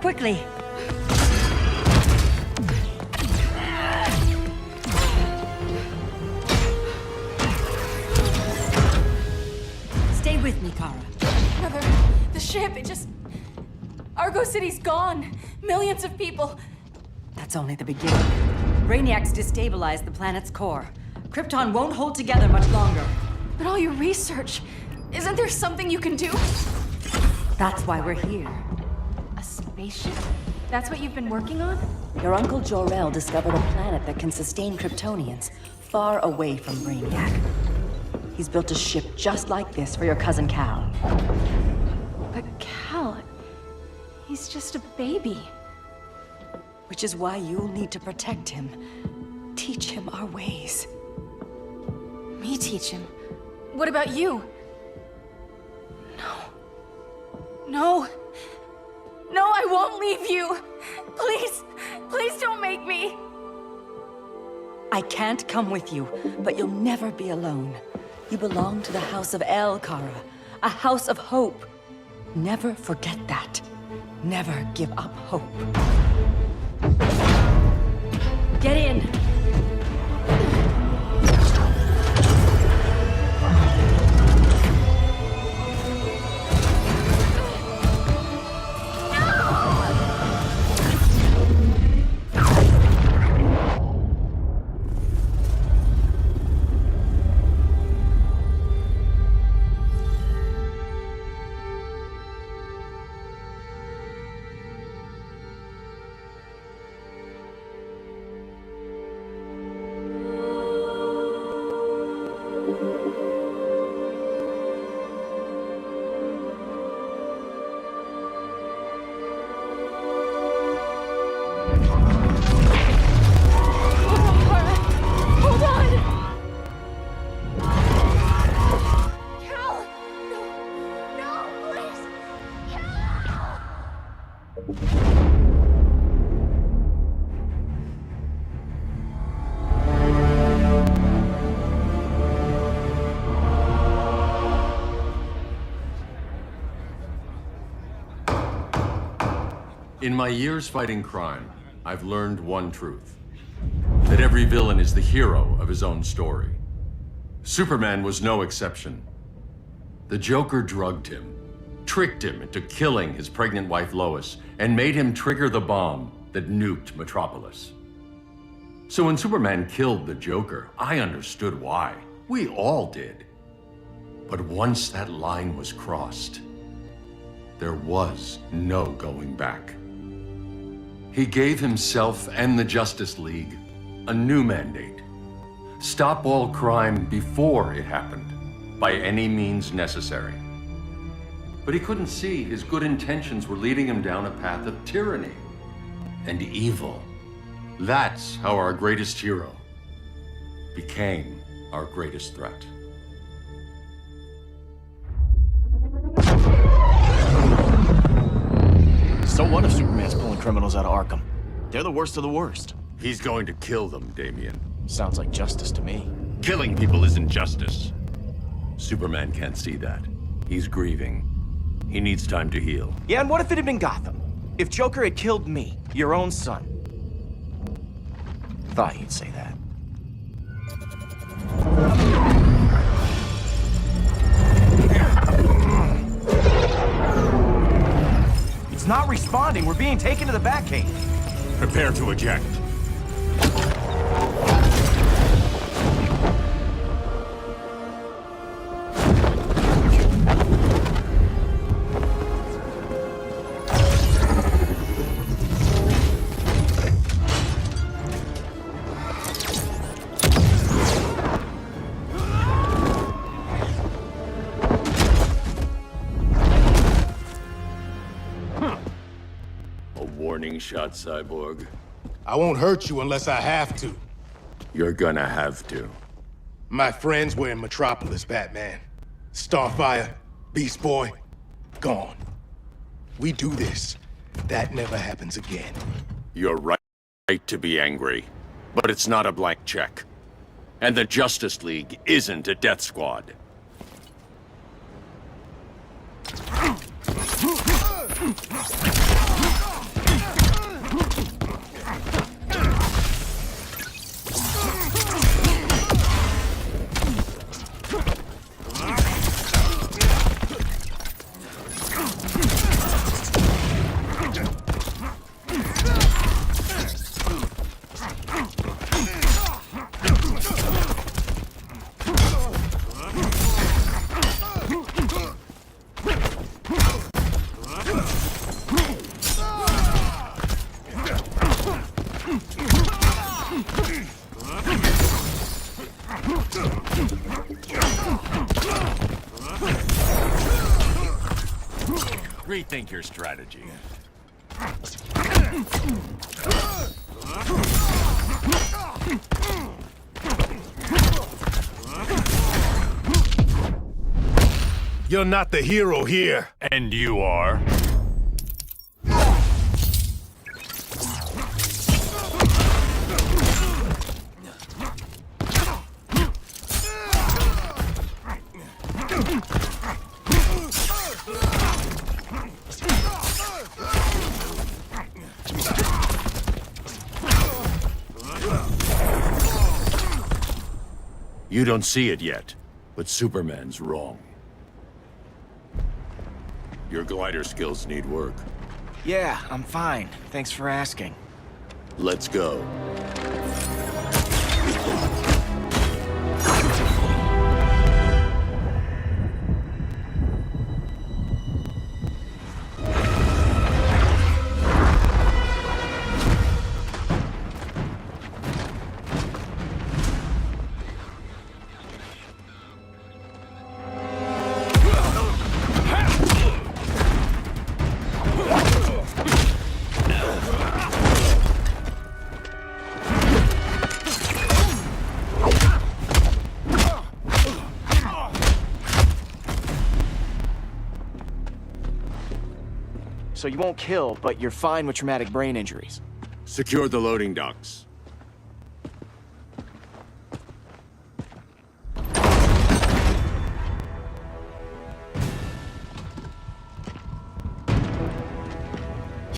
Quickly! Stay with me, Kara. Mother, the ship, it just... Argo City's gone. Millions of people. That's only the beginning. Brainiac's destabilized the planet's core. Krypton won't hold together much longer. But all your research, isn't there something you can do? That's why we're here. A spaceship? That's what you've been working on? Your uncle Jor-El discovered a planet that can sustain Kryptonians, far away from Brainiac. He's built a ship just like this for your cousin Cal. But Cal... he's just a baby. Which is why you'll need to protect him. Teach him our ways. Me teach him? What about you? No. No, I won't leave you! Please, please don't make me! I can't come with you, but you'll never be alone. You belong to the House of El, Kara. A house of hope. Never forget that. Never give up hope. Get in! In my years fighting crime, I've learned one truth. That every villain is the hero of his own story. Superman was no exception. The Joker drugged him, tricked him into killing his pregnant wife Lois, and made him trigger the bomb that nuked Metropolis. So when Superman killed the Joker, I understood why. We all did. But once that line was crossed, there was no going back. He gave himself and the Justice League a new mandate. Stop all crime before it happened, by any means necessary. But he couldn't see his good intentions were leading him down a path of tyranny and evil. That's how our greatest hero became our greatest threat. So what if Superman's pulling criminals out of Arkham? They're the worst of the worst. He's going to kill them, Damian. Sounds like justice to me. Killing people isn't justice. Superman can't see that. He's grieving. He needs time to heal. Yeah, and what if it had been Gotham? If Joker had killed me, your own son? Thought you'd say that. It's not responding. We're being taken to the Batcave. Prepare to eject. Warning shot, Cyborg. I won't hurt you unless I have to. You're gonna have to. My friends were in Metropolis, Batman. Starfire, Beast Boy, gone. We do this. That never happens again. You're right to be angry, but it's not a blank check. And the Justice League isn't a death squad. Rethink your strategy. You're not the hero here. And you are? You don't see it yet, but Superman's wrong. Your glider skills need work. Yeah, I'm fine. Thanks for asking. Let's go. So you won't kill, but you're fine with traumatic brain injuries. Secure the loading docks.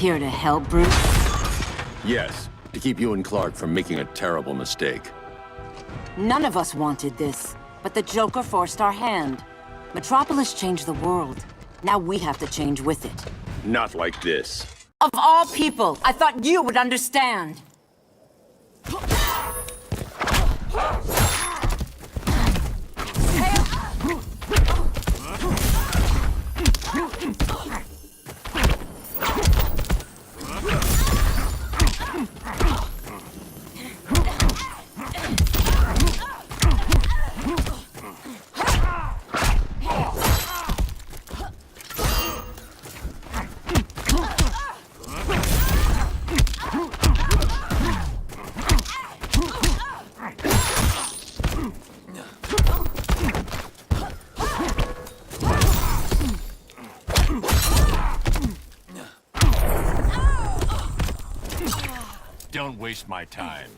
Here to help, Bruce? Yes, to keep you and Clark from making a terrible mistake. None of us wanted this, but the Joker forced our hand. Metropolis changed the world. Now we have to change with it. Not like this. Of all people, I thought you would understand. Don't waste my time.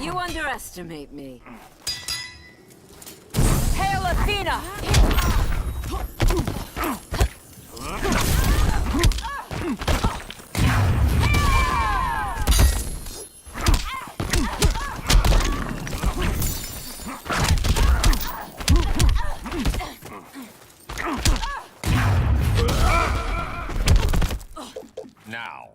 You underestimate me. Hail Athena! Now.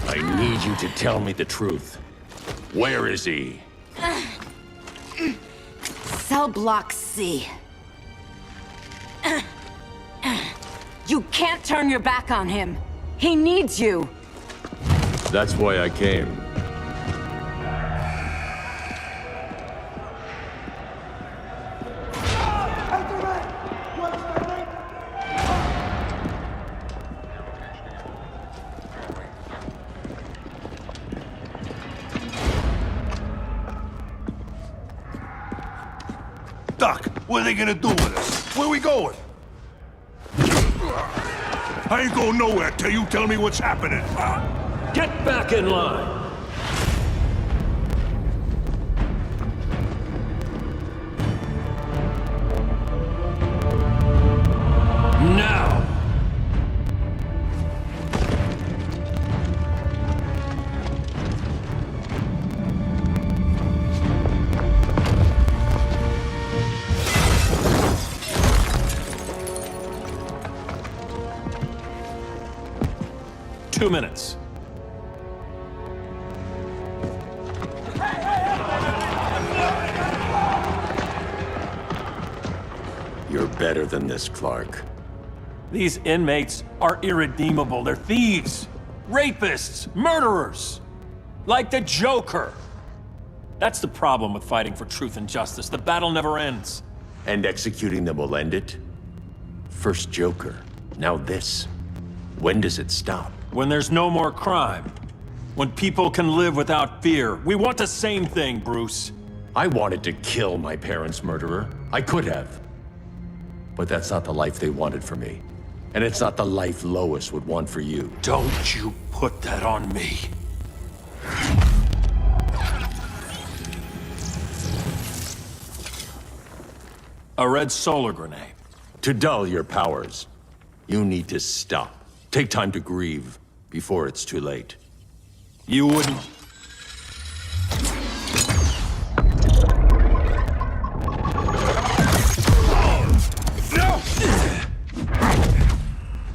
I need you to tell me the truth. Where is he? Cell Block C. You can't turn your back on him. He needs you. That's why I came. Doc, what are they gonna do with us? Where we going? I ain't going nowhere till you tell me what's happening. Get back in line! Now! Two minutes. You're better than this, Clark. These inmates are irredeemable. They're thieves, rapists, murderers. Like the Joker. That's the problem with fighting for truth and justice. The battle never ends. And executing them will end it? First Joker, now this. When does it stop? When there's no more crime. When people can live without fear. We want the same thing, Bruce. I wanted to kill my parents' murderer. I could have. But that's not the life they wanted for me. And it's not the life Lois would want for you. Don't you put that on me. A red solar grenade. To dull your powers, you need to stop. Take time to grieve before it's too late. You wouldn't...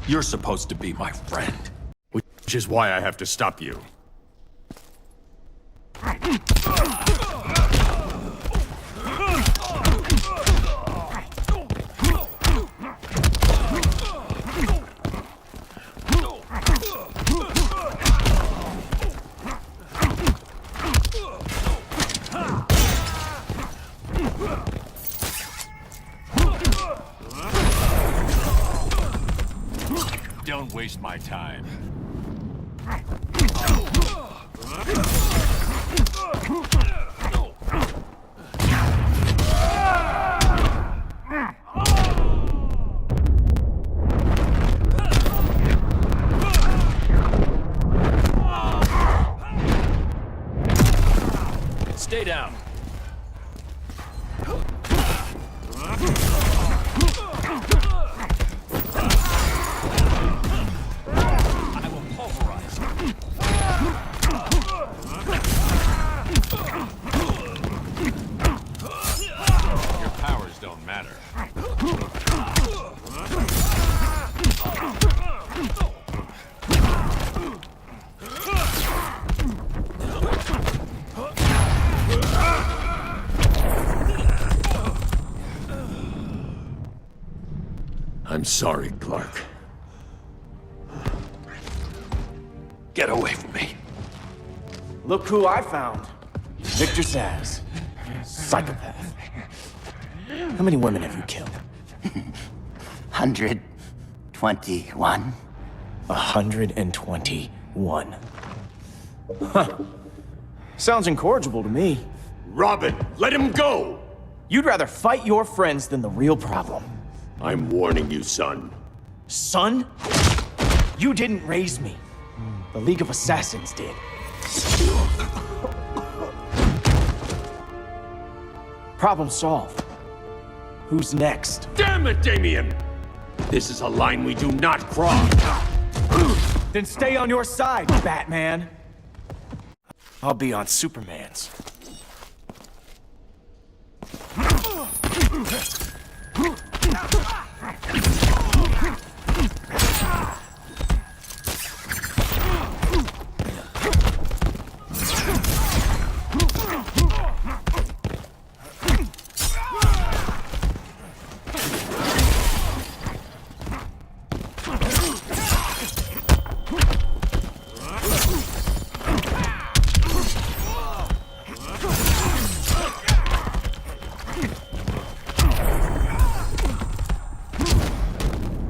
You're supposed to be my friend. Which is why I have to stop you. Don't waste my time. Stay down. I will pulverize you. Your powers don't matter. I'm sorry, Clark. Get away from me. Look who I found. Victor Zsasz. Psychopath. How many women have you killed? 121. 121. Huh. Sounds incorrigible to me. Robin, let him go! You'd rather fight your friends than the real problem. I'm warning you, son. Son? You didn't raise me. The League of Assassins did. Problem solved. Who's next? Damn it, Damien! This is a line we do not cross. Then stay on your side, Batman. I'll be on Superman's.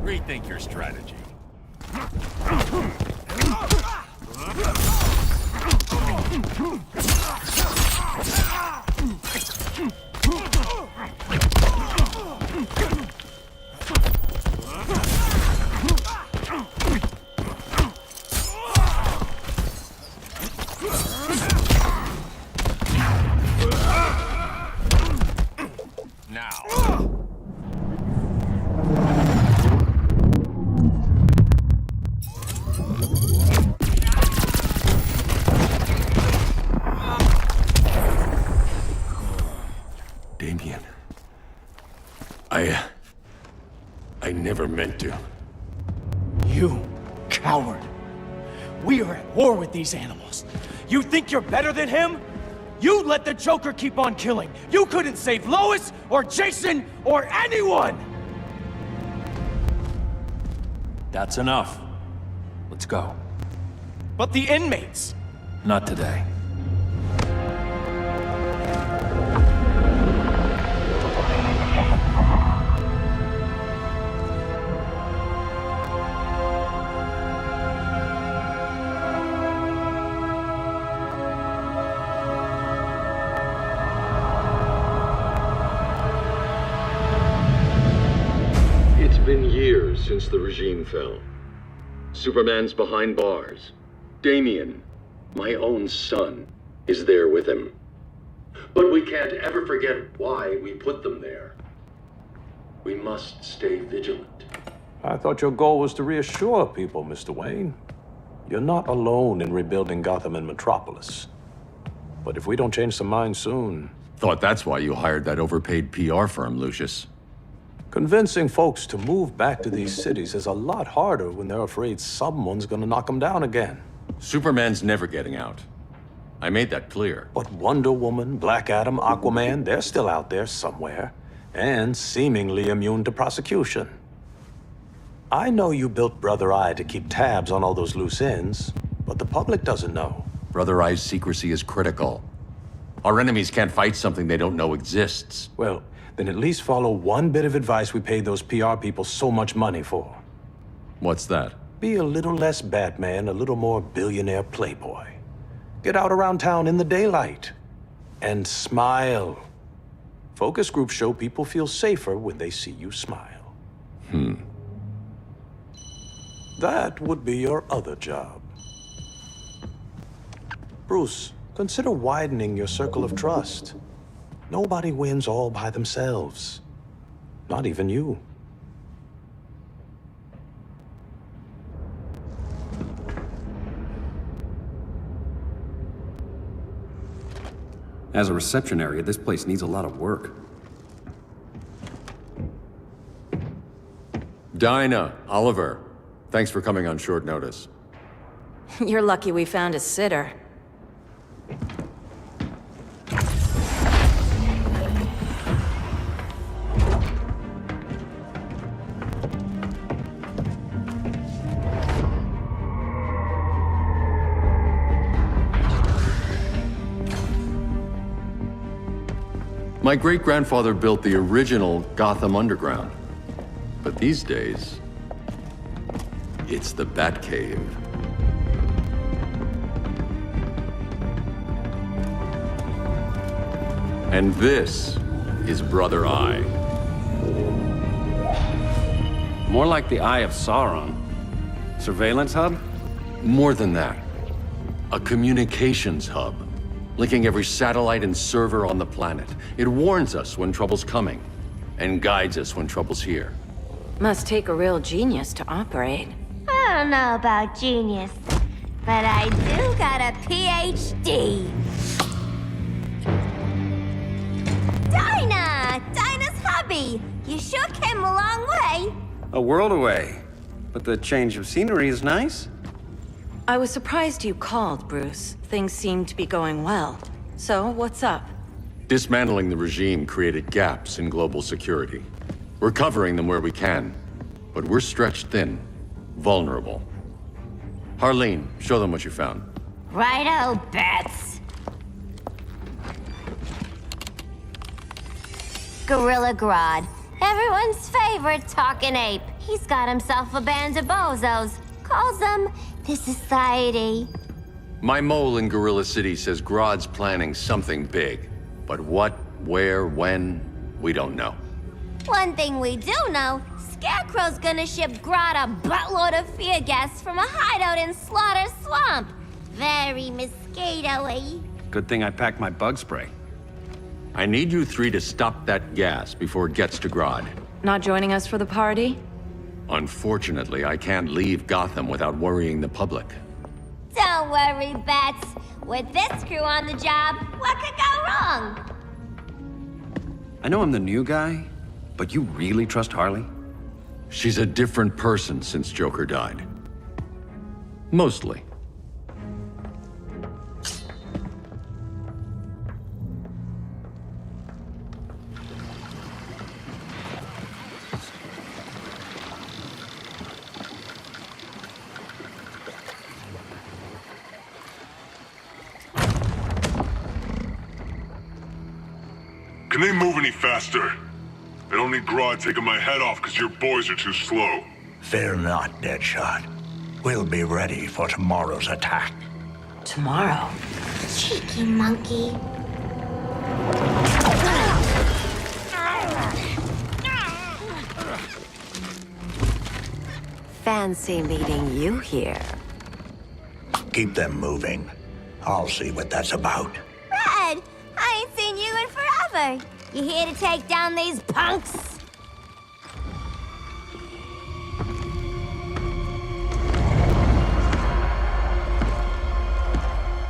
Rethink your strategy. Now. Damien. I never meant to. You coward. We are at war with these animals. You think you're better than him? You let the Joker keep on killing. You couldn't save Lois or Jason or anyone! That's enough. Let's go. But the inmates. Not today. It's been years since the regime fell. Superman's behind bars. Damien, my own son, is there with him. But we can't ever forget why we put them there. We must stay vigilant. I thought your goal was to reassure people, Mr. Wayne. You're not alone in rebuilding Gotham and Metropolis. But if we don't change some minds soon... Thought that's why you hired that overpaid PR firm, Lucius. Convincing folks to move back to these cities is a lot harder when they're afraid someone's gonna knock them down again. Superman's never getting out. I made that clear. But Wonder Woman, Black Adam, Aquaman, they're still out there somewhere, and seemingly immune to prosecution. I know you built Brother Eye to keep tabs on all those loose ends, but the public doesn't know. Brother Eye's secrecy is critical. Our enemies can't fight something they don't know exists. Well, then at least follow one bit of advice we paid those PR people so much money for. What's that? Be a little less Batman, a little more billionaire playboy. Get out around town in the daylight. And smile. Focus groups show people feel safer when they see you smile. That would be your other job. Bruce, consider widening your circle of trust. Nobody wins all by themselves. Not even you. As a reception area, this place needs a lot of work. Dinah, Oliver, thanks for coming on short notice. You're lucky we found a sitter. My great-grandfather built the original Gotham Underground. But these days, it's the Batcave. And this is Brother Eye. More like the Eye of Sauron. Surveillance hub? More than that. A communications hub, linking every satellite and server on the planet. It warns us when trouble's coming, and guides us when trouble's here. Must take a real genius to operate. I don't know about genius, but I do got a PhD. Dinah's hubby! You sure came a long way. A world away. But the change of scenery is nice. I was surprised you called, Bruce. Things seem to be going well. So, what's up? Dismantling the regime created gaps in global security. We're covering them where we can, but we're stretched thin, vulnerable. Harleen, show them what you found. Righto, Bats. Gorilla Grodd, everyone's favorite talking ape. He's got himself a band of bozos. Calls them the Society. My mole in Gorilla City says Grodd's planning something big. But what, where, when, we don't know. One thing we do know, Scarecrow's gonna ship Grodd a buttload of fear gas from a hideout in Slaughter Swamp. Very mosquito-y. Good thing I packed my bug spray. I need you three to stop that gas before it gets to Grodd. Not joining us for the party? Unfortunately, I can't leave Gotham without worrying the public. Don't worry, Bats. With this crew on the job, what could go wrong? I know I'm the new guy, but you really trust Harley? She's a different person since Joker died. Mostly. Can they move any faster? I don't need Grodd taking my head off because your boys are too slow. Fear not, Deadshot. We'll be ready for tomorrow's attack. Tomorrow? Cheeky monkey. Fancy meeting you here. Keep them moving. I'll see what that's about. Red, I ain't seen you in forever. You here to take down these punks?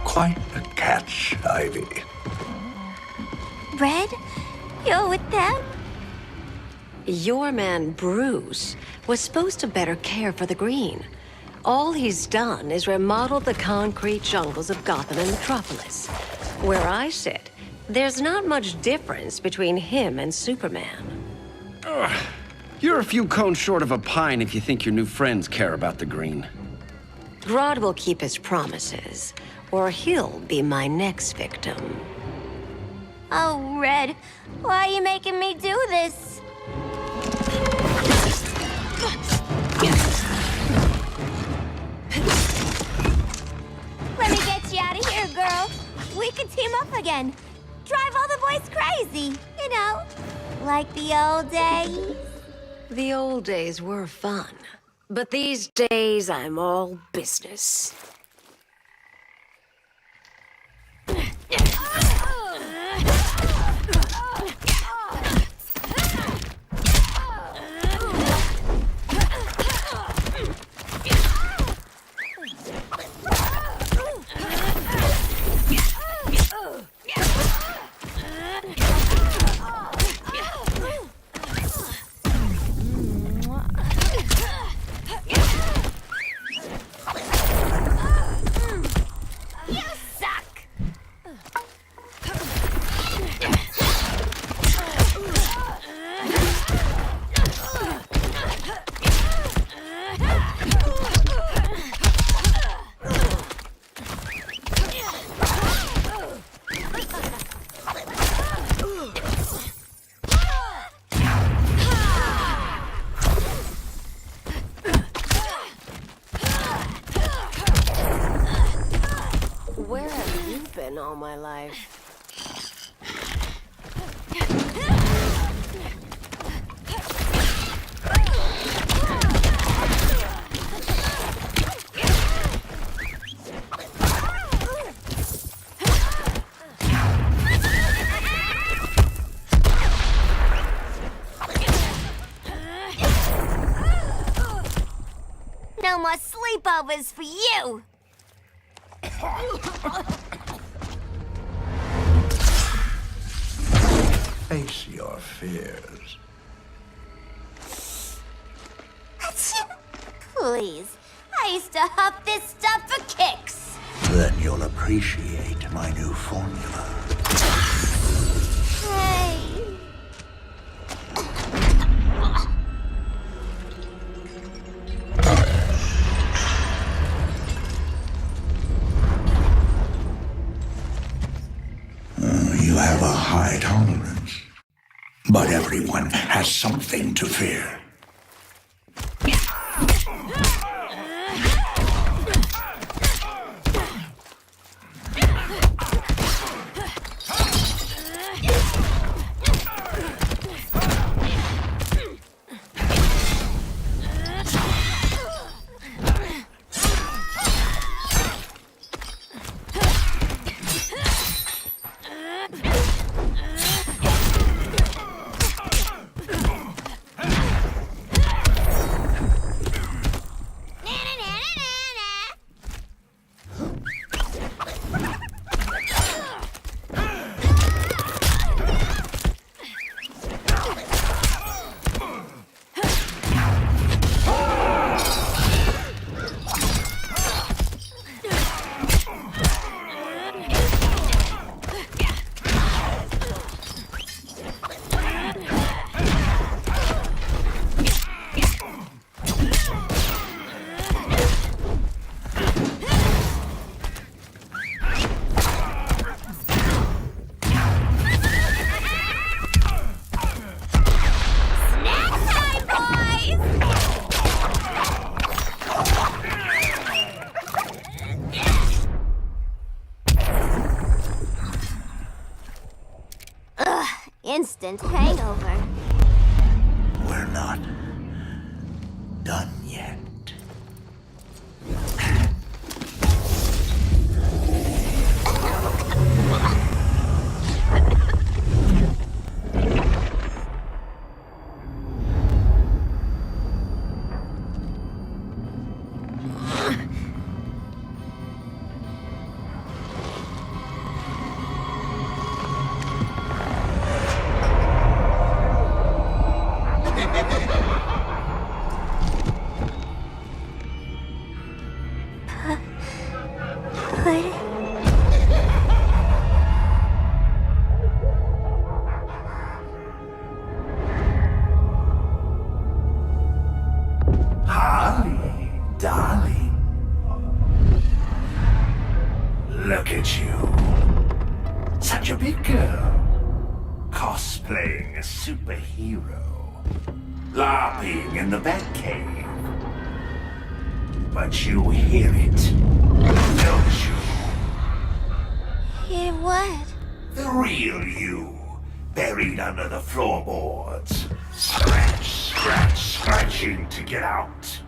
Quite a catch, Ivy. Red, you're with them? Your man, Bruce, was supposed to better care for the green. All he's done is remodel the concrete jungles of Gotham and Metropolis. Where I sit, there's not much difference between him and Superman. You're a few cones short of a pine if you think your new friends care about the green. Grodd will keep his promises, or he'll be my next victim. Oh, Red, why are you making me do this? again. Drive all the boys crazy, you know? Like the old days. The old days were fun. But these days, I'm all business. Where have you been all my life? No more sleepovers for you! Face your fears. Please, I used to huff this stuff for kicks. Then you'll appreciate my new formula. Hey. You have a high tolerance. But everyone has something to fear. Instant hangover. We're not done yet. Holly, darling. Look at you. Such a big girl. Cosplaying a superhero. LARPing in the Batcave. But you hear it, don't you? Hear what? The real you, buried under the floorboards. Scratch, scratch, scratching to get out.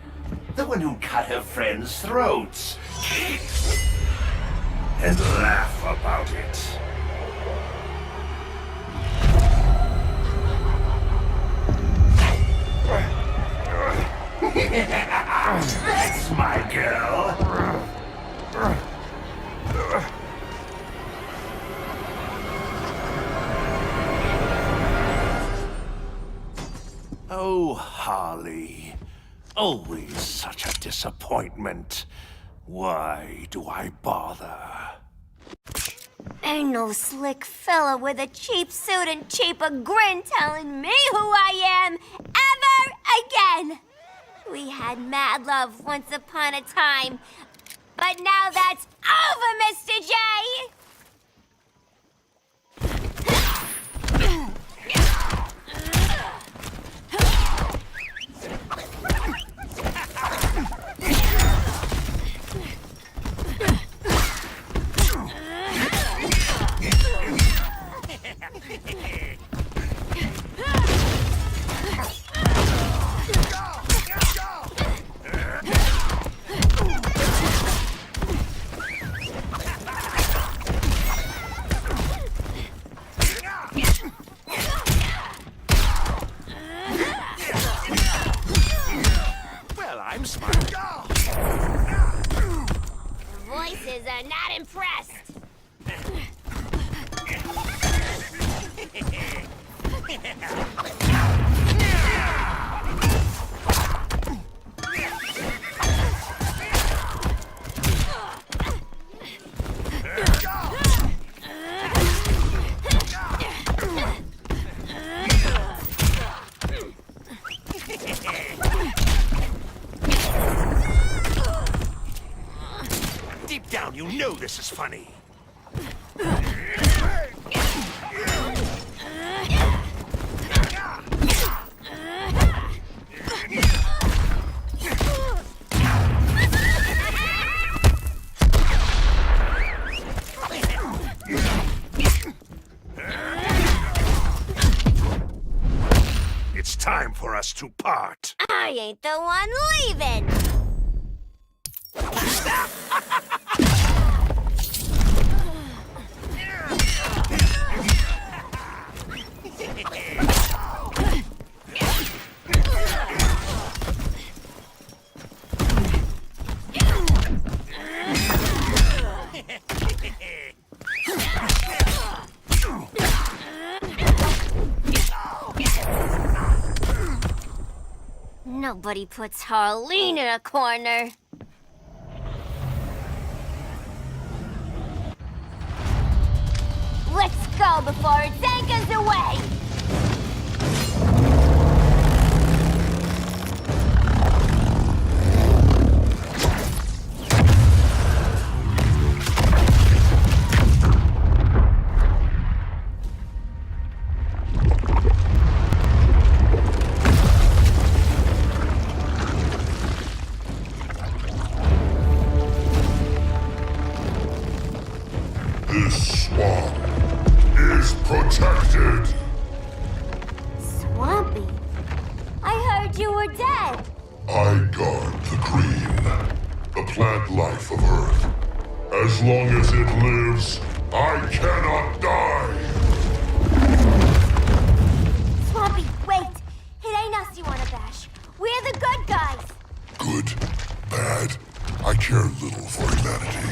The one who cut her friends' throats. And laugh about it. That's my girl. Oh, Harley. Always such a disappointment. Why do I bother? Ain't no slick fella with a cheap suit and cheaper grin telling me who I am ever again. We had mad love once upon a time, but now that's over, Mr. J! Well, I'm smart. The voices are not impressed. Deep down, you know this is funny. It's time for us to part. I ain't the one leaving. Nobody puts Harleen in a corner. Let's go before it's anchors away! This swamp is protected. Swampy? I heard you were dead. I guard the green, the plant life of Earth. As long as it lives, I cannot die. Swampy, wait. It ain't us you wanna bash. We're the good guys. Good, bad, I care little for humanity.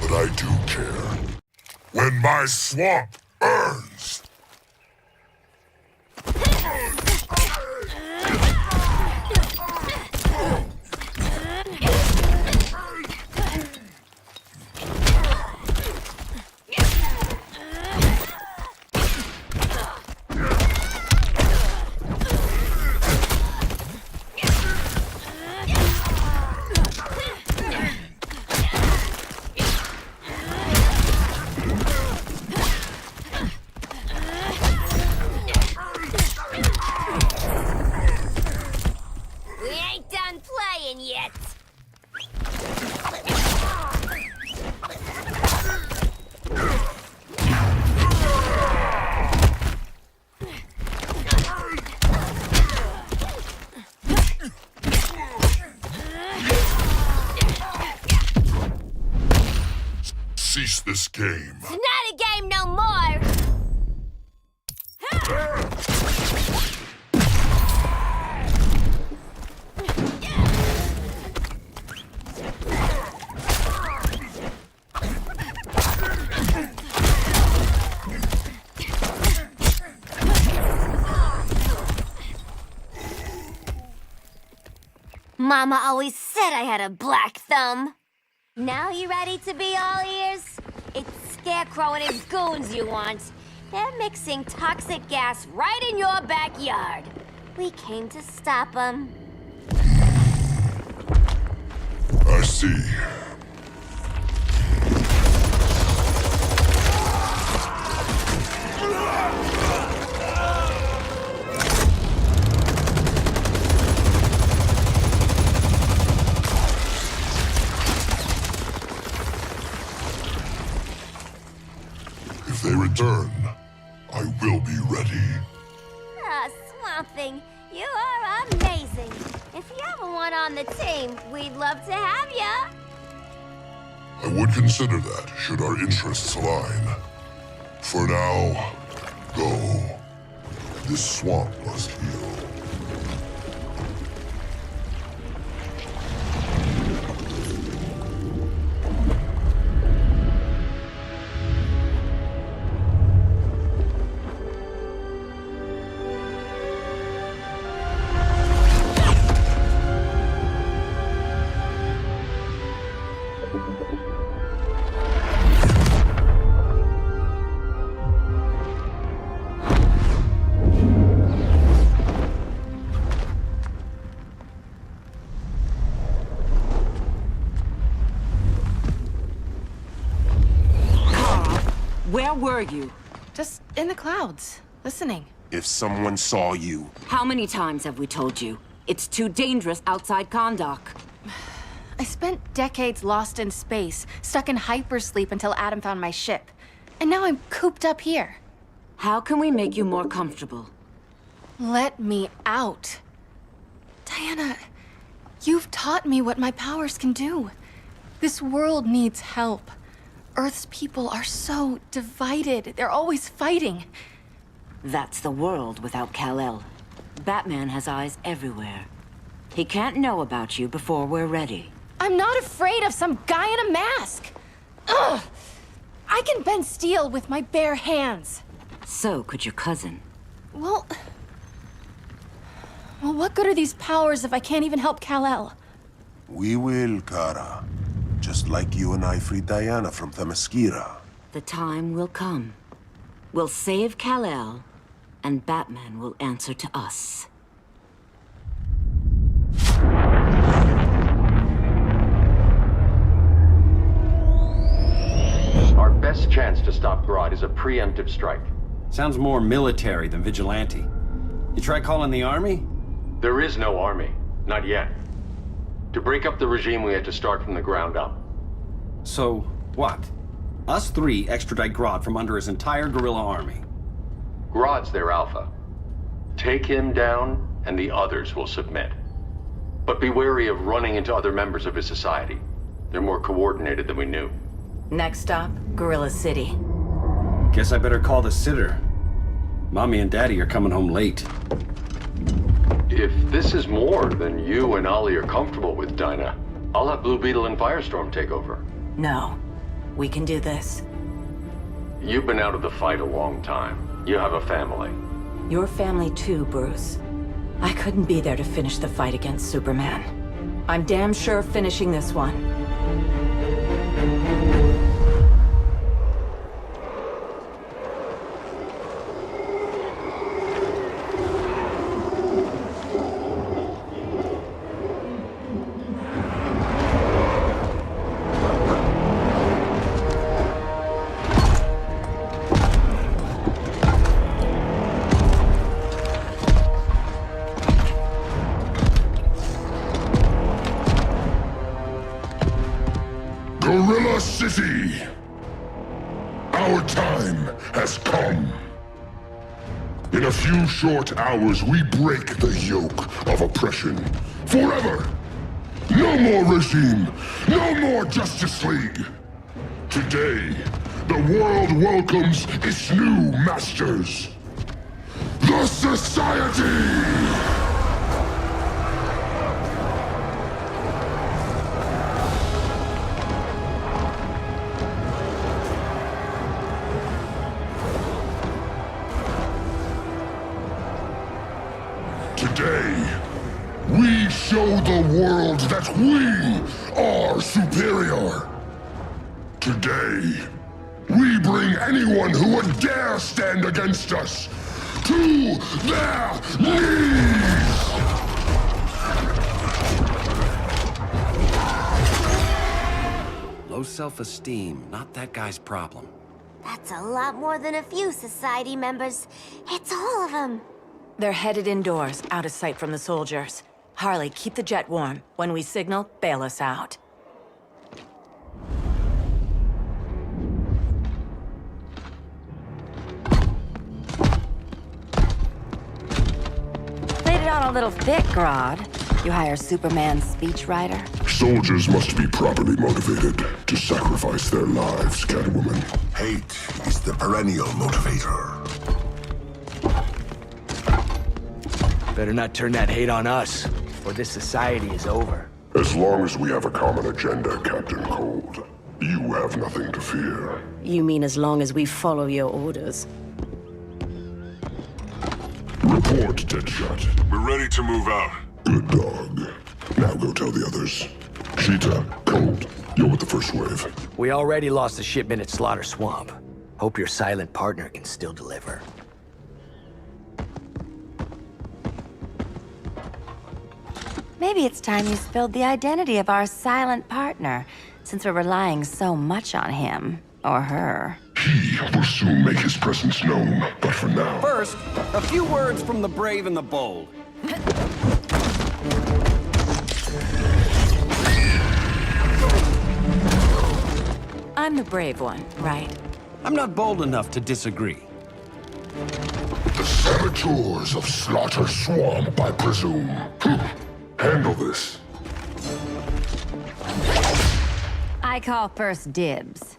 But I do care. When my swamp burns! Cease this game. It's not a game no more! Mama always said I had a black thumb. Now you ready to be all ears? It's Scarecrow and his goons you want. They're mixing toxic gas right in your backyard. We came to stop them. I see. If they return, I will be ready. Ah, Swamp Thing, you are amazing. If you ever want on the team, we'd love to have ya. I would consider that, should our interests align. For now, go. This swamp must heal. Where were you? Just in the clouds, listening. If someone saw you... How many times have we told you? It's too dangerous outside Kondak. I spent decades lost in space, stuck in hypersleep until Adam found my ship. And now I'm cooped up here. How can we make you more comfortable? Let me out. Diana, you've taught me what my powers can do. This world needs help. Earth's people are so divided. They're always fighting. That's the world without Kal-El. Batman has eyes everywhere. He can't know about you before we're ready. I'm not afraid of some guy in a mask. Ugh! I can bend steel with my bare hands. So could your cousin. Well, what good are these powers if I can't even help Kal-El? We will, Kara. Just like you and I freed Diana from Themyscira. The time will come. We'll save Kal-El, and Batman will answer to us. Our best chance to stop Grodd is a preemptive strike. Sounds more military than vigilante. You try calling the army? There is no army. Not yet. To break up the regime, we had to start from the ground up. So, what? Us three extradite Grodd from under his entire guerrilla army. Grodd's their alpha. Take him down, and the others will submit. But be wary of running into other members of his society. They're more coordinated than we knew. Next stop, Gorilla City. Guess I better call the sitter. Mommy and Daddy are coming home late. If this is more than you and Ollie are comfortable with, Dinah, I'll have Blue Beetle and Firestorm take over. No. We can do this. You've been out of the fight a long time. You have a family. Your family too, Bruce. I couldn't be there to finish the fight against Superman. I'm damn sure finishing this one. Gorilla City! Our time has come. In a few short hours, we break the yoke of oppression. Forever! No more regime! No more Justice League! Today, the world welcomes its new masters. The Society! Today, we show the world that we are superior. Today, we bring anyone who would dare stand against us to their knees! Low self-esteem, not that guy's problem. That's a lot more than a few Society members. It's all of them. They're headed indoors, out of sight from the soldiers. Harley, keep the jet warm. When we signal, bail us out. Played it on a little thick, Grodd. You hire Superman's speechwriter? Soldiers must be properly motivated to sacrifice their lives, Catwoman. Hate is the perennial motivator. Better not turn that hate on us, or this society is over. As long as we have a common agenda, Captain Cold, you have nothing to fear. You mean as long as we follow your orders? Report, Deadshot. We're ready to move out. Good dog. Now go tell the others. Cheetah, Cold, you're with the first wave. We already lost a shipment at Slaughter Swamp. Hope your silent partner can still deliver. Maybe it's time you spilled the identity of our silent partner, since we're relying so much on him. Or her. He will soon make his presence known, but for now... First, a few words from the brave and the bold. I'm the brave one, right? I'm not bold enough to disagree. The saboteurs of Slaughter Swamp, I presume. Handle this. I call first dibs.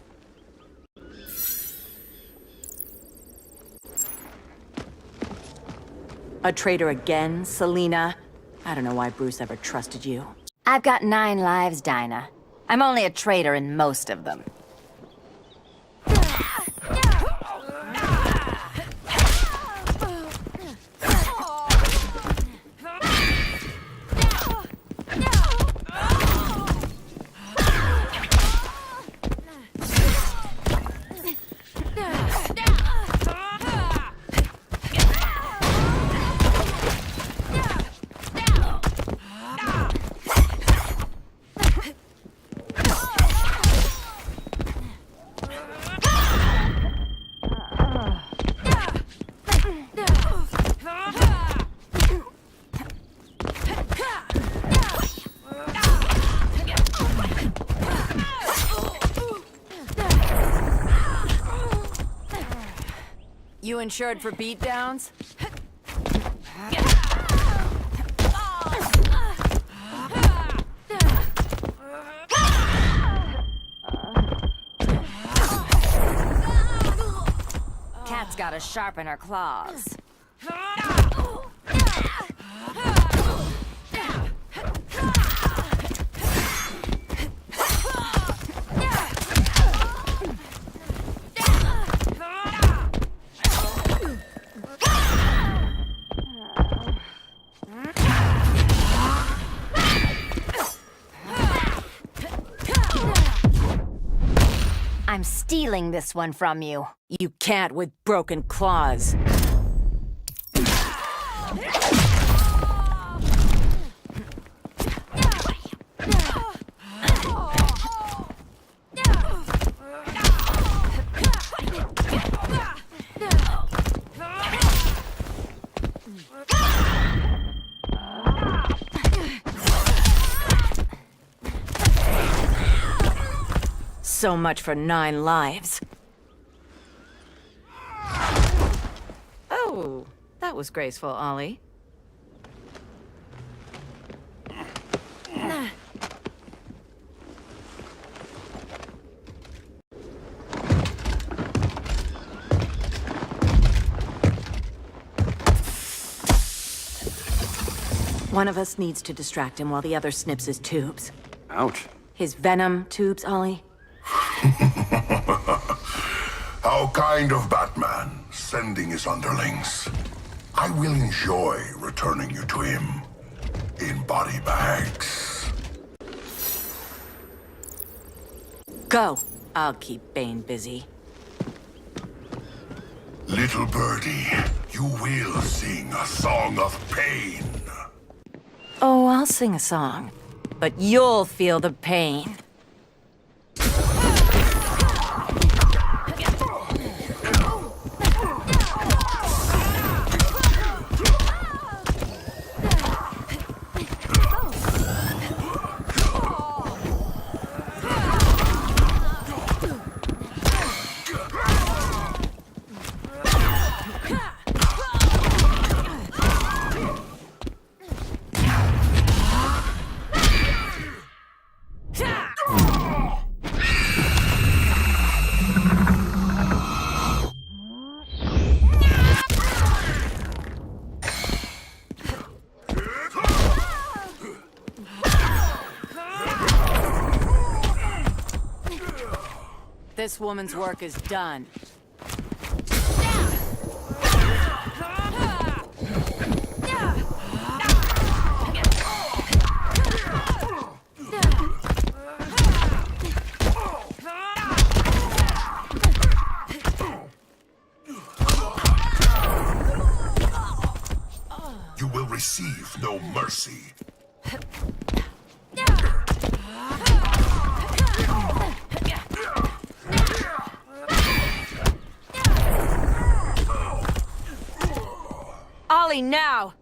A traitor again, Selina? I don't know why Bruce ever trusted you. I've got 9 lives, Dinah. I'm only a traitor in most of them. You insured for beatdowns? Cat's gotta sharpen her claws. I'm stealing this one from you. You can't with broken claws. So much for 9 lives. Oh, that was graceful, Ollie. One of us needs to distract him while the other snips his tubes. Ouch. His venom tubes, Ollie. How kind of Batman, sending his underlings. I will enjoy returning you to him in body bags. Go. I'll keep Bane busy. Little birdie, you will sing a song of pain. Oh, I'll sing a song. But you'll feel the pain. This woman's work is done. You will receive no mercy. Ollie, now!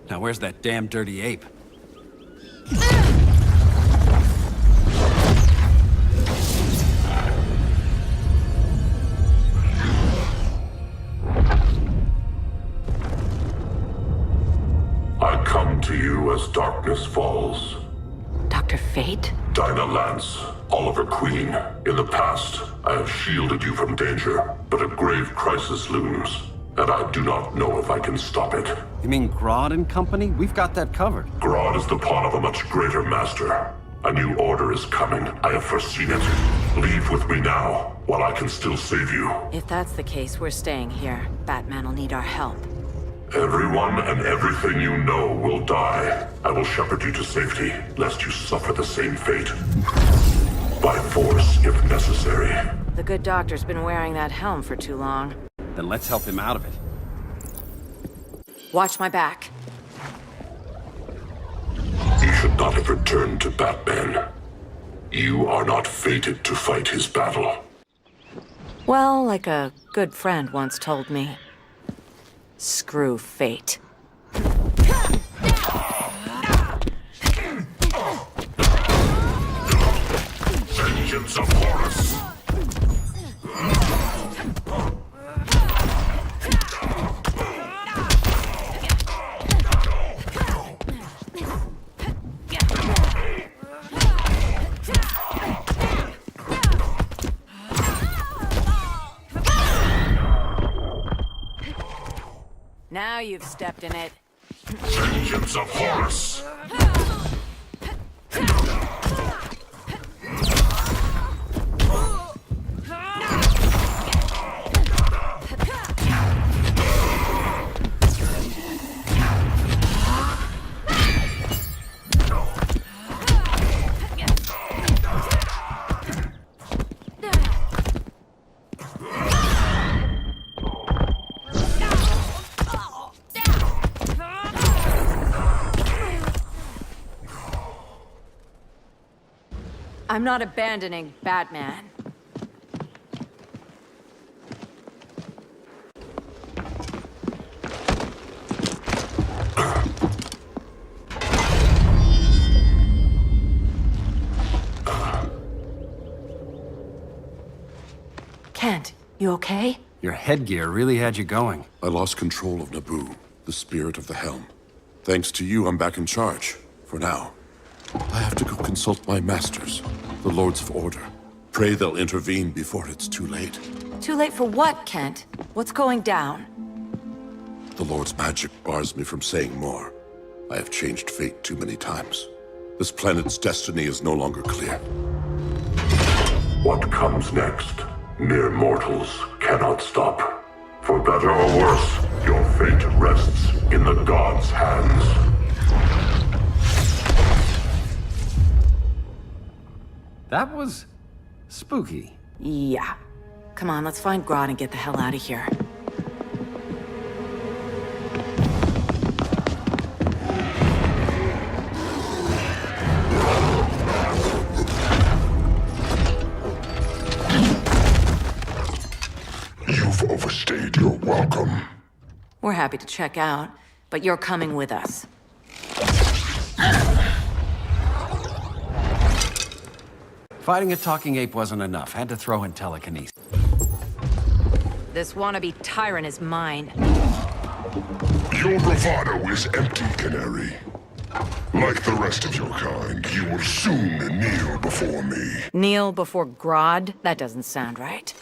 Now where's that damn dirty ape? I come to you as darkness falls. Dr. Fate? Dinah Lance, Oliver Queen. In the past, I have shielded you from danger, but a grave crisis looms, and I do not know if I can stop it. You mean Grodd and company? We've got that covered. Grodd is the pawn of a much greater master. A new order is coming. I have foreseen it. Leave with me now, while I can still save you. If that's the case, we're staying here. Batman will need our help. Everyone and everything you know will die. I will shepherd you to safety, lest you suffer the same fate. By force, if necessary. The good doctor's been wearing that helm for too long. Then let's help him out of it. Watch my back. You should not have returned to Batman. You are not fated to fight his battle. Well, like a good friend once told me. Screw fate. Vengeance of Horus! Now you've stepped in it. Vengeance of Horus! I'm not abandoning Batman. Kent, you okay? Your headgear really had you going. I lost control of Naboo. the spirit of the helm. Thanks to you, I'm back in charge. For now. I have to go consult my masters, the Lords of Order. Pray they'll intervene before it's too late. Too late for what, Kent? What's going down? The Lord's magic bars me from saying more. I have changed fate too many times. This planet's destiny is no longer clear. What comes next, mere mortals cannot stop. For better or worse, your fate rests in the gods' hands. That was spooky. Yeah. Come on, let's find Grodd and get the hell out of here. You've overstayed your welcome. We're happy to check out, but you're coming with us. Fighting a talking ape wasn't enough. Had to throw in telekinesis. This wannabe tyrant is mine. Your bravado is empty, Canary. Like the rest of your kind, you will soon kneel before me. Kneel before Grodd? That doesn't sound right.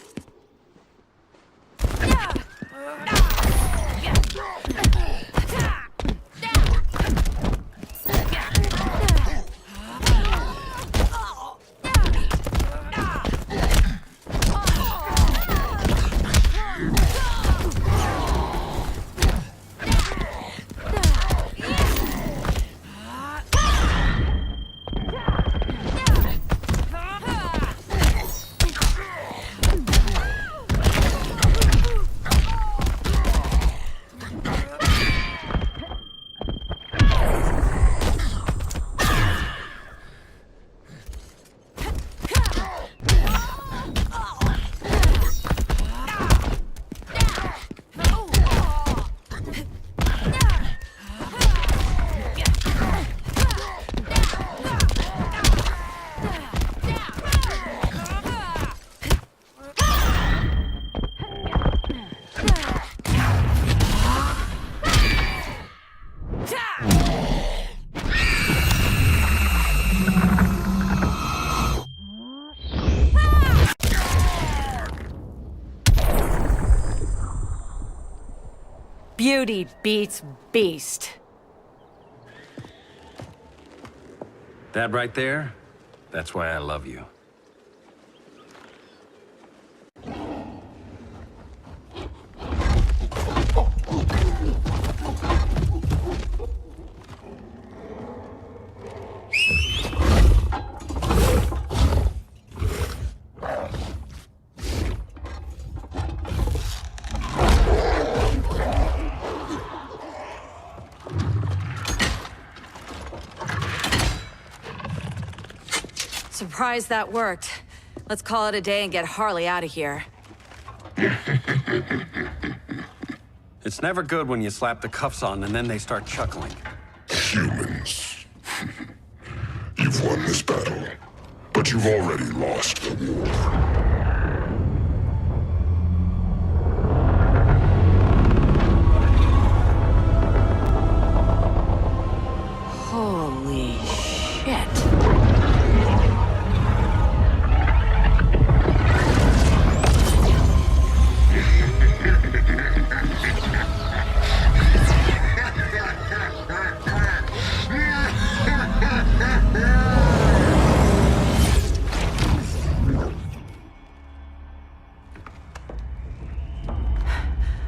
Beauty beats beast. That right there, that's why I love you. Surprised that worked. Let's call it a day and get Harley out of here. It's never good when you slap the cuffs on and then they start chuckling. Humans. You've won this battle, but you've already lost the war. Holy shit.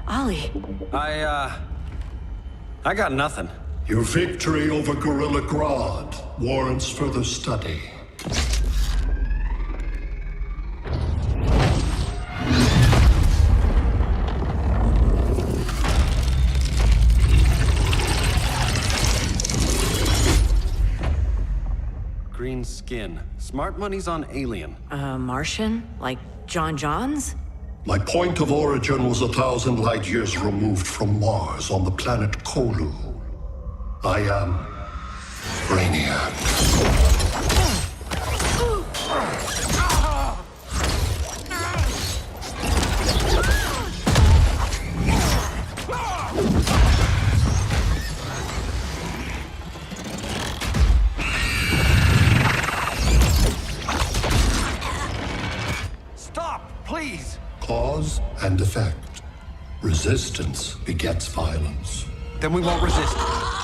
Ollie. I got nothing. Your victory over Gorilla Grodd warrants further study. Green skin. Smart money's on alien. Martian? Like John Johns? My point of origin was 1,000 light years removed from Mars on the planet Kolu. I am Brainiac. and effect. Resistance begets violence. Then we won't resist.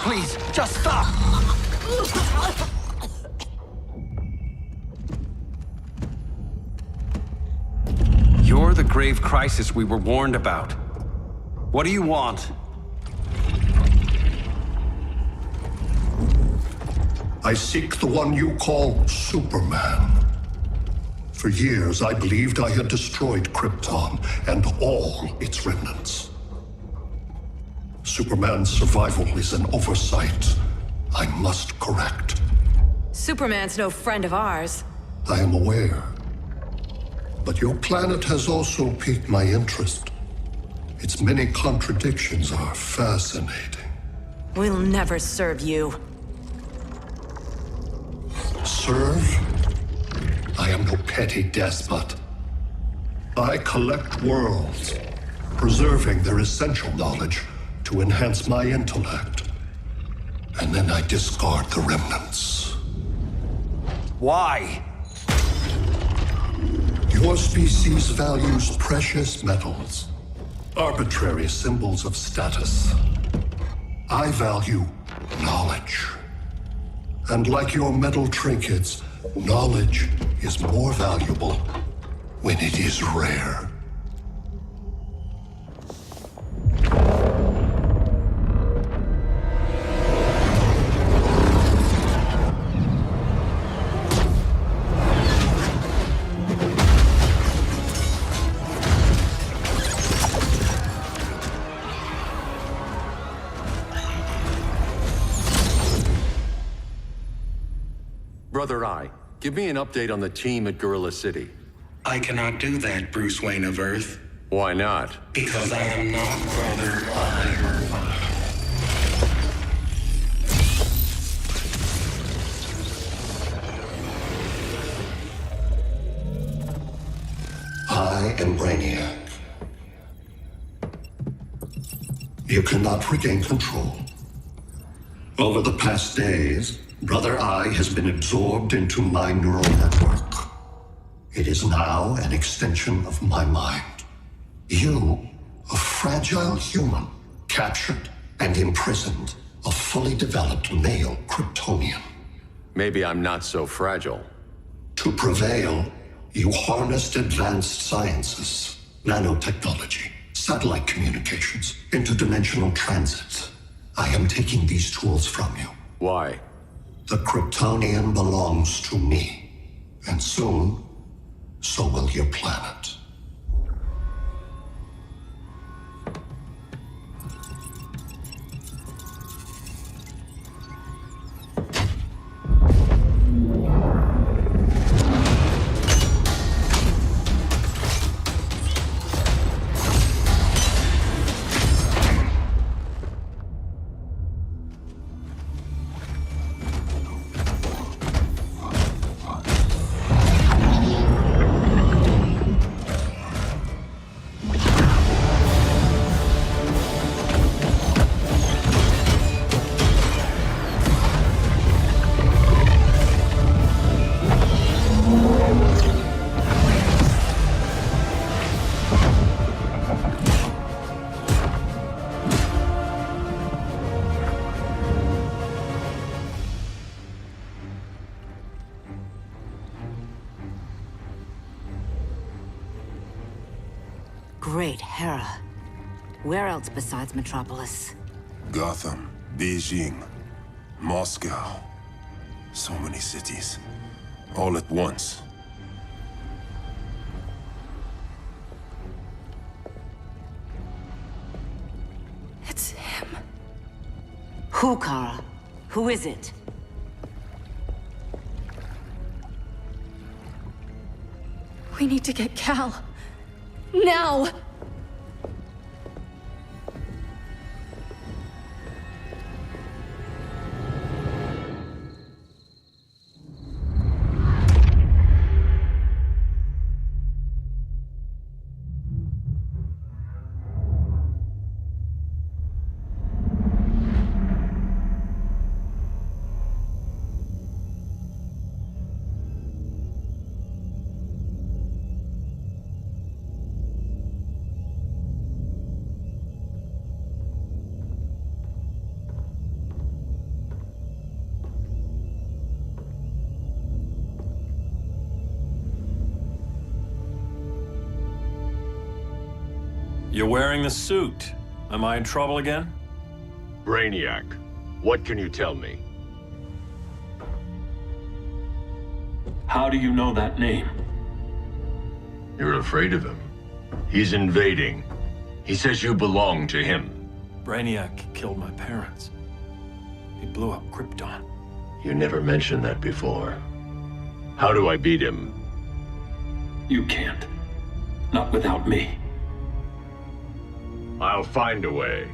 Please, just stop! You're the grave crisis we were warned about. What do you want? I seek the one you call Superman. For years, I believed I had destroyed Krypton and all its remnants. Superman's survival is an oversight I must correct. Superman's no friend of ours. I am aware. But your planet has also piqued my interest. Its many contradictions are fascinating. We'll never serve you. Serve? I am no petty despot. I collect worlds, preserving their essential knowledge to enhance my intellect. And then I discard the remnants. Why? Your species values precious metals, arbitrary symbols of status. I value knowledge. And like your metal trinkets, knowledge is more valuable when it is rare. Brother Eye, give me an update on the team at Gorilla City. I cannot do that, Bruce Wayne of Earth. Why not? Because I am not Brother Eye. I am Brainiac. You cannot regain control. Over the past days, Brother Eye has been absorbed into my neural network. It is now an extension of my mind. You, a fragile human, captured and imprisoned a fully developed male Kryptonian. Maybe I'm not so fragile. To prevail, you harnessed advanced sciences, nanotechnology, satellite communications, interdimensional transit. I am taking these tools from you. Why? The Kryptonian belongs to me, and soon, so will your planet. Great Hera. Where else besides Metropolis? Gotham, Beijing, Moscow. So many cities. All at once. It's him. Who, Kara? Who is it? We need to get Cal. Now! You're wearing the suit. Am I in trouble again? Brainiac, what can you tell me? How do you know that name? You're afraid of him. He's invading. He says you belong to him. Brainiac killed my parents. He blew up Krypton. You never mentioned that before. How do I beat him? You can't. Not without me. I'll find a way.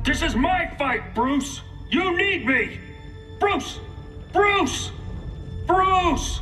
This is my fight, Bruce! You need me! Bruce! Bruce! Bruce!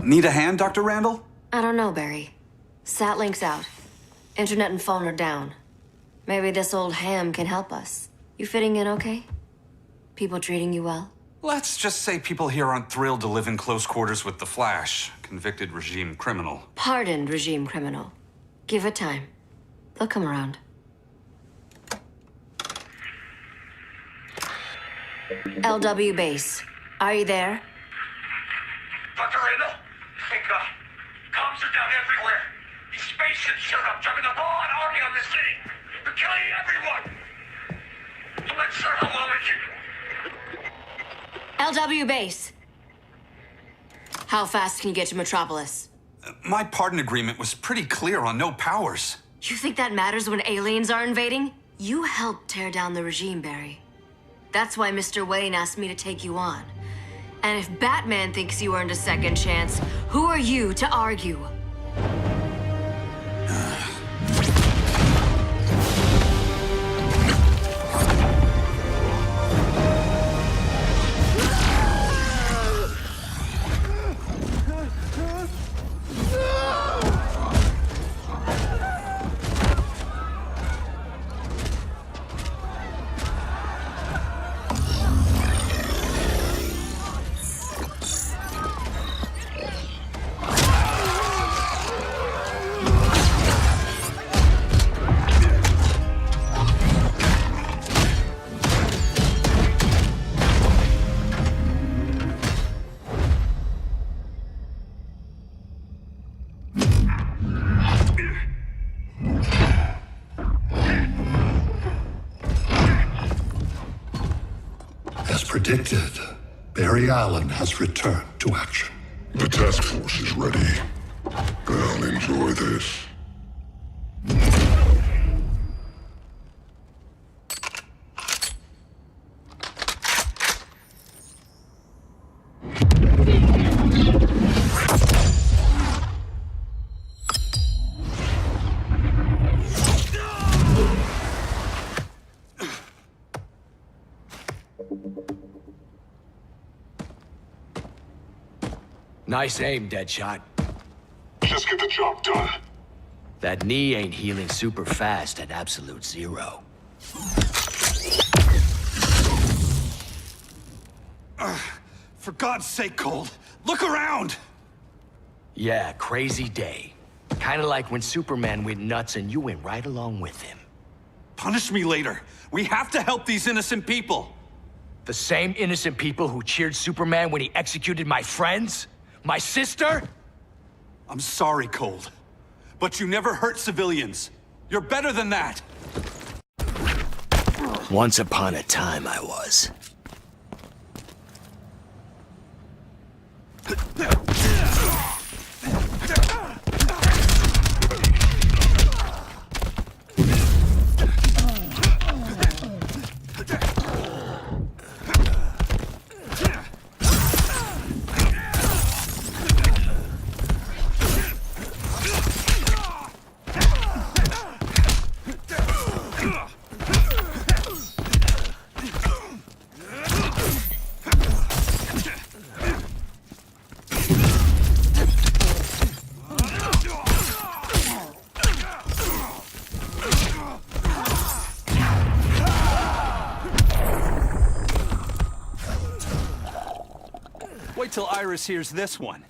Need a hand, Dr. Randall? I don't know, Barry. Satlink's out. Internet and phone are down. Maybe this old ham can help us. You fitting in okay? People treating you well? Let's just say people here aren't thrilled to live in close quarters with the Flash, convicted regime criminal. Pardoned regime criminal. Give it time. They'll come around. LW base. Are you there? Dr. Randall? Thank God. Comms are down everywhere. These spaceships showed up, driving a raw army on the city. They're killing everyone. I'm not sure how long I can... LW base. How fast can you get to Metropolis? My pardon agreement was pretty clear on no powers. You think that matters when aliens are invading? You helped tear down the regime, Barry. That's why Mr. Wayne asked me to take you on. And if Batman thinks you earned a second chance, who are you to argue? As predicted, Barry Allen has returned to action. The task force is ready. I'll enjoy this. Nice aim, Deadshot. Just get the job done. That knee ain't healing super fast at absolute zero. For God's sake, Cold, look around! Yeah, crazy day. Kinda like when Superman went nuts and you went right along with him. Punish me later. We have to help these innocent people. The same innocent people who cheered Superman when he executed my friends? My sister? I'm sorry, Cold. But you never hurt civilians. You're better than that. Once upon a time, I was. wait till Iris hears this one.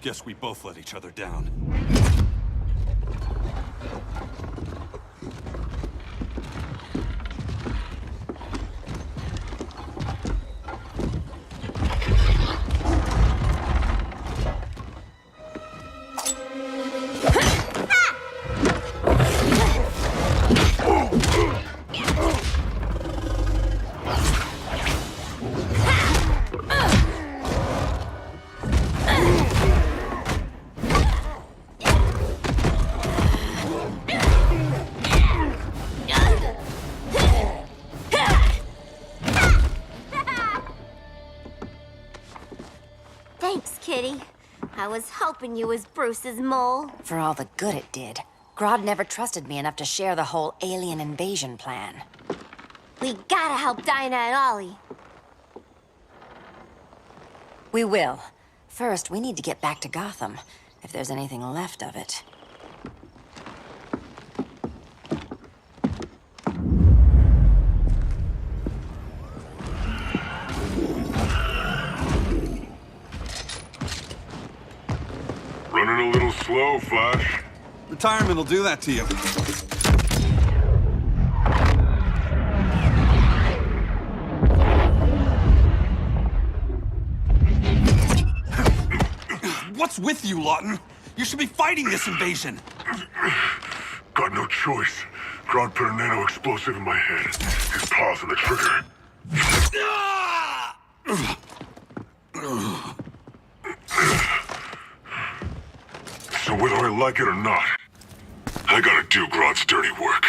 Guess we both let each other down. Thanks, Kitty. I was hoping you was Bruce's mole. For all the good it did. Grodd never trusted me enough to share the whole alien invasion plan. We gotta help Dinah and Ollie. We will. First, we need to get back to Gotham, if there's anything left of it. Running a little slow, Flash. Retirement will do that to you. What's with you, Lawton? You should be fighting this invasion. Got no choice. Grodd put a nano-explosive in my head. His paws on the trigger. So whether I like it or not, I gotta do Grodd's dirty work.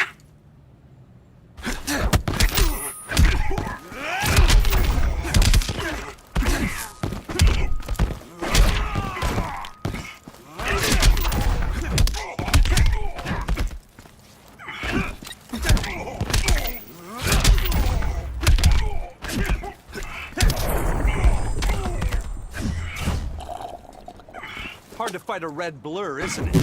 Hard to fight a red blur, isn't it?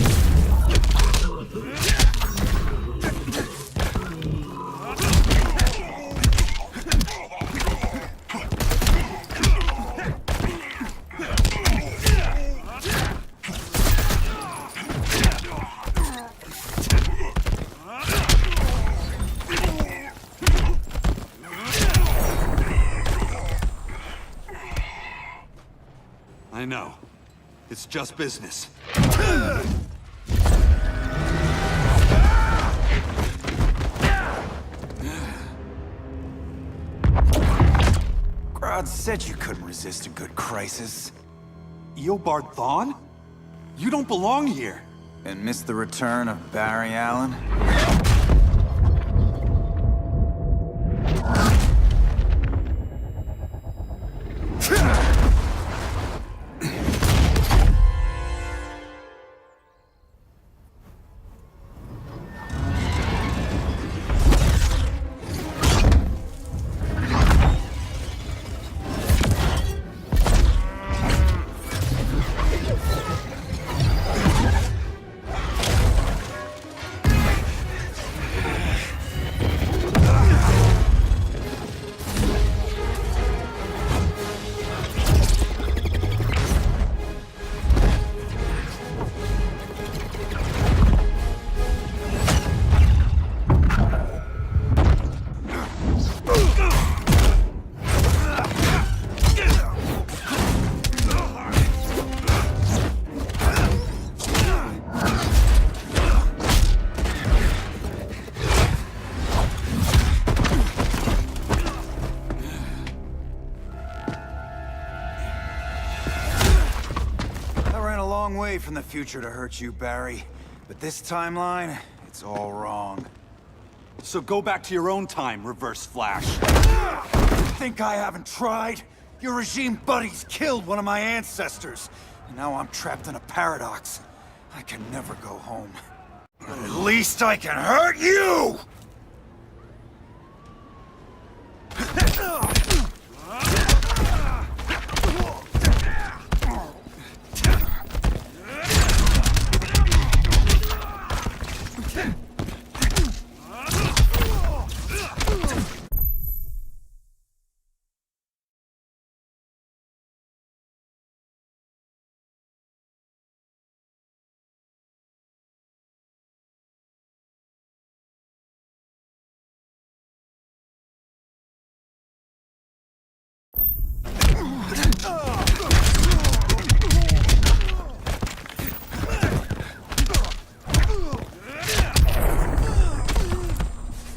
I know. It's just business. Grodd said you couldn't resist a good crisis. Eobard Thawne? You don't belong here. And miss the return of Barry Allen? Way from the future to hurt you, Barry. But this timeline, it's all wrong. So go back to your own time, Reverse Flash. Think I haven't tried? Your regime buddies killed one of my ancestors. And now I'm trapped in a paradox. I can never go home. At least I can hurt you!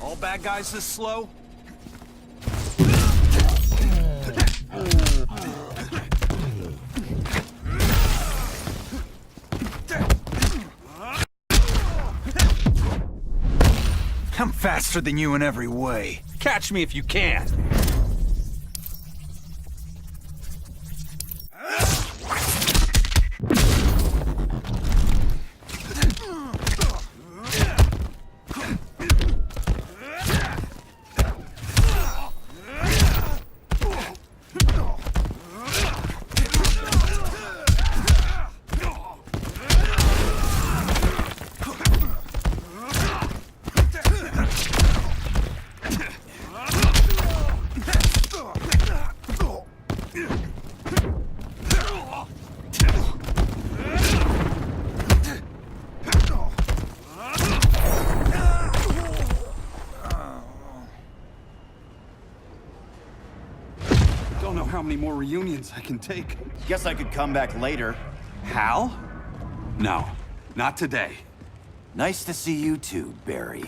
All bad guys this slow? I'm faster than you in every way. Catch me if you can. Don't know how many more reunions I can take. Guess I could come back later. Hal? No, not today. Nice to see you too, Barry.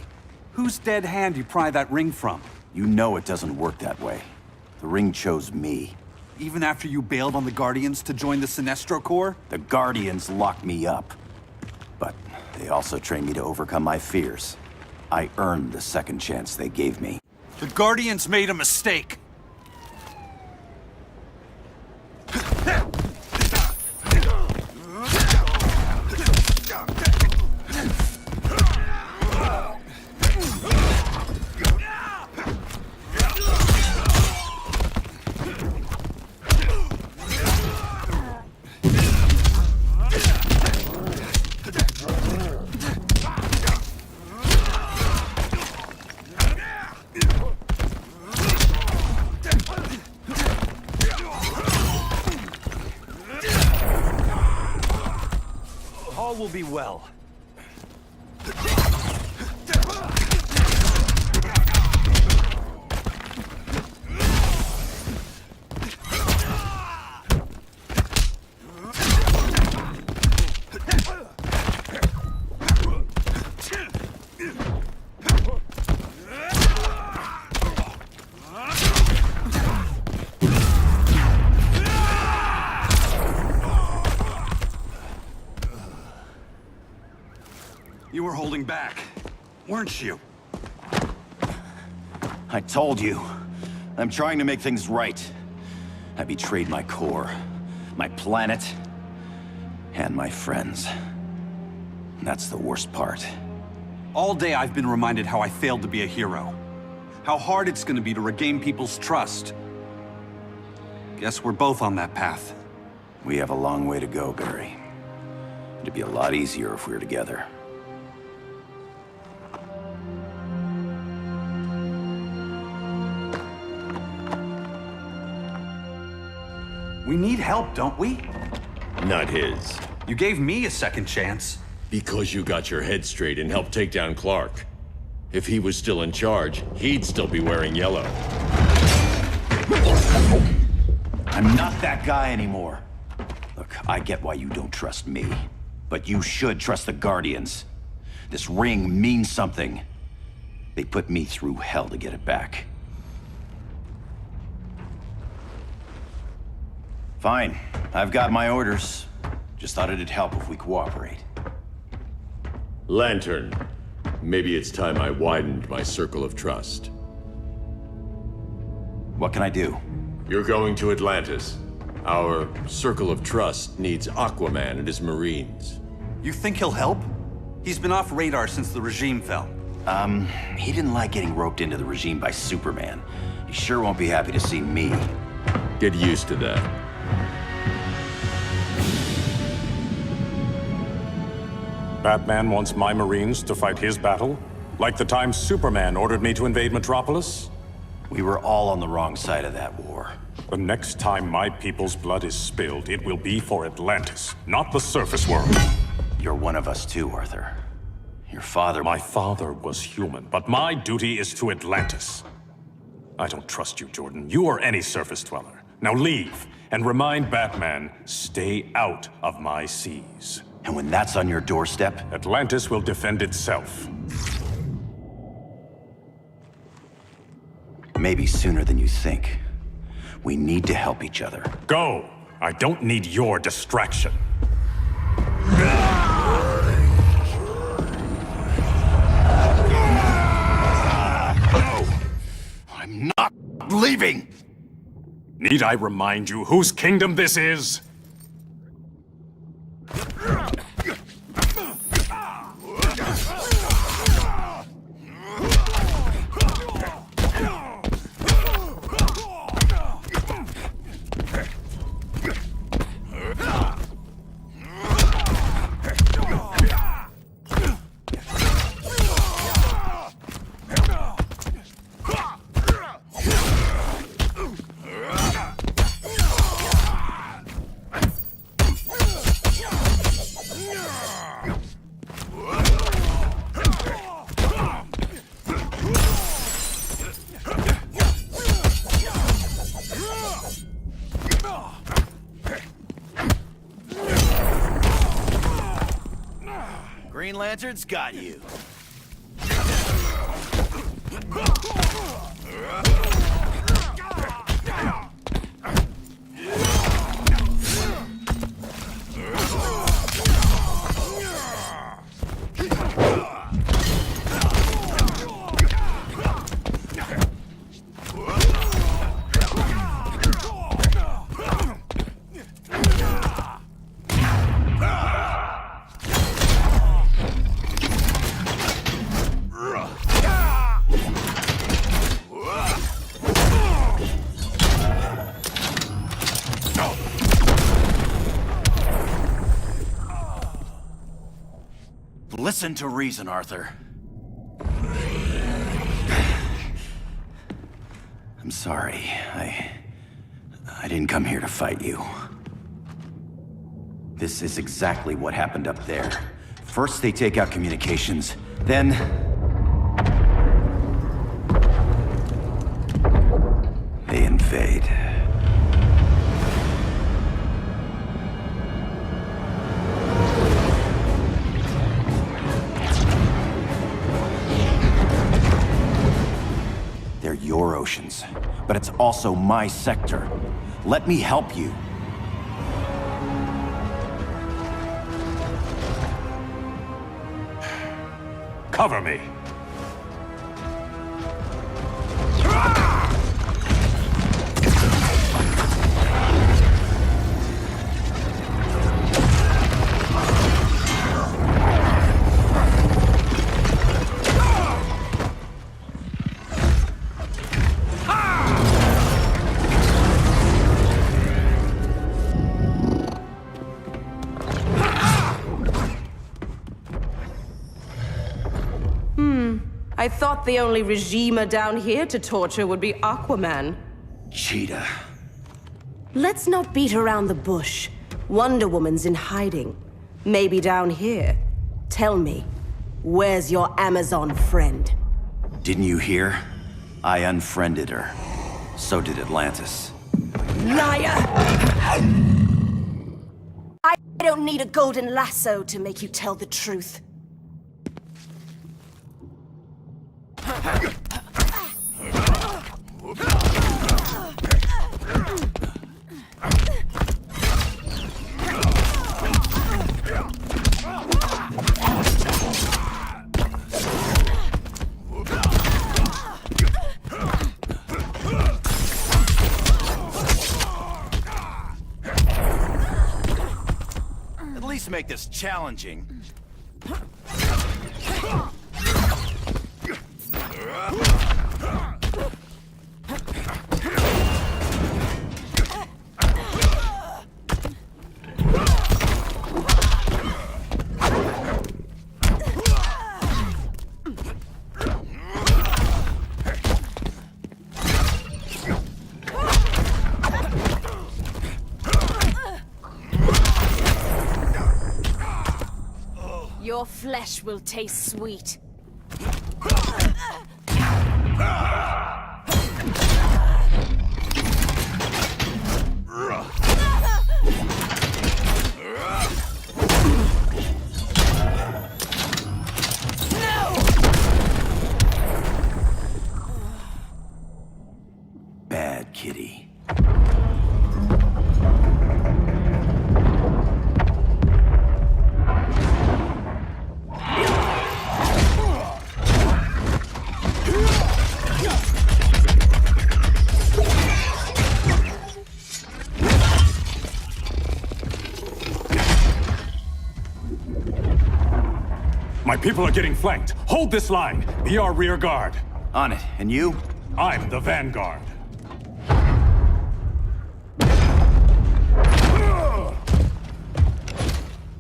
Whose dead hand you pry that ring from? You know it doesn't work that way. The ring chose me. Even after you bailed on the Guardians to join the Sinestro Corps? The Guardians locked me up. But they also trained me to overcome my fears. I earned the second chance they gave me. The Guardians made a mistake. All will be well. You were holding back, weren't you? I told you. I'm trying to make things right. I betrayed my core, my planet, and my friends. That's the worst part. All day I've been reminded how I failed to be a hero. How hard it's gonna be to regain people's trust. Guess we're both on that path. We have a long way to go, Barry. It'd be a lot easier if we were together. We need help, don't we? Not his. You gave me a second chance. Because you got your head straight and helped take down Clark. If he was still in charge, he'd still be wearing yellow. I'm not that guy anymore. Look, I get why you don't trust me. But you should trust the Guardians. This ring means something. They put me through hell to get it back. Fine. I've got my orders. Just thought it'd help if we cooperate. Lantern. Maybe it's time I widened my circle of trust. What can I do? You're going to Atlantis. Our circle of trust needs Aquaman and his Marines. You think he'll help? He's been off radar since the regime fell. He didn't like getting roped into the regime by Superman. He sure won't be happy to see me. Get used to that. Batman wants my Marines to fight his battle? Like the time Superman ordered me to invade Metropolis? We were all on the wrong side of that war. The next time my people's blood is spilled, it will be for Atlantis, not the surface world. You're one of us too, Arthur. Your father... My father was human, but my duty is to Atlantis. I don't trust you, Jordan. You or any surface dweller. Now leave, and remind Batman, stay out of my seas. And when that's on your doorstep? Atlantis will defend itself. Maybe sooner than you think. We need to help each other. Go! I don't need your distraction. I'm not leaving! Need I remind you whose kingdom this is? Green Lantern's got you. Listen to reason, Arthur. I'm sorry. I didn't come here to fight you. This is exactly what happened up there. First they take out communications, then... they invade. They're your oceans, but it's also my sector. Let me help you. Cover me. I thought the only regimer down here to torture would be Aquaman. Cheetah. Let's not beat around the bush. Wonder Woman's in hiding. Maybe down here. Tell me, where's your Amazon friend? Didn't you hear? I unfriended her. So did Atlantis. Liar! I don't need a golden lasso to make you tell the truth. At least make this challenging. Your flesh will taste sweet. Bad kitty. My people are getting flanked. Hold this line. Be our rear guard. On it. And you? I'm the vanguard.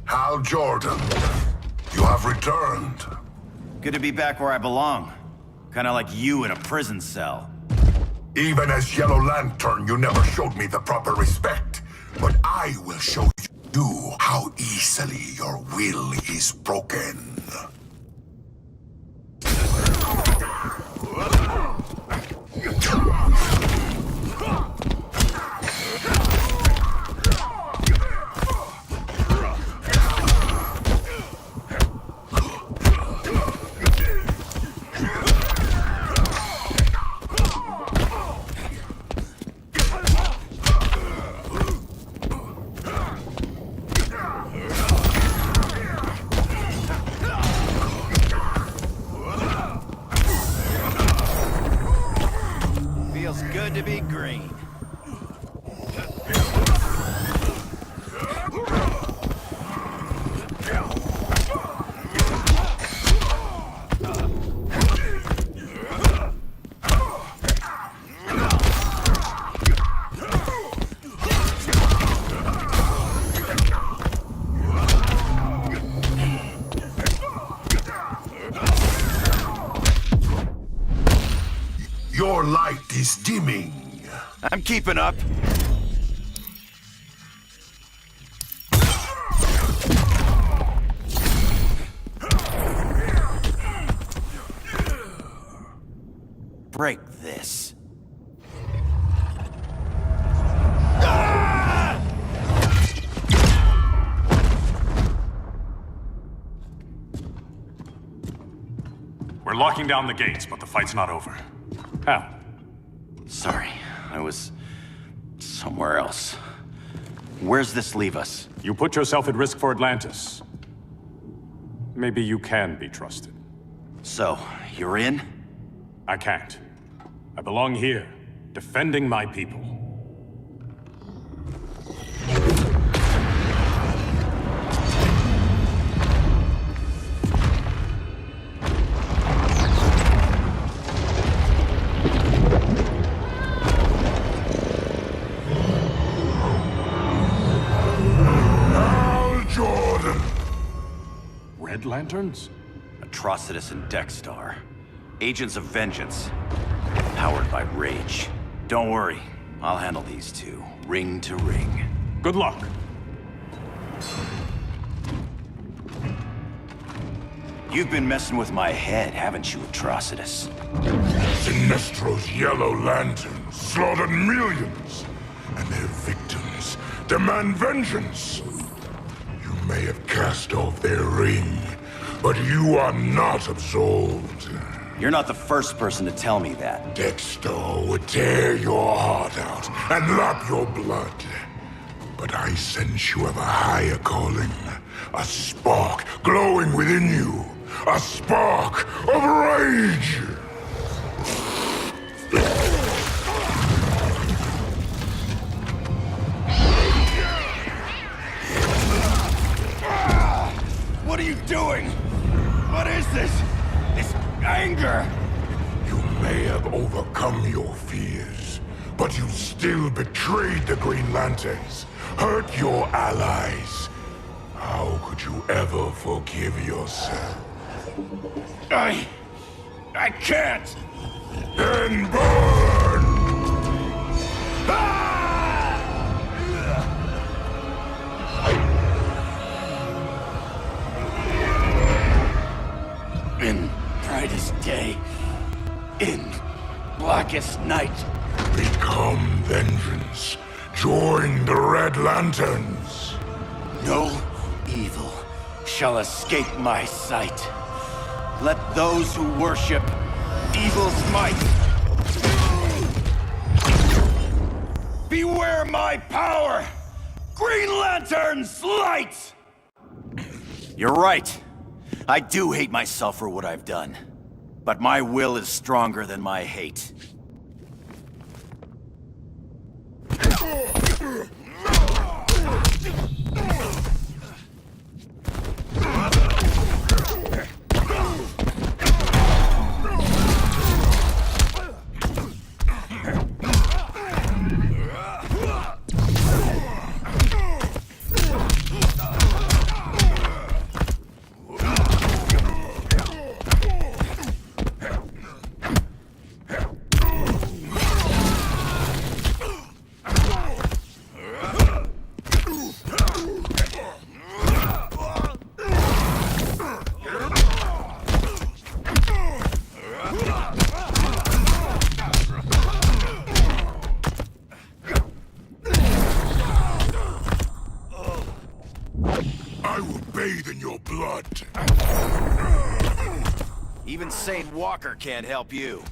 Hal Jordan, you have returned. Good to be back where I belong. Kinda like you in a prison cell. Even as Yellow Lantern, you never showed me the proper respect. But I will show you how easily your will is broken. Feels good to be green. Your light is dimming. I'm keeping up. Break this. We're locking down the gates, but the fight's not over. Hal. Sorry, I was somewhere else. Where's this leave us? You put yourself at risk for Atlantis. Maybe you can be trusted. So, you're in? I can't. I belong here, defending my people. Red Lanterns? Atrocitus and Dexstar. Agents of Vengeance. Powered by rage. Don't worry, I'll handle these two, ring to ring. Good luck. You've been messing with my head, haven't you, Atrocitus? Sinestro's Yellow Lanterns slaughtered millions, and their victims demand vengeance. You may have cast off their ring, but you are not absolved. You're not the first person to tell me that. Dexter would tear your heart out and lap your blood. But I sense you have a higher calling. A spark glowing within you. A spark of rage! What are you doing? What is this? This anger! You may have overcome your fears, but you still betrayed the Green Lanterns, hurt your allies. How could you ever forgive yourself? I can't! Then burn! In brightest day, in blackest night. Become vengeance. Join the Red Lanterns. No evil shall escape my sight. Let those who worship evil's might beware my power! Green Lantern's light! You're right. I do hate myself for what I've done. But my will is stronger than my hate. I will bathe in your blood. Even Saint Walker can't help you.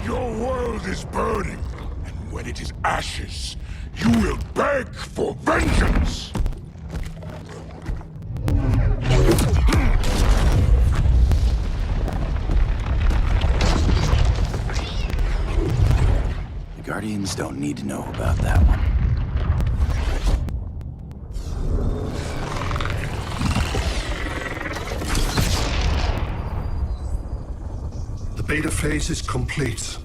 Your world is burning, and when it is ashes, you will beg for vengeance! The Guardians don't need to know about that one. The beta phase is complete.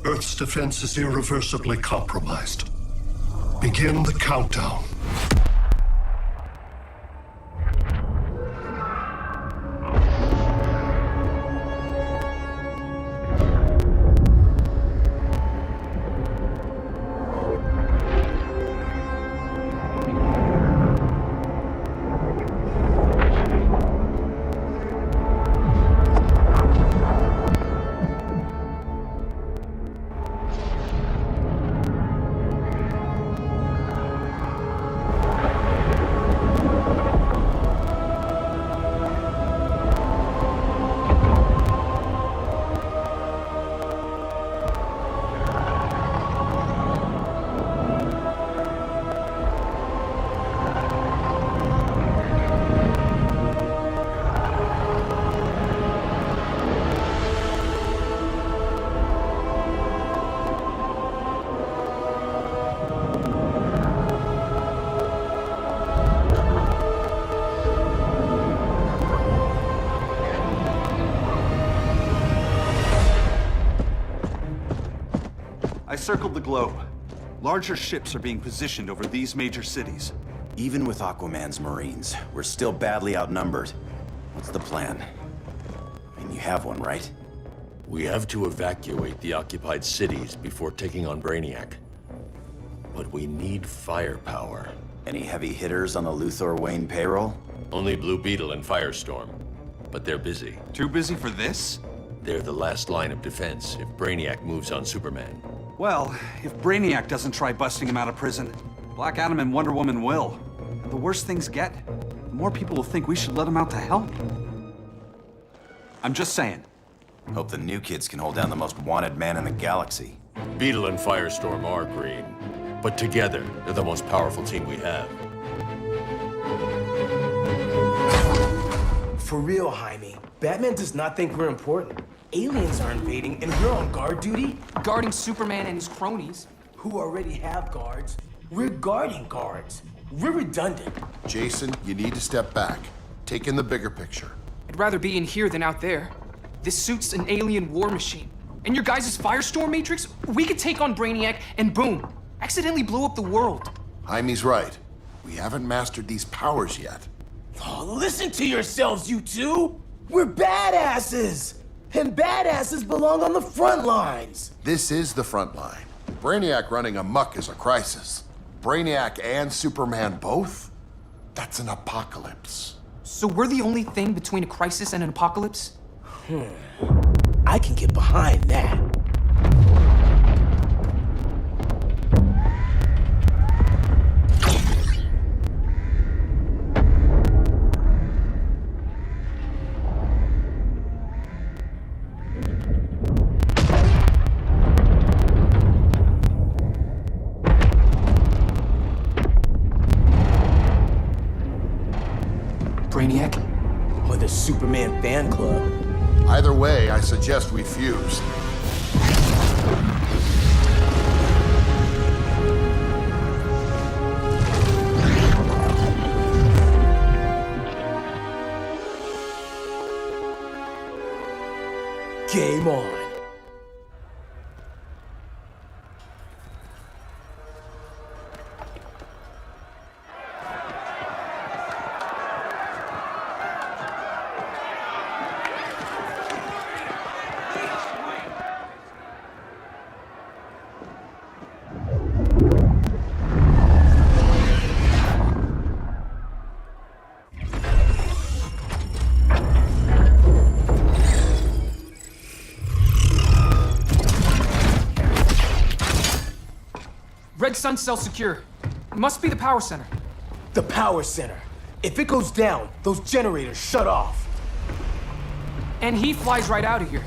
Earth's defense is irreversibly compromised. Begin the countdown. I circled the globe. Larger ships are being positioned over these major cities. Even with Aquaman's Marines, we're still badly outnumbered. What's the plan? I mean, you have one, right? We have to evacuate the occupied cities before taking on Brainiac. but we need firepower. Any heavy hitters on the Luthor Wayne payroll? Only Blue Beetle and Firestorm, but they're busy. Too busy for this? They're the last line of defense if Brainiac moves on Superman. Well, if Brainiac doesn't try busting him out of prison, Black Adam and Wonder Woman will. And the worse things get, the more people will think we should let him out to help. I'm just saying. Hope the new kids can hold down the most wanted man in the galaxy. Beetle and Firestorm are green, but together, they're the most powerful team we have. For real, Jaime, Batman does not think we're important. Aliens are invading, and we're on guard duty? Guarding Superman and his cronies. Who already have guards. We're guarding guards. We're redundant. Jason, you need to step back. Take in the bigger picture. I'd rather be in here than out there. This suit's an alien war machine. And your guys' Firestorm Matrix, we could take on Brainiac and boom, accidentally blow up the world. Jaime's right. We haven't mastered these powers yet. Oh, listen to yourselves, you two! We're badasses! And badasses belong on the front lines! This is the front line. Brainiac running amok is a crisis. Brainiac and Superman both? That's an apocalypse. So we're the only thing between a crisis and an apocalypse? I can get behind that. Brainiac? Or the Superman fan club? Either way, I suggest we fuse. Game on. Red Sun cell secure. Must be the power center. The power center. If it goes down, those generators shut off. And he flies right out of here.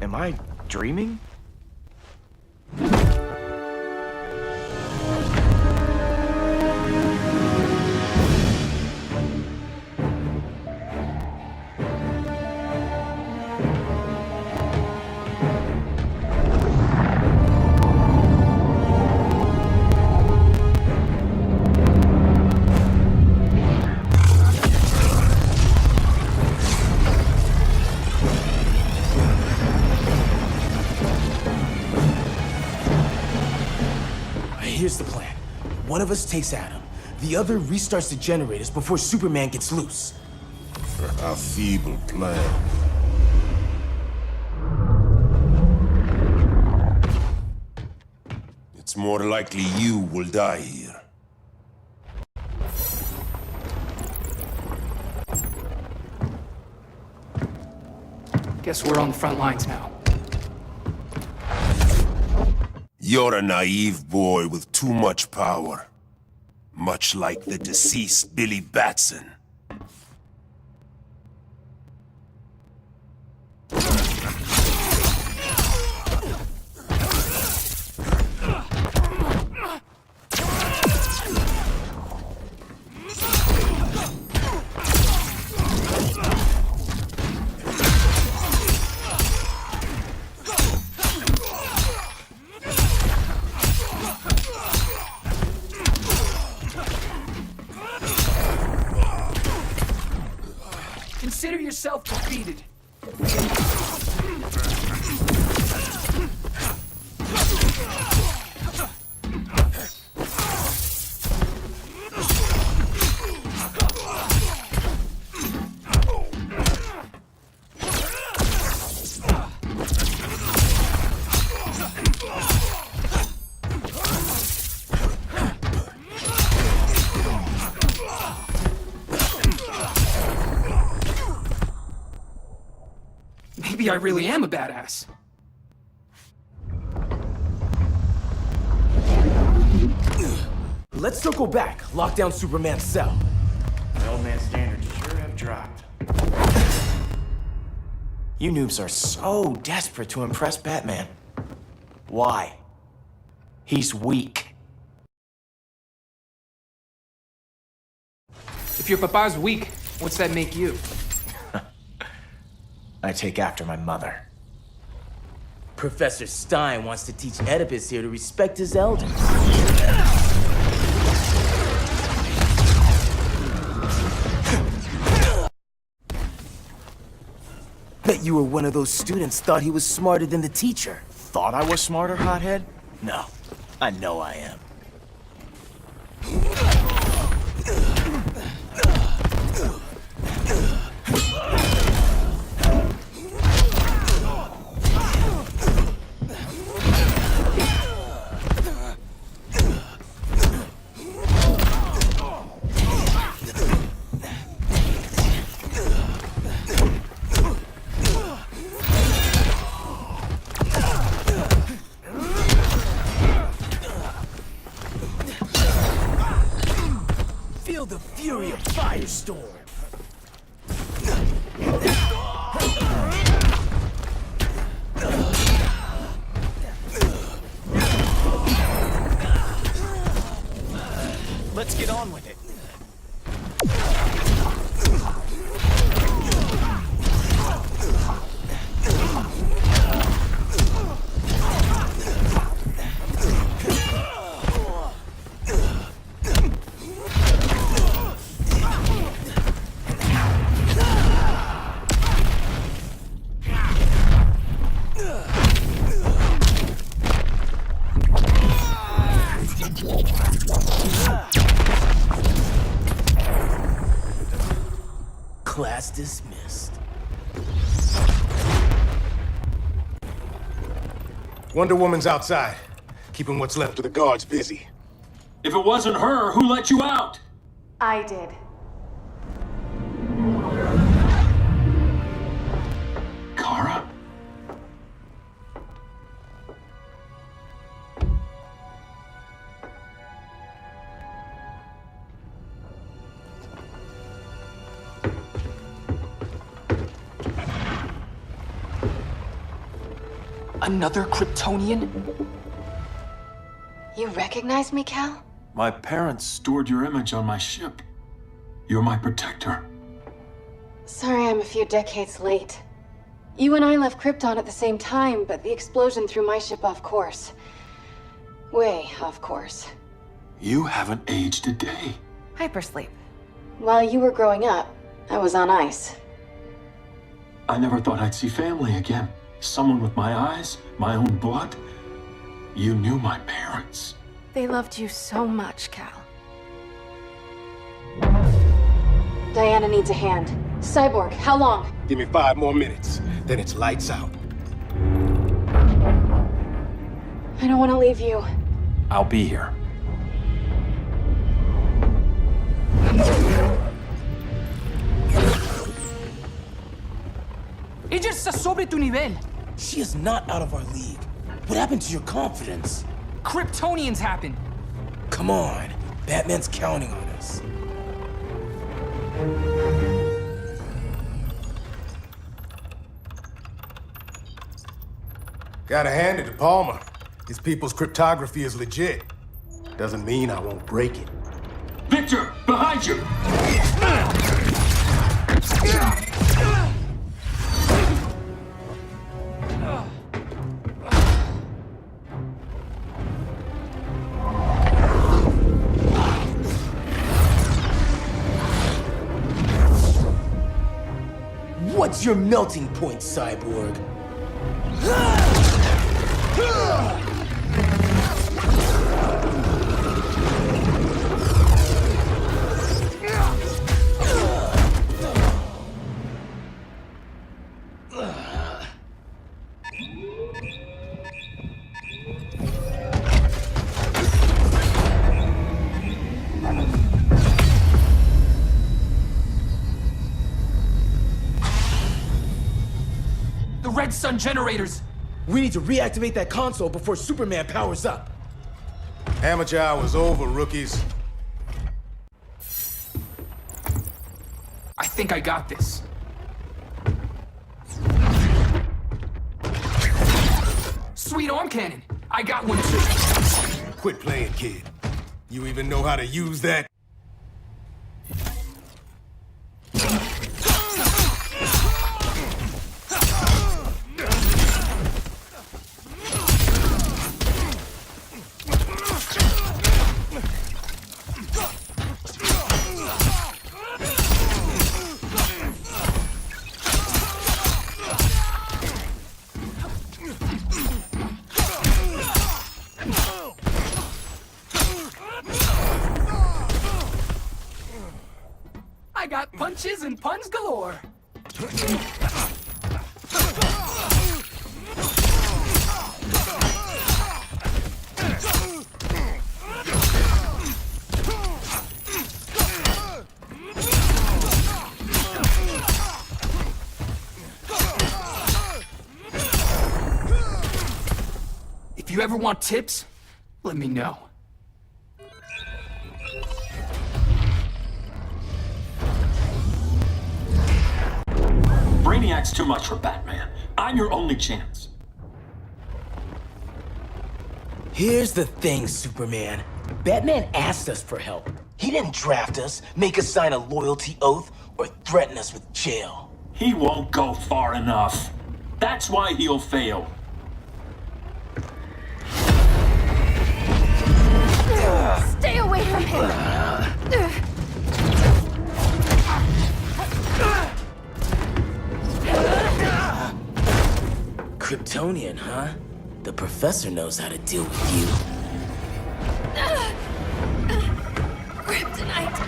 Am I dreaming? Here's the plan. One of us takes Adam. The other restarts the generators before Superman gets loose. A feeble plan. It's more likely you will die here. Guess we're on the front lines now. You're a naive boy with too much power. Much like the deceased Billy Batson. defeated. Maybe I really am a badass. Let's circle back. Lock down Superman's cell. The old man's standards sure have dropped. You noobs are so desperate to impress Batman. Why? He's weak. If your papa's weak, what's that make you? I take after my mother. Professor Stein wants to teach Oedipus here to respect his elders. Bet you were one of those students thought he was smarter than the teacher. Thought I was smarter, hothead? No, I know I am. Feel the fury of Firestorm. Let's get on with it. Class dismissed. Wonder Woman's outside, keeping what's left of the guards busy. If it wasn't her, who let you out? I did. Kara? Another Kryptonian? You recognize me, Cal? My parents stored your image on my ship. You're my protector. Sorry I'm a few decades late. You and I left Krypton at the same time, but the explosion threw my ship off course. Way off course. You haven't aged a day. Hypersleep. While you were growing up, I was on ice. I never thought I'd see family again. Someone with my eyes, my own blood. You knew my parents. They loved you so much, Cal. Diana needs a hand. Cyborg, how long? Give me 5 more minutes, then it's lights out. I don't want to leave you. I'll be here. Ella está sobre tu nivel. She is not out of our league. What happened to your confidence? Kryptonians happen. Come on. Batman's counting on us. Gotta hand it to Palmer. His people's cryptography is legit. Doesn't mean I won't break it. Victor, behind you! What What's your melting point, Cyborg? The Red Sun generators! We need to reactivate that console before Superman powers up. Amateur hour's over, rookies. I think I got this. Sweet arm cannon! I got one too. Quit playing, kid. You even know how to use that? I got punches and puns galore. If you ever want tips, let me know. Brainiac's too much for Batman. I'm your only chance. Here's the thing, Superman. Batman asked us for help. He didn't draft us, make us sign a loyalty oath, or threaten us with jail. He won't go far enough. That's why he'll fail. Stay away from him! Kryptonian, huh? The professor knows how to deal with you. Kryptonite!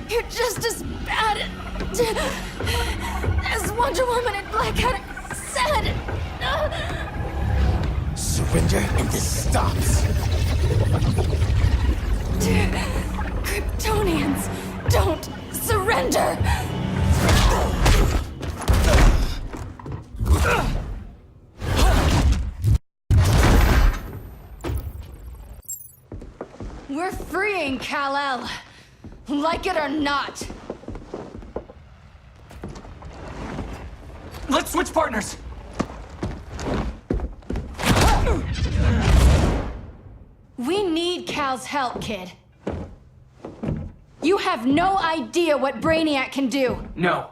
You're just as bad as Wonder Woman and Black Adam said! Surrender and this stops. Kryptonians don't surrender! We're freeing Kal-El, like it or not. Let's switch partners. We need Cal's help, kid. You have no idea what Brainiac can do. No,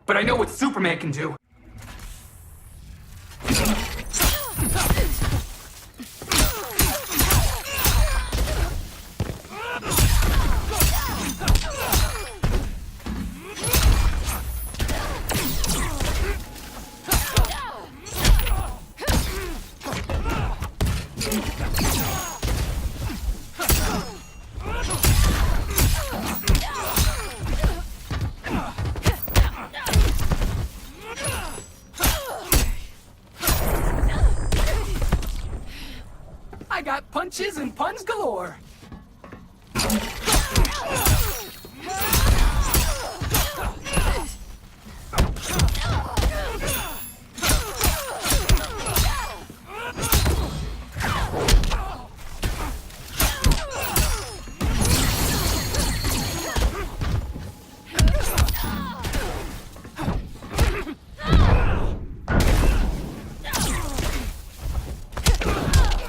but I know what Superman can do. I got punches and puns galore.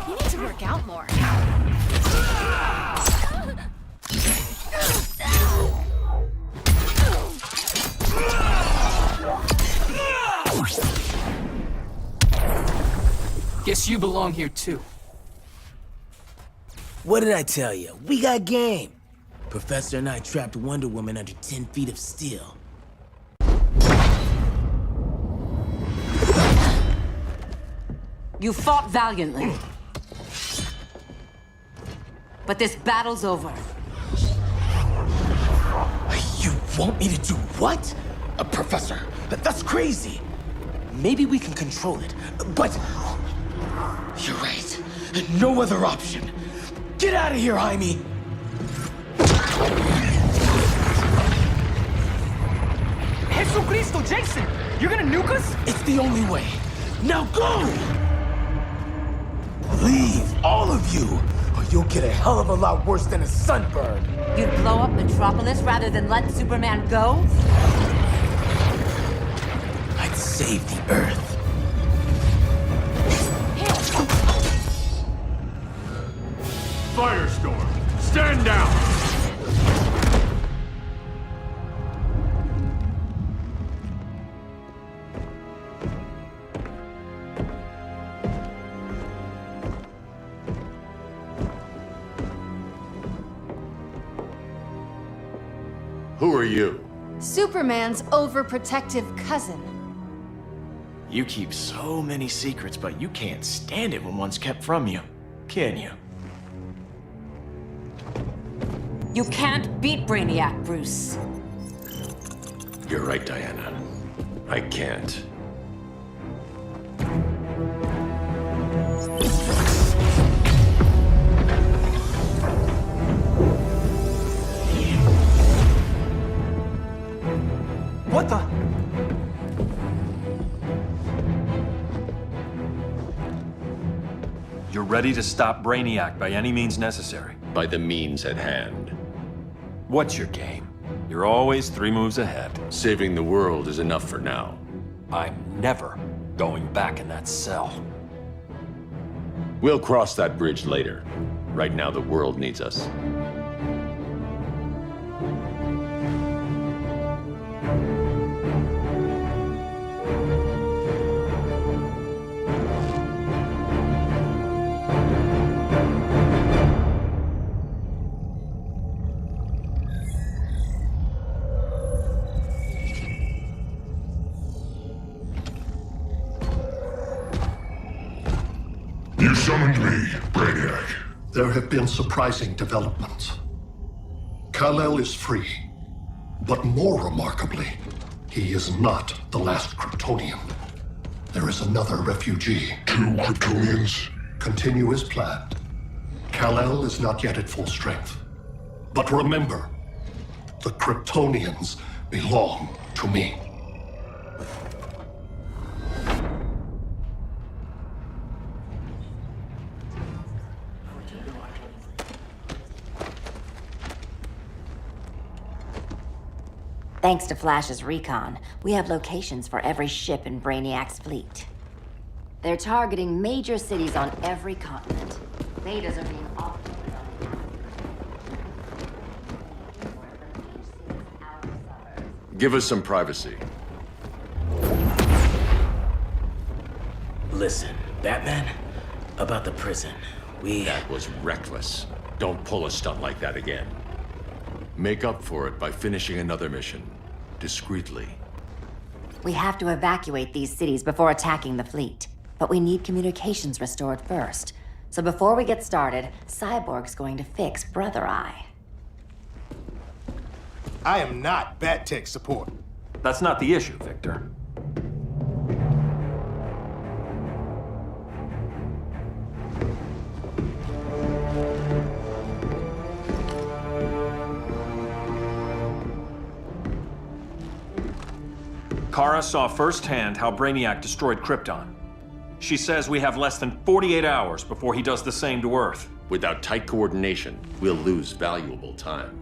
You need to work out more. Guess you belong here too. What did I tell you? We got game. Professor and I trapped Wonder Woman under 10 feet of steel. You fought valiantly. But this battle's over. You want me to do what? Professor, that's crazy. Maybe we can control it, but... You're right. No other option. Get out of here, Jaime! Jesucristo, Jason! You're gonna nuke us? It's the only way. Now go! Leave, all of you, or you'll get a hell of a lot worse than a sunburn. You'd blow up Metropolis rather than let Superman go? I'd save the Earth. Firestorm, stand down! Who are you? Superman's overprotective cousin. You keep so many secrets, but you can't stand it when one's kept from you, can you? You can't beat Brainiac, Bruce. You're right, Diana. I can't. What the? You're ready to stop Brainiac by any means necessary. By the means at hand. What's your game? You're always 3 moves ahead. Saving the world is enough for now. I'm never going back in that cell. We'll cross that bridge later. Right now, the world needs us. You summoned me, Brainiac. There have been surprising developments. Kal-El is free, but more remarkably, he is not the last Kryptonian. There is another refugee. 2 Kryptonians? Continue as planned. Kal-El is not yet at full strength. But remember, the Kryptonians belong to me. Thanks to Flash's recon, we have locations for every ship in Brainiac's fleet. They're targeting major cities on every continent. Betas are being offloaded on Give us some privacy. Listen, Batman, about the prison, That was reckless. Don't pull a stunt like that again. Make up for it by finishing another mission. Discreetly. We have to evacuate these cities before attacking the fleet. But we need communications restored first. So before we get started, Cyborg's going to fix Brother Eye. I am not Bat Tech support. That's not the issue, Victor. Kara saw firsthand how Brainiac destroyed Krypton. She says we have less than 48 hours before he does the same to Earth. Without tight coordination, we'll lose valuable time.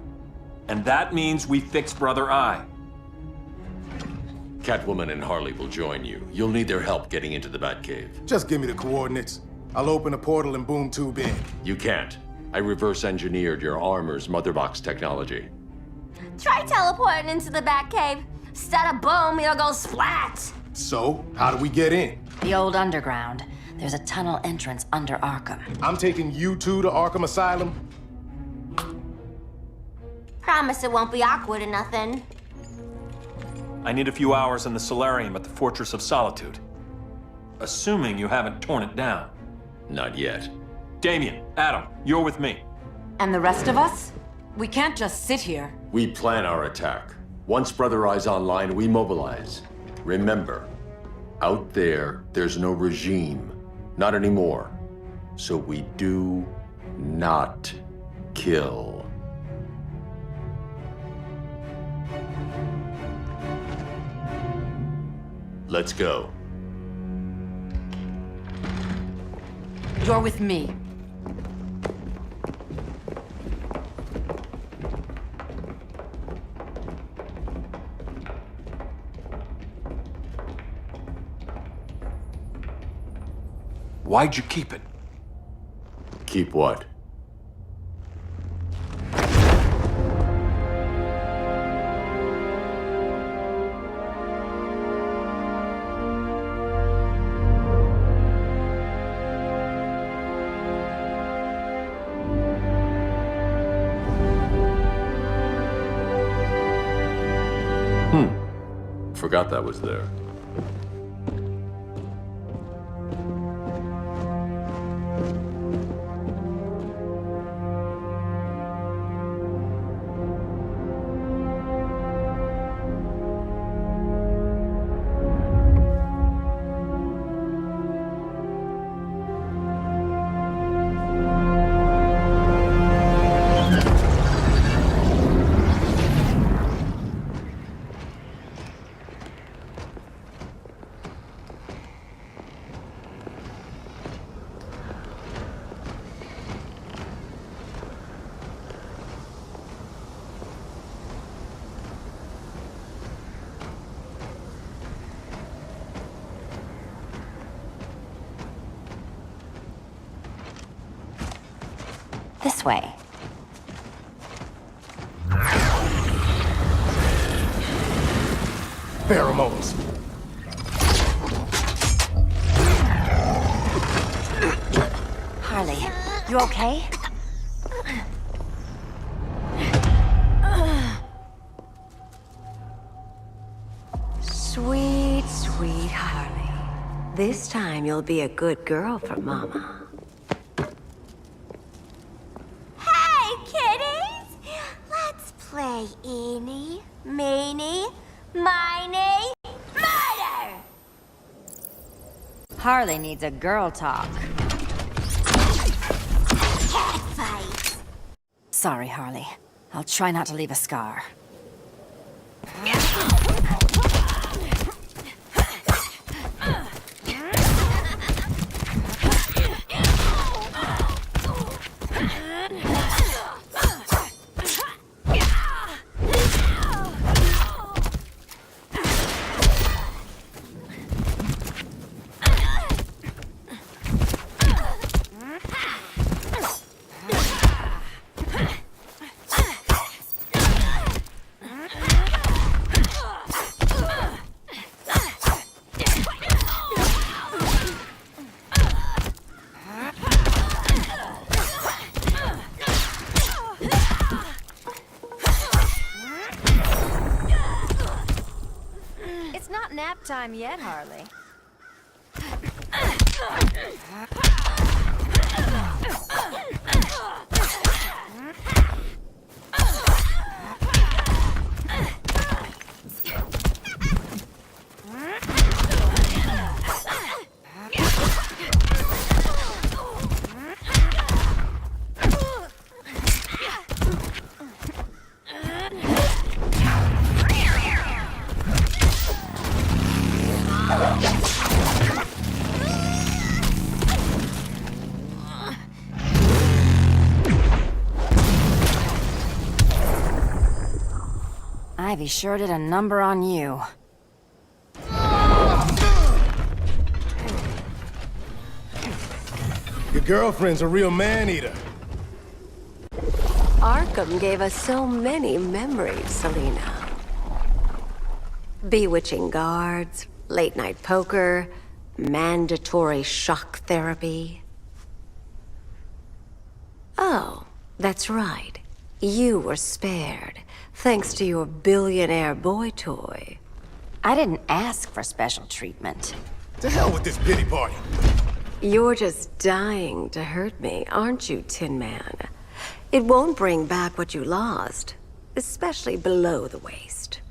And that means we fix Brother Eye. Catwoman and Harley will join you. You'll need their help getting into the Batcave. Just give me the coordinates. I'll open a portal and boom tube in. You can't. I reverse engineered your armor's motherbox technology. Try teleporting into the Batcave. Instead of boom, you'll go splat. So, how do we get in? The old underground. There's a tunnel entrance under Arkham. I'm taking you two to Arkham Asylum? Promise it won't be awkward or nothing. I need a few hours in the solarium at the Fortress of Solitude. Assuming you haven't torn it down. Not yet. Damien, Adam, you're with me. And the rest of us? We can't just sit here. We plan our attack. Once Brother Eye's online, we mobilize. Remember, out there, there's no regime. Not anymore. So we do not kill. Let's go. You're with me. Why'd you keep it? Keep what? Forgot that was there. This way. Pheromones. Harley, you okay? Sweet, sweet Harley. This time you'll be a good girl for Mama. Hey, kiddies! Let's play eeny, meeny, miny, murder! Harley needs a girl talk. Cat fight! Sorry, Harley. I'll try not to leave a scar. It's not nap time yet, Harley. Ivy sure did a number on you. Your girlfriend's a real man-eater. Arkham gave us so many memories, Selena. Bewitching guards, late-night poker, mandatory shock therapy. Oh, that's right. You were spared, thanks to your billionaire boy toy. I didn't ask for special treatment. To hell with this pity party. You're just dying to hurt me, aren't you, Tin Man? It won't bring back what you lost, especially below the waist.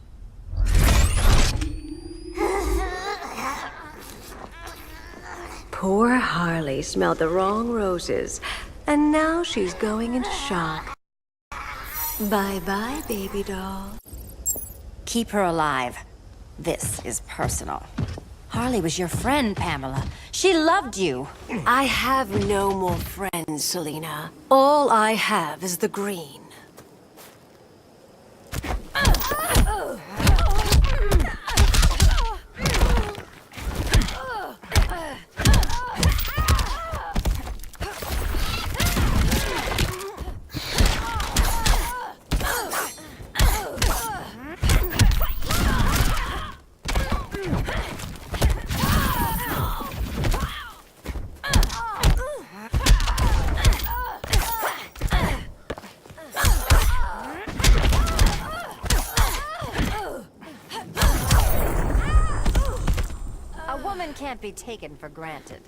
Poor Harley smelled the wrong roses, and now she's going into shock. Bye-bye, baby doll. Keep her alive. This is personal. Harley was your friend, Pamela. She loved you. I have no more friends, Selena. All I have is the green. A woman can't be taken for granted.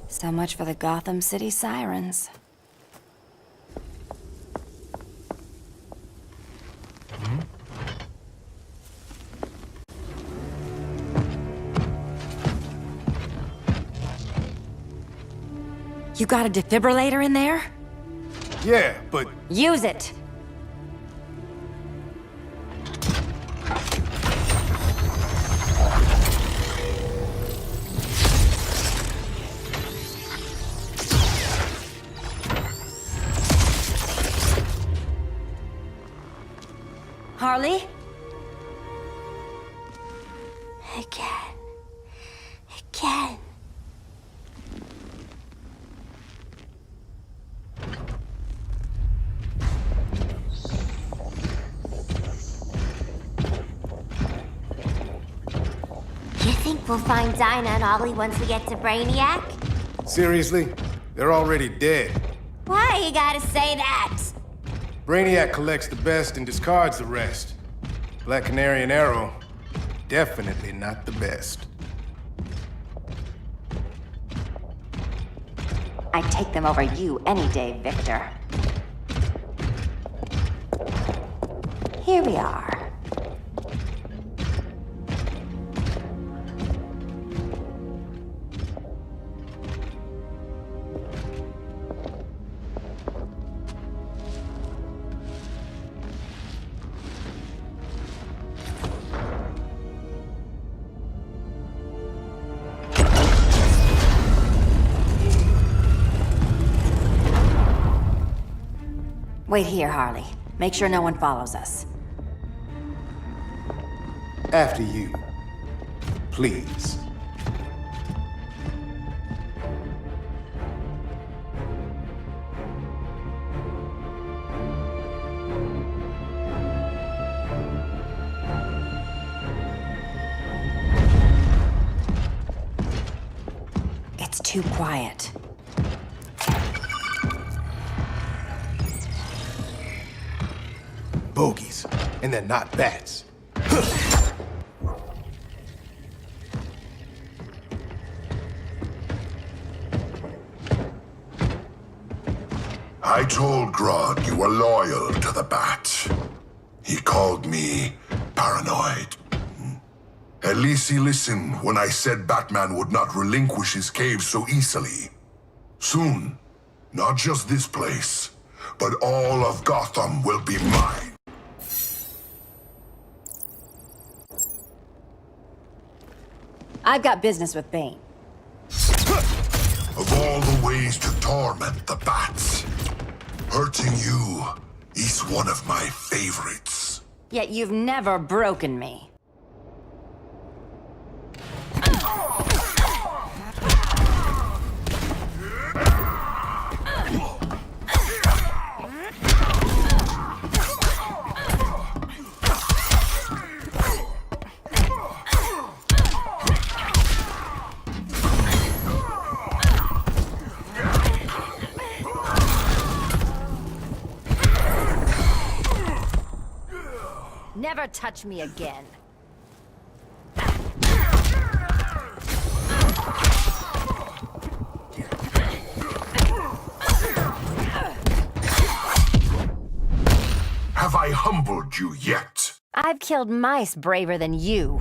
So much for the Gotham City sirens. You got a defibrillator in there? Yeah, but... Use it! Harley? Again. Again. You think we'll find Dinah and Ollie once we get to Brainiac? Seriously? They're already dead. Why you gotta say that? Brainiac collects the best and discards the rest. Black Canary and Arrow, definitely not the best. I'd take them over you any day, Victor. Here we are. Wait here, Harley. Make sure no one follows us. After you. Please. It's too quiet. Bogies. And they're not bats. I told Grodd you were loyal to the Bat. He called me paranoid. At least he listened when I said Batman would not relinquish his cave so easily. Soon, not just this place, but all of Gotham will be mine. I've got business with Bane. Of all the ways to torment the Bats, Hurting you is one of my favorites. Yet you've never broken me. Never touch me again. Have I humbled you yet? I've killed mice braver than you.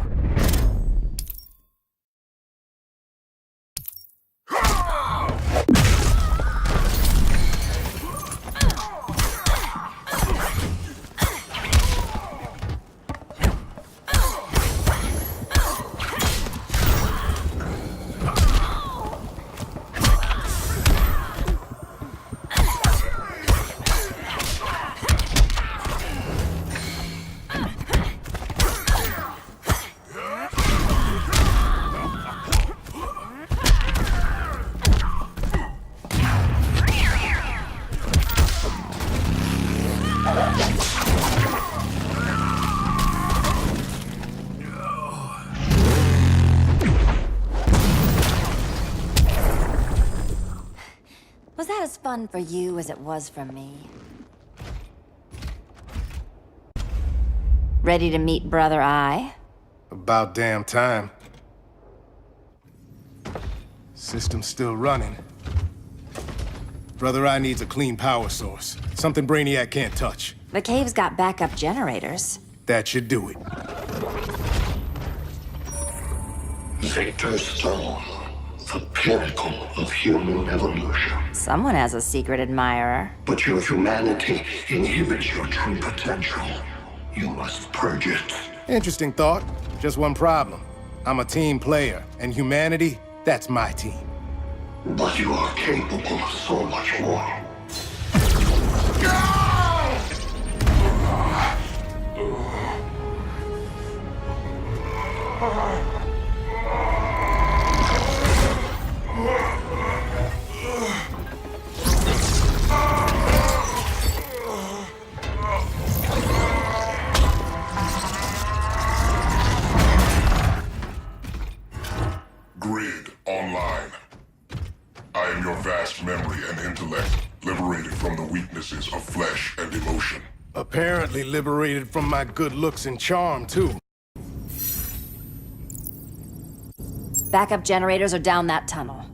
Was that as fun for you as it was for me? Ready to meet Brother Eye? About damn time. System's still running. Brother Eye needs a clean power source. Something Brainiac can't touch. The cave's got backup generators. That should do it. Victor Stone, the pinnacle of human evolution. Someone has a secret admirer. But your humanity inhibits your true potential. You must purge it. Interesting thought. Just one problem. I'm a team player, and humanity, that's my team. But you are capable of so much more. Grid online. I am your vast memory and intellect, liberated from the weaknesses of flesh and emotion. Apparently liberated from my good looks and charm, too. Backup generators are down that tunnel.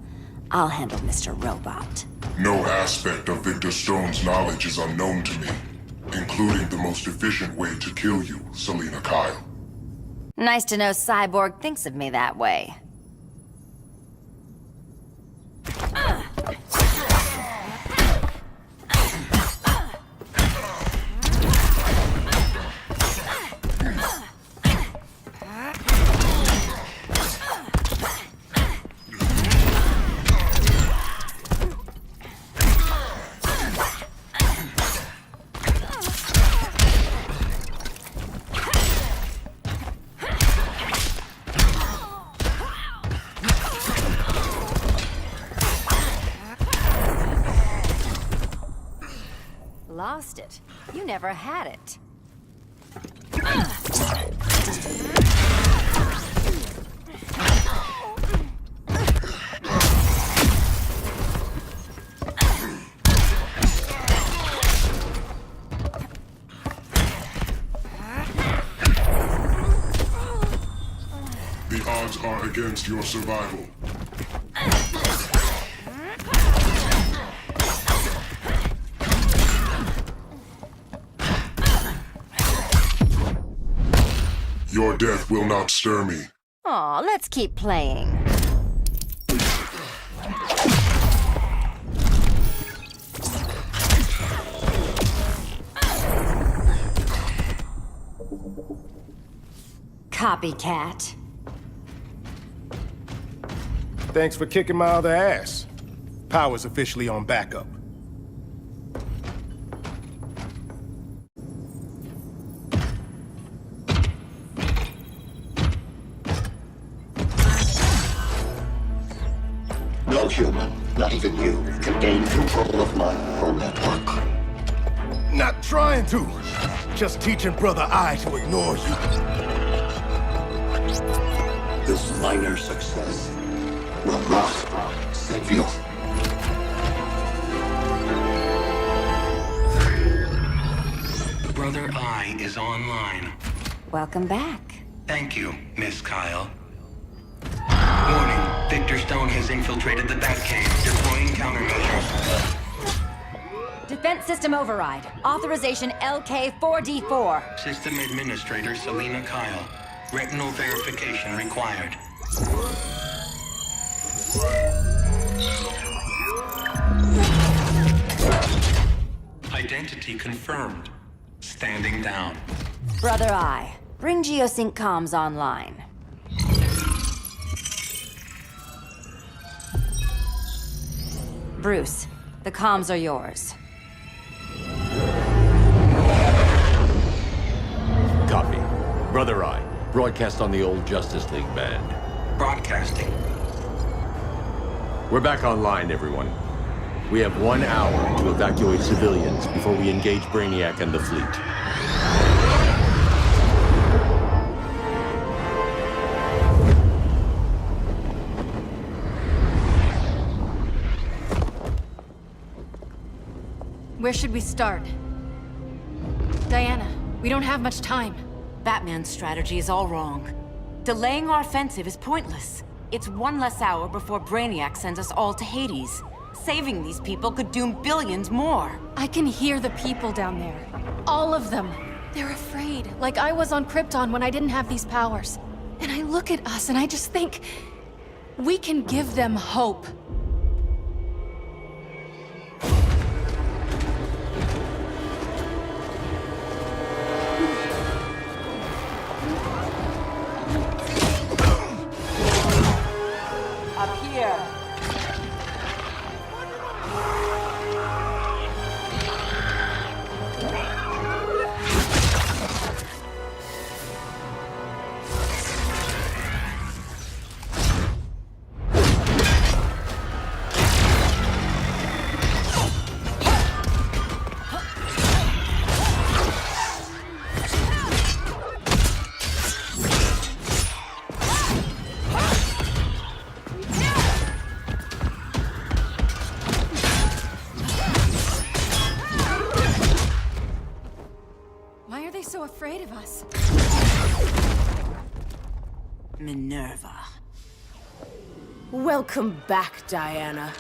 I'll handle Mr. Robot. No aspect of Victor Stone's knowledge is unknown to me, including the most efficient way to kill you, Selina Kyle. Nice to know Cyborg thinks of me that way. Lost it. You never had it. The odds are against your survival. Your death will not stir me. Aw, let's keep playing. Copycat. Thanks for kicking my other ass. Power's officially on backup. human, not even you, can gain control of my neural network. Not trying to. Just teaching Brother I to ignore you. This minor success will not save you. Brother I is online. Welcome back. Thank you, Miss Kyle. Warning, Victor Stone has infiltrated the Batcave, deploying countermeasures. Defense system override. Authorization LK4D4. System Administrator Selena Kyle. Retinal verification required. Identity confirmed. Standing down. Brother I, bring Geosync comms online. Bruce, the comms are yours. Copy. Brother I, broadcast on the old Justice League band. Broadcasting. We're back online, everyone. We have 1 hour to evacuate civilians before we engage Brainiac and the fleet. Where should we start? Diana, we don't have much time. Batman's strategy is all wrong. Delaying our offensive is pointless. It's 1 less hour before Brainiac sends us all to Hades. Saving these people could doom billions more. I can hear the people down there. All of them. They're afraid, like I was on Krypton when I didn't have these powers. And I look at us and I just think, we can give them hope. Up here. Why are they so afraid of us? Minerva. Welcome back, Diana.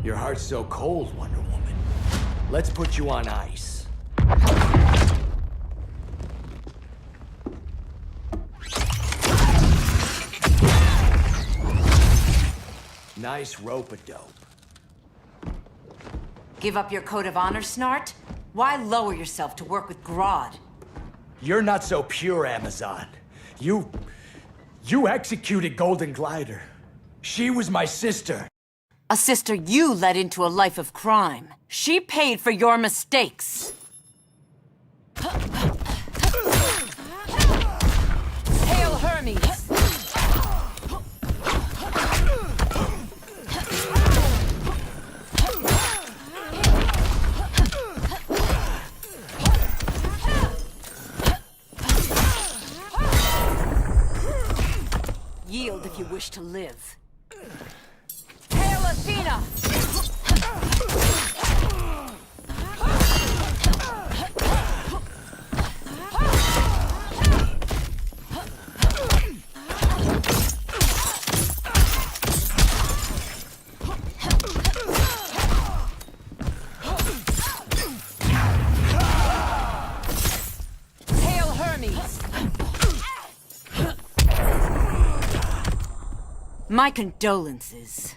Your heart's so cold, Wonder Woman. Let's put you on ice. Nice rope-a-dope. Give up your code of honor, Snart? Why lower yourself to work with Grodd? You're not so pure, Amazon. You executed Golden Glider. She was my sister. A sister you led into a life of crime. She paid for your mistakes. Hail Hermes! Yield if you wish to live. Hail Athena! My condolences.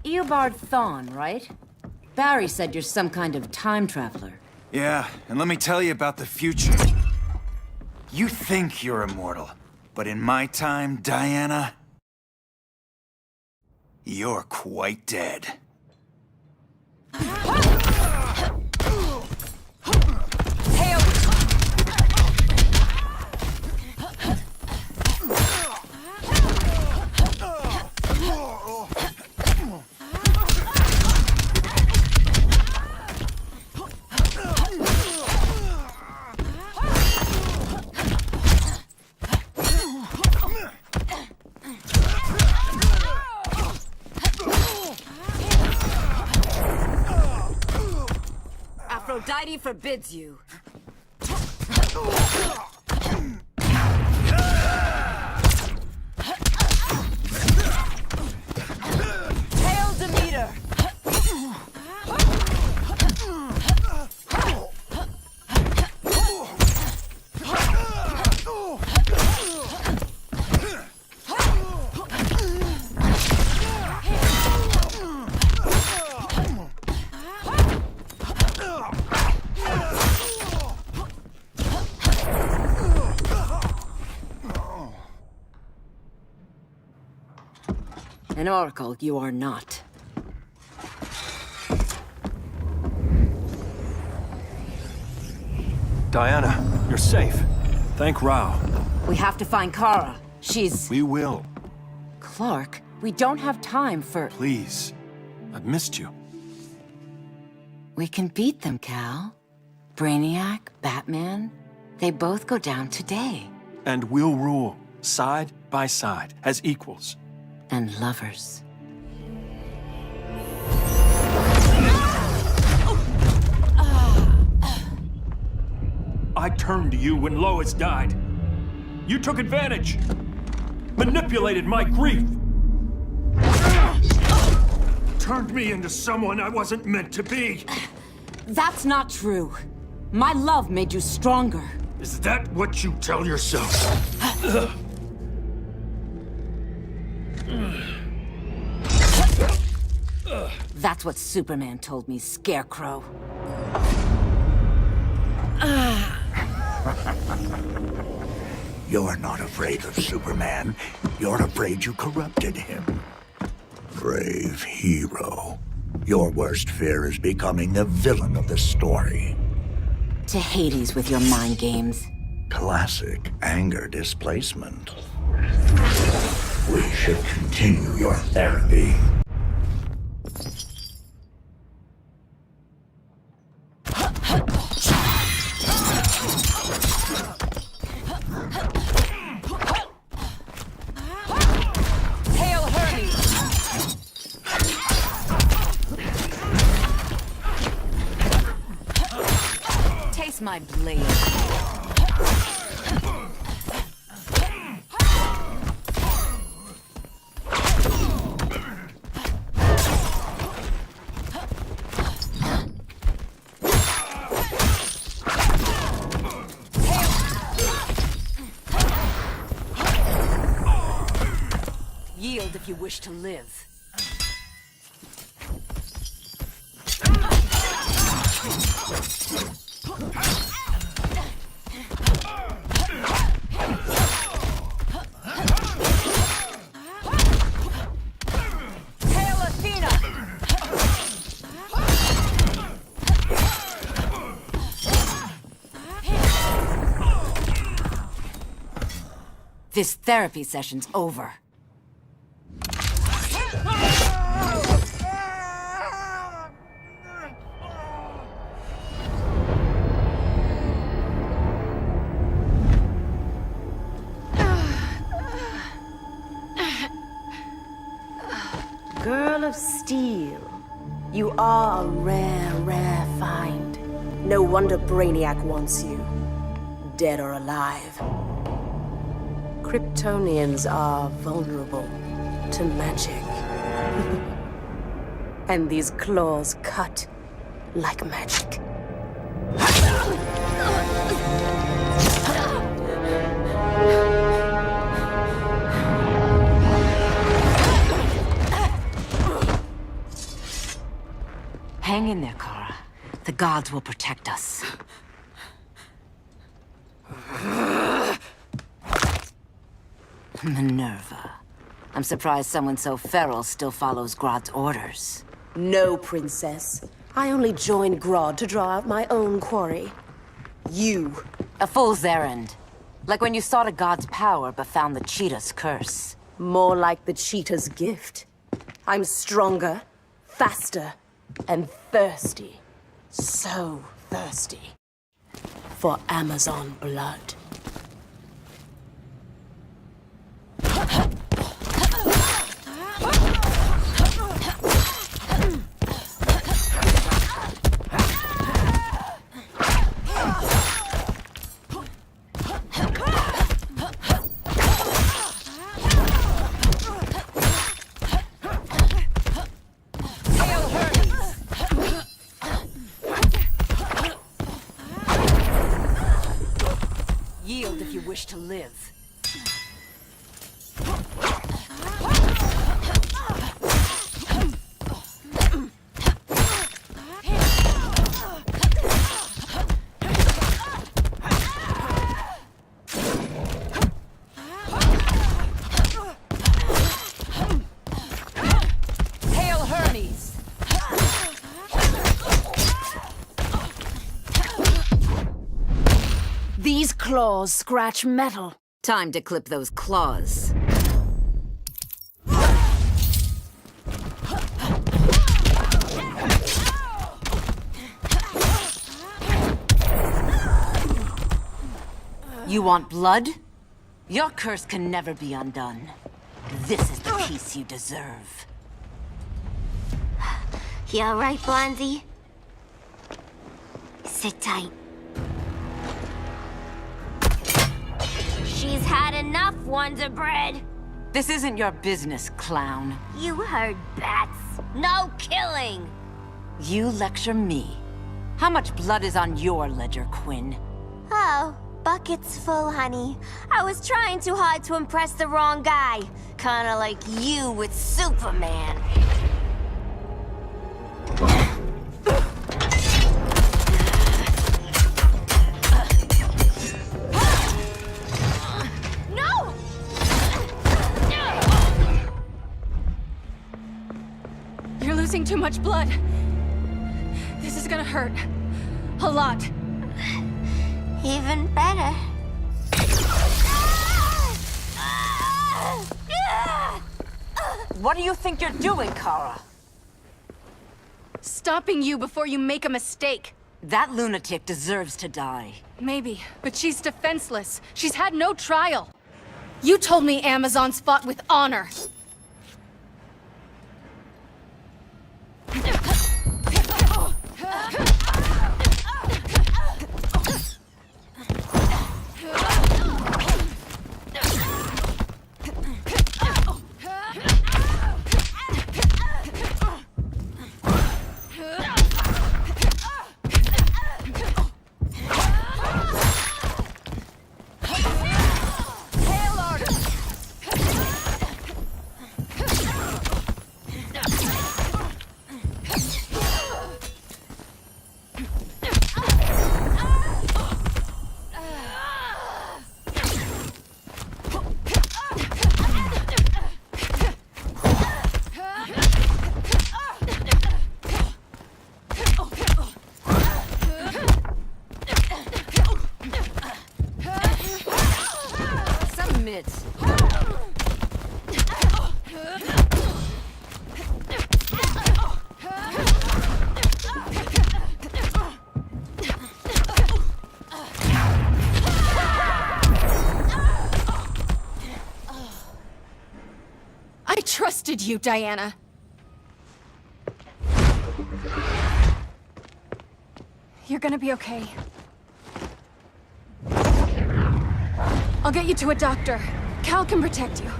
Eobard Thawne, right? Barry said you're some kind of time traveler. Yeah, and let me tell you about the future. You think you're immortal, but in my time, Diana, you're quite dead. Aphrodite forbids you. Hail Demeter! An oracle you are not. Diana, you're safe. Thank Rao. We have to find Kara. She's... We will. Clark, we don't have time for... Please. I've missed you. We can beat them, Cal. Brainiac, Batman, they both go down today. And we'll rule, side by side, as equals. And lovers. I turned to you when Lois died. You took advantage. Manipulated my grief. Turned me into someone I wasn't meant to be. That's not true. My love made you stronger. Is that what you tell yourself? That's what Superman told me, Scarecrow. You're not afraid of Superman. You're afraid you corrupted him. Brave hero. Your worst fear is becoming the villain of the story. To Hades with your mind games. Classic anger displacement. We should continue your therapy. My blade. Yield if you wish to live. This therapy session's over. Girl of Steel, you are a rare, rare find. No wonder Brainiac wants you, dead or alive. Kryptonians are vulnerable to magic. And these claws cut like magic. Hang in there, Kara. The gods will protect us. Minerva. I'm surprised someone so feral still follows Grodd's orders. No, princess. I only joined Grodd to draw out my own quarry. You. A fool's errand. Like when you sought a god's power but found the cheetah's curse. More like the cheetah's gift. I'm stronger, faster, and thirsty. So thirsty. For Amazon blood. Yield if you wish to live. Hail Hermes! These claws scratch metal. Time to clip those claws. You want blood? Your curse can never be undone. This is the peace you deserve. You all right, Blondie? Sit tight. She's had enough, Wonder Bread. This isn't your business, clown. You heard bats. No killing. You lecture me. How much blood is on your ledger, Quinn? Oh, bucket's full, honey. I was trying too hard to impress the wrong guy. Kinda like you with Superman. No! You're losing too much blood. This is gonna hurt. A lot. Even better. What do you think you're doing, Kara? Stopping you before you make a mistake. That lunatic deserves to die. Maybe, but she's defenseless. She's had no trial. You told me Amazons fought with honor. I trusted you, Diana. You're gonna be okay. I'll get you to a doctor. Cal can protect you.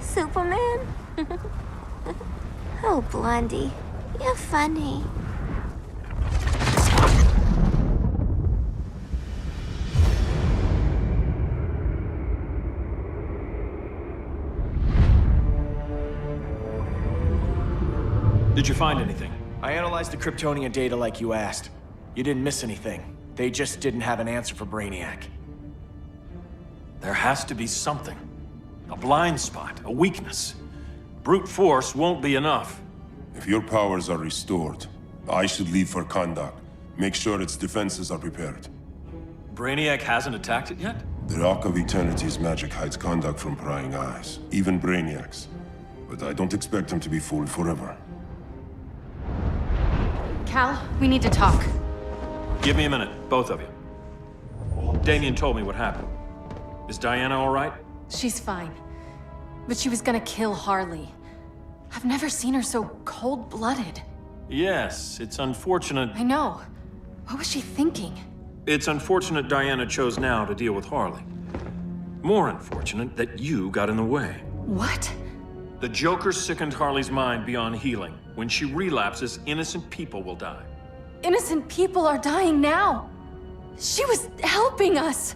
Superman? Oh, Blondie, you're funny. Did you find anything? I analyzed the Kryptonian data like you asked. You didn't miss anything. They just didn't have an answer for Brainiac. There has to be something. A blind spot, a weakness. Brute force won't be enough. If your powers are restored, I should leave for Kahndaq. Make sure its defenses are prepared. Brainiac hasn't attacked it yet? The Rock of Eternity's magic hides Kahndaq from prying eyes, even Brainiac's. But I don't expect him to be fooled forever. Cal, we need to talk. Give me a minute, both of you. Damien told me what happened. Is Diana all right? She's fine. But she was gonna kill Harley. I've never seen her so cold-blooded. Yes, it's unfortunate. I know. What was she thinking? It's unfortunate Diana chose now to deal with Harley. More unfortunate that you got in the way. What? The Joker sickened Harley's mind beyond healing. When she relapses, innocent people will die. Innocent people are dying now. She was helping us.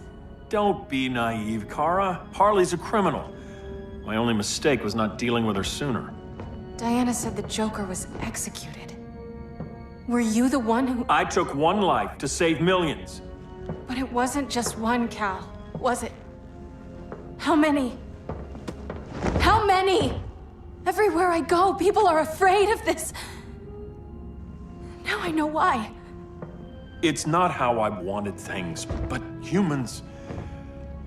Don't be naive, Kara. Harley's a criminal. My only mistake was not dealing with her sooner. Diana said the Joker was executed. Were you the one who... I took one life to save millions. But it wasn't just one, Cal, was it? How many? How many? Everywhere I go, people are afraid of this. Now I know why. It's not how I wanted things, but humans...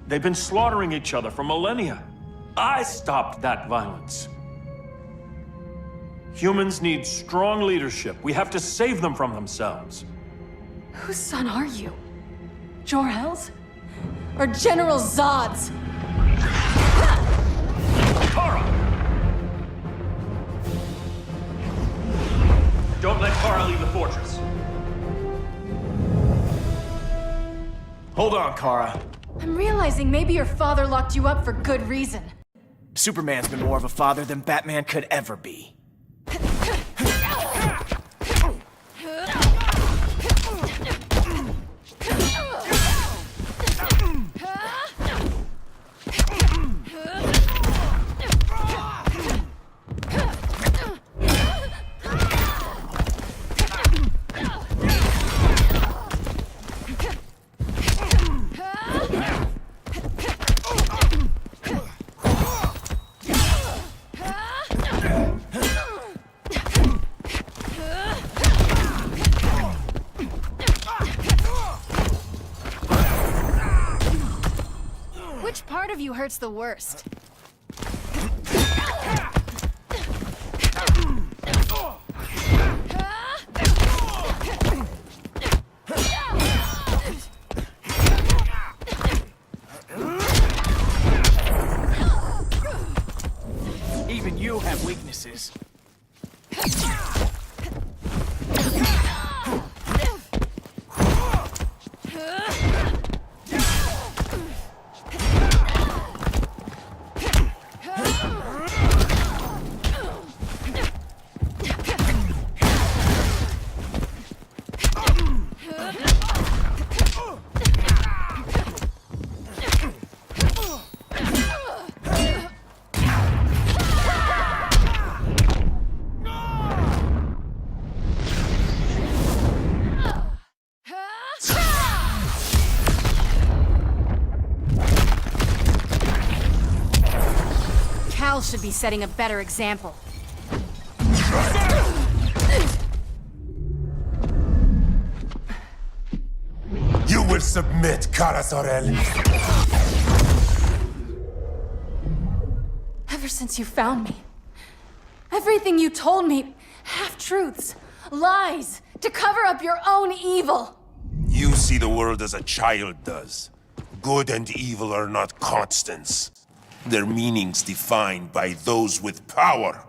They've been slaughtering each other for millennia. I stopped that violence. Humans need strong leadership. We have to save them from themselves. Whose son are you? Jor-El's? Or General Zod's? Kara! Don't let Kara leave the fortress. Hold on, Kara. I'm realizing maybe your father locked you up for good reason. Superman's been more of a father than Batman could ever be. Which part of you hurts the worst? Even you have weaknesses. Cal should be setting a better example. You will submit, Kara Zor-El. Ever since you found me, everything you told me, half-truths, lies, to cover up your own evil. You see the world as a child does. Good and evil are not constants. Their meanings defined by those with power.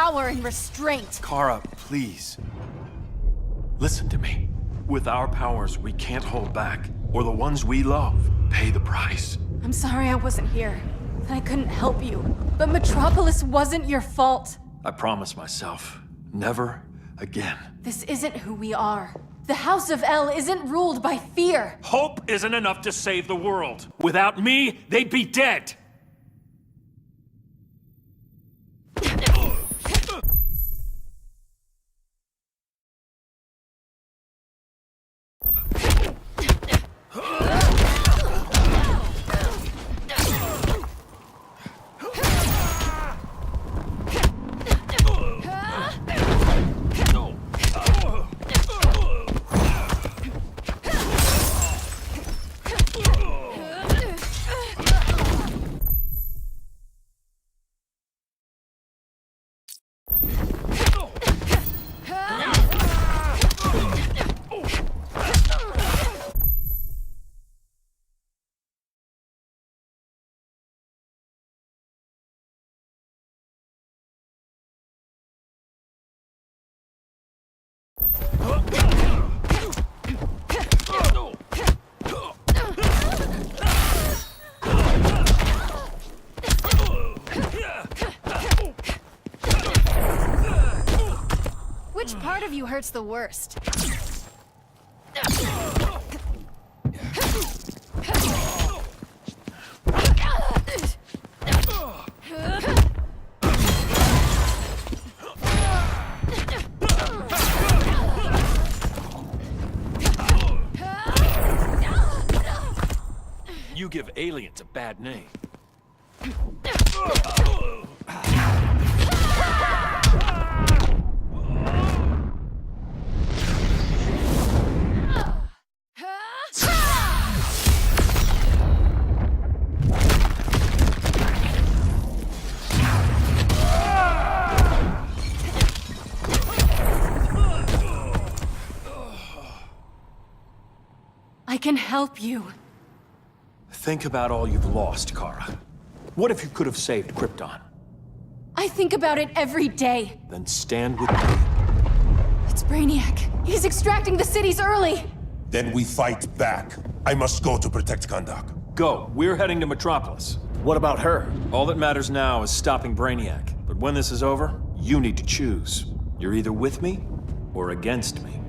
power and restraint. Kara, please. Listen to me. With our powers, we can't hold back, or the ones we love pay the price. I'm sorry I wasn't here, that I couldn't help you. But Metropolis wasn't your fault. I promise myself, never again. This isn't who we are. The House of El isn't ruled by fear. Hope isn't enough to save the world. Without me, they'd be dead. Which part of you hurts the worst? You give aliens a bad name. I can help you. Think about all you've lost, Kara. What if you could have saved Krypton? I think about it every day. Then stand with me. It's Brainiac. He's extracting the cities early. Then we fight back. I must go to protect Kahndaq. Go. We're heading to Metropolis. What about her? All that matters now is stopping Brainiac. But when this is over, you need to choose. You're either with me or against me.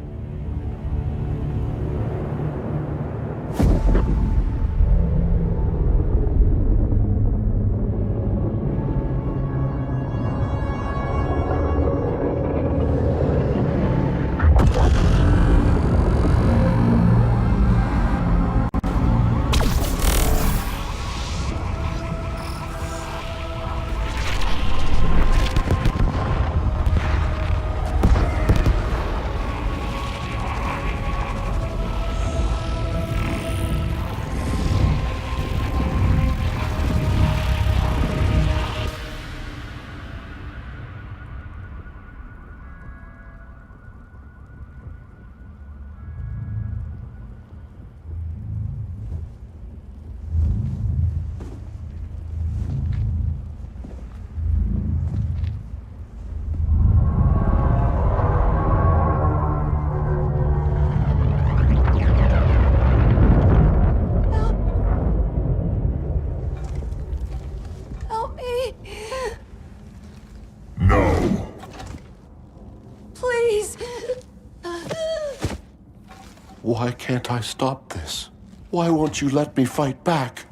Why can't I stop this? Why won't you let me fight back?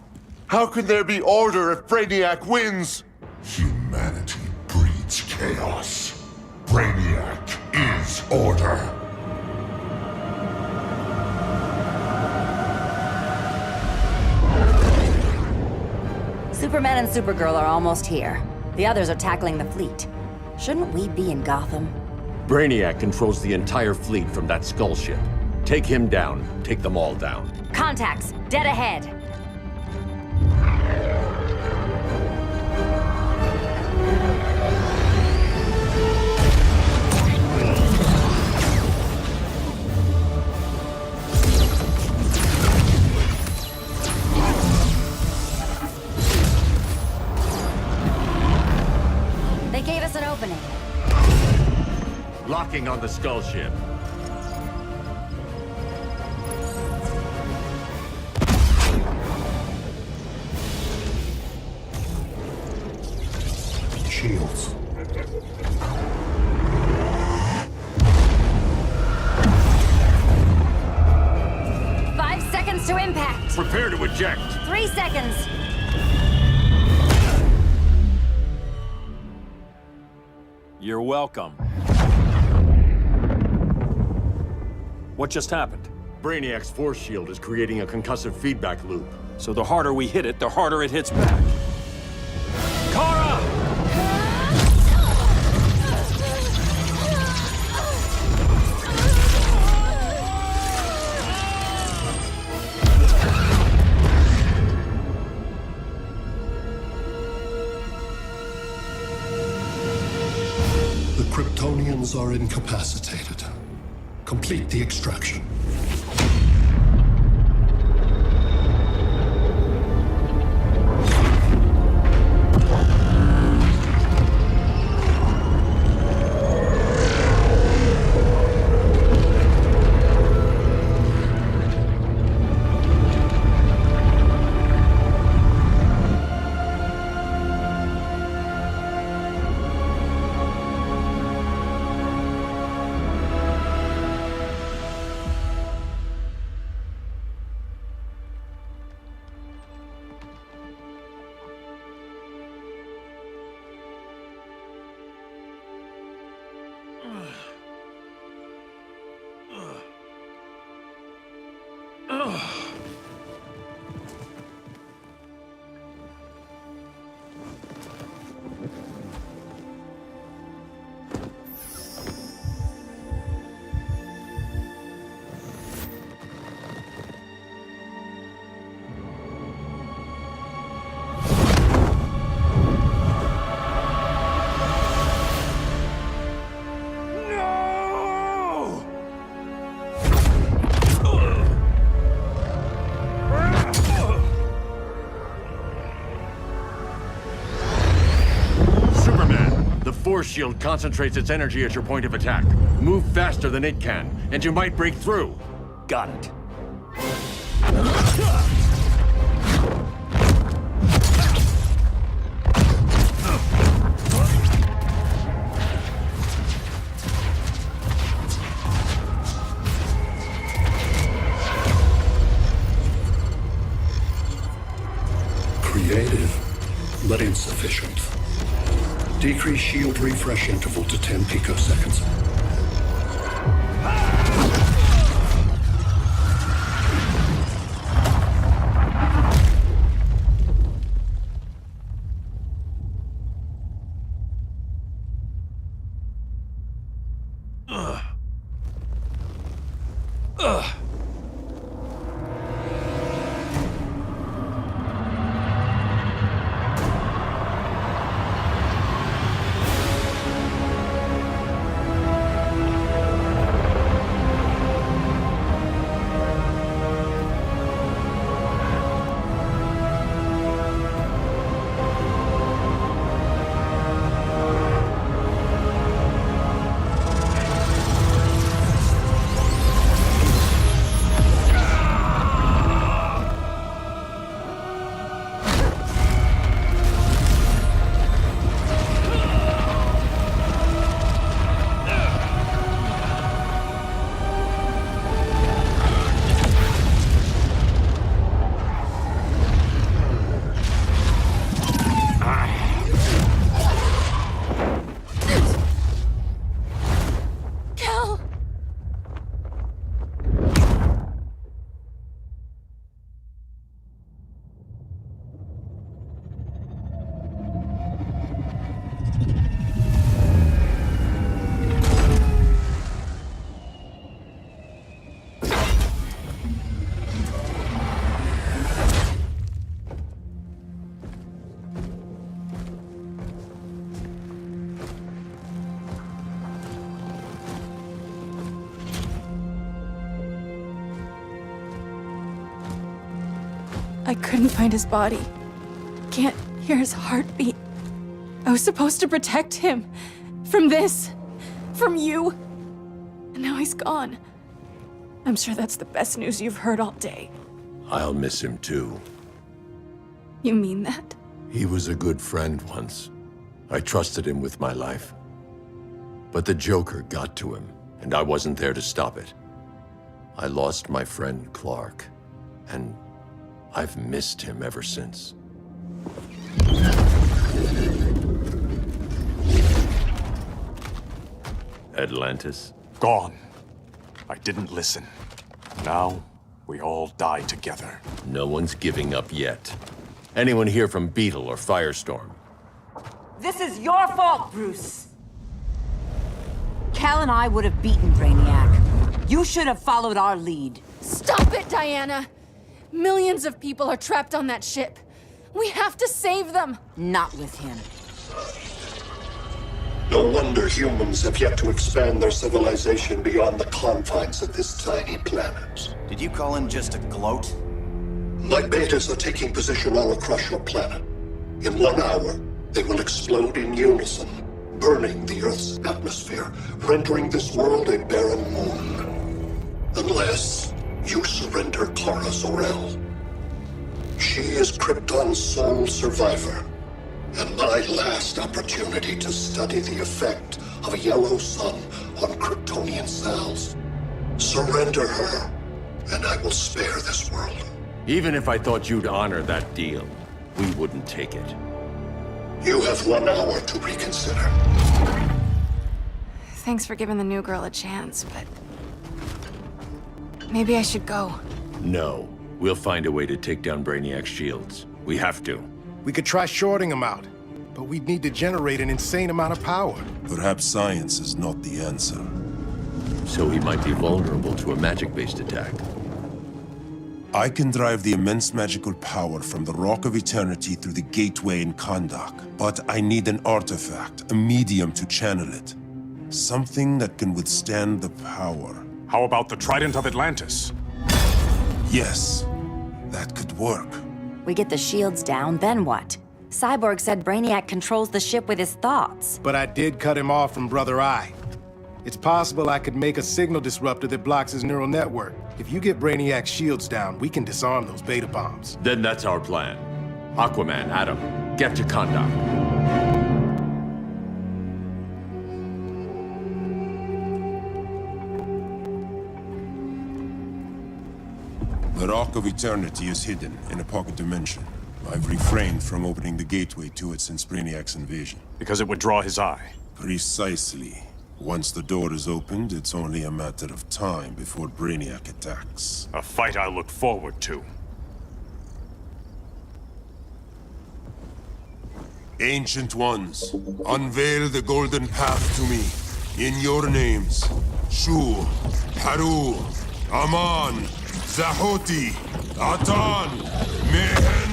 How can there be order if Brainiac wins? Humanity breeds chaos. Brainiac is order. Superman and Supergirl are almost here. The others are tackling the fleet. Shouldn't we be in Gotham? Brainiac controls the entire fleet from that skull ship. Take him down. Take them all down. Contacts, dead ahead. They gave us an opening. Locking on the skull ship. Shields. To impact. Prepare to eject. 3 seconds. You're welcome. What just happened? Brainiac's force shield is creating a concussive feedback loop. So the harder we hit it, the harder it hits back. Kara! The Kryptonians are incapacitated. Complete the extraction. Force shield concentrates its energy at your point of attack. Move faster than it can, and you might break through. Got it. Creative, but insufficient. Decrease shield refresh interval to 10 picoseconds. I couldn't find his body. Can't hear his heartbeat. I was supposed to protect him. From this. from you. And now he's gone. I'm sure that's the best news you've heard all day. I'll miss him too. You mean that? He was a good friend once. I trusted him with my life. But the Joker got to him, and I wasn't there to stop it. I lost my friend Clark, and I've missed him ever since. Atlantis? Gone. I didn't listen. Now, we all die together. No one's giving up yet. Anyone here from Beetle or Firestorm? This is your fault, Bruce. Cal and I would have beaten Brainiac. You should have followed our lead. Stop it, Diana! Millions of people are trapped on that ship. We have to save them! Not with him. No wonder humans have yet to expand their civilization beyond the confines of this tiny planet. Did you call him just a gloat? My betas are taking position all across your planet. In 1 hour, they will explode in unison, burning the Earth's atmosphere, rendering this world a barren moon. Unless you surrender Clara Zor-El. She is Krypton's sole survivor, and my last opportunity to study the effect of a yellow sun on Kryptonian cells. Surrender her, and I will spare this world. Even if I thought you'd honor that deal, we wouldn't take it. You have 1 hour to reconsider. Thanks for giving the new girl a chance, but... maybe I should go. No. We'll find a way to take down Brainiac's shields. We have to. We could try shorting him out, but we'd need to generate an insane amount of power. Perhaps science is not the answer. So he might be vulnerable to a magic-based attack. I can drive the immense magical power from the Rock of Eternity through the gateway in Kahndaq, but I need an artifact, a medium to channel it. Something that can withstand the power. How about the Trident of Atlantis? Yes, that could work. We get the shields down, then what? Cyborg said Brainiac controls the ship with his thoughts. But I did cut him off from Brother Eye. It's possible I could make a signal disruptor that blocks his neural network. If you get Brainiac's shields down, we can disarm those beta bombs. Then that's our plan. Aquaman, Adam, get to Kahndaq. The Rock of Eternity is hidden in a pocket dimension. I've refrained from opening the gateway to it since Brainiac's invasion. Because it would draw his eye. Precisely. Once the door is opened, it's only a matter of time before Brainiac attacks. A fight I look forward to. Ancient Ones, unveil the golden path to me. In your names, Shu, Haru, Aman, Zahoti, Atan, Mehen.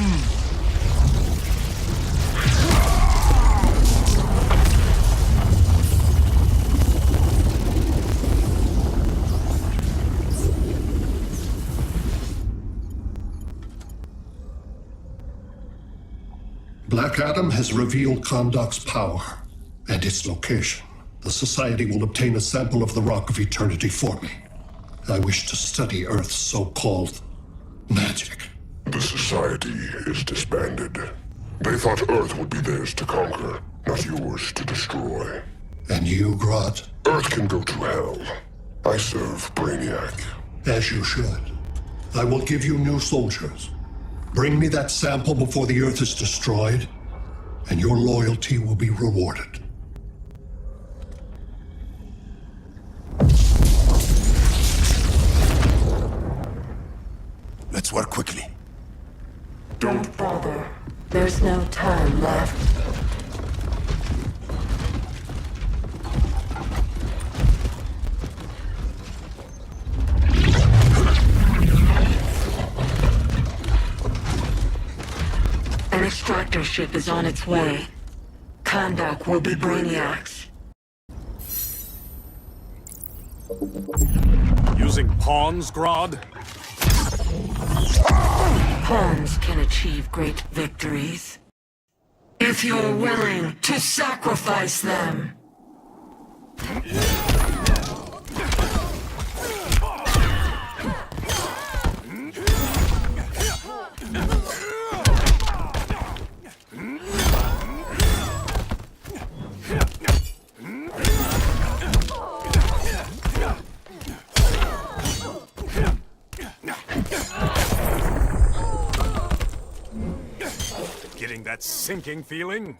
Black Adam has revealed Kahndaq's power and its location. The Society will obtain a sample of the Rock of Eternity for me. I wish to study Earth's so-called magic. The Society is disbanded. They thought Earth would be theirs to conquer, not yours to destroy. And you, Grodd? Earth can go to hell. I serve Brainiac. As you should. I will give you new soldiers. Bring me that sample before the Earth is destroyed, and your loyalty will be rewarded. Let's work quickly. Don't bother. There's no time left. An extractor ship is on its way. Kahndaq will be Brainiac's. Using pawns, Grodd? Pawns can achieve great victories. If you're willing to sacrifice them. that sinking feeling?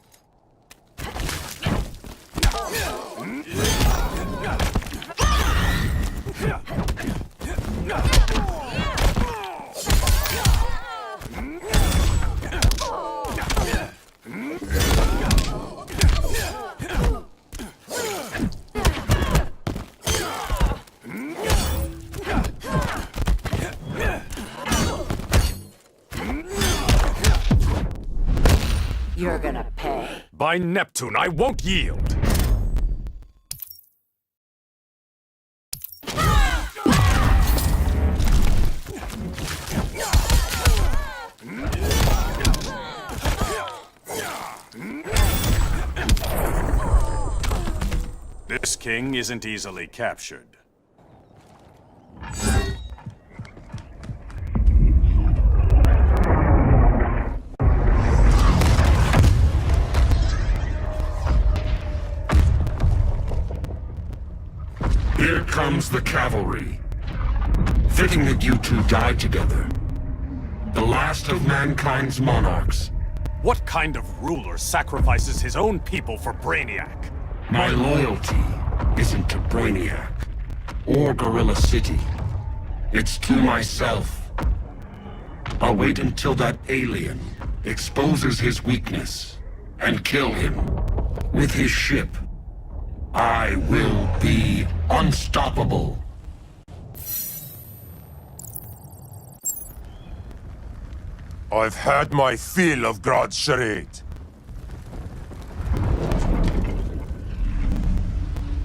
You're gonna pay. By Neptune, I won't yield! This king isn't easily captured. Here comes the cavalry. Fitting that you two died together. The last of mankind's monarchs. What kind of ruler sacrifices his own people for Brainiac? My loyalty isn't to Brainiac or Gorilla City. It's to myself. I'll wait until that alien exposes his weakness and kill him with his ship. I will be unstoppable. I've had my fill of Grodd's charade.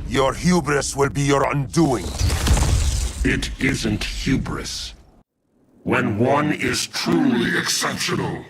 Your hubris will be your undoing. It isn't hubris. When one is truly exceptional.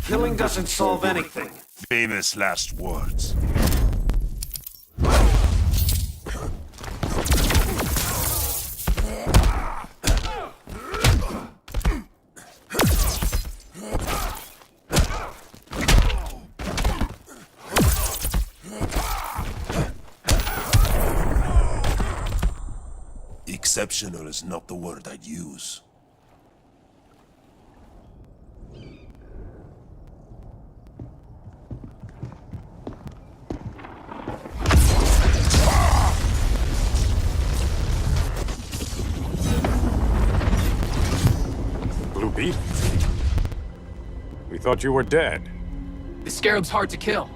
Killing doesn't solve anything. Famous last words. Exceptional is not the word I'd use. Beat? We thought you were dead. The Scarab's hard to kill.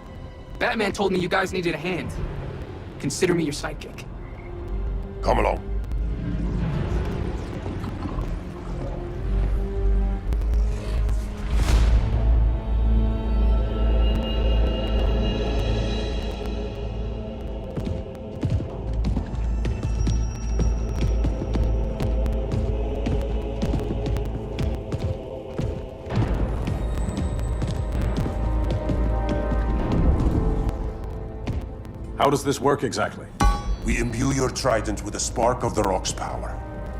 Batman told me you guys needed a hand. Consider me your sidekick. Come along. How does this work exactly? We imbue your trident with a spark of the rock's power.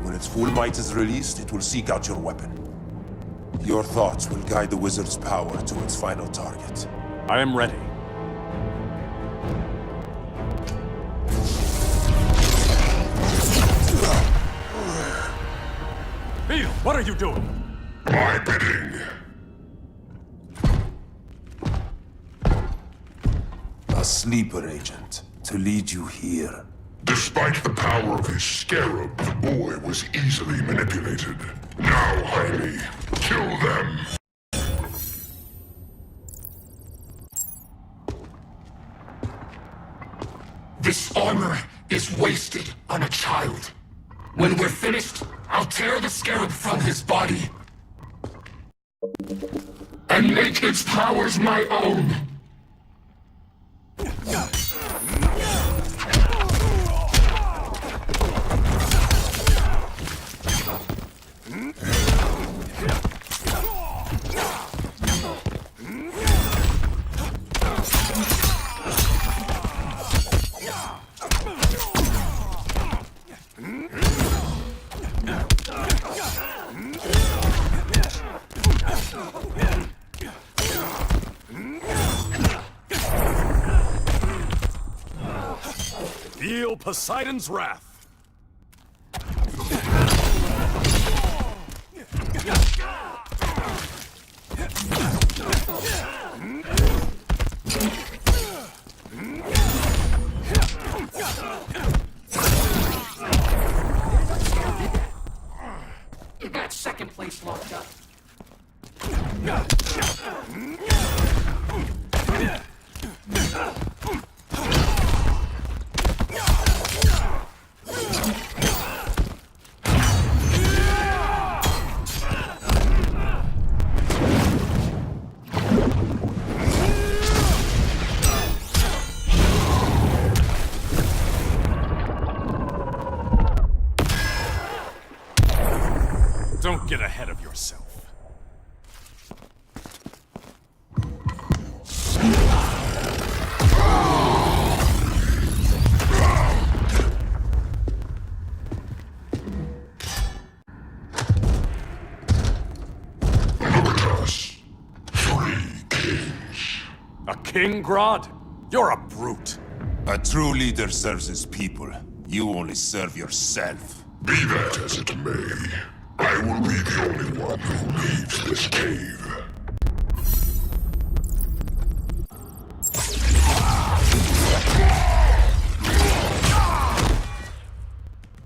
When its full might is released, it will seek out your weapon. Your thoughts will guide the wizard's power to its final target. I am ready. Beetle, what are you doing? My bidding. A sleeper agent, to lead you here. Despite the power of his scarab, the boy was easily manipulated. Now, Jaime, kill them! This armor is wasted on a child. When we're finished, I'll tear the scarab from his body and make its powers my own. Feel Poseidon's wrath. You got second place locked up. Don't get ahead of yourself. A king, Grodd? You're a brute. A true leader serves his people. You only serve yourself. Be that as it may, I will be the only one who leaves this cave.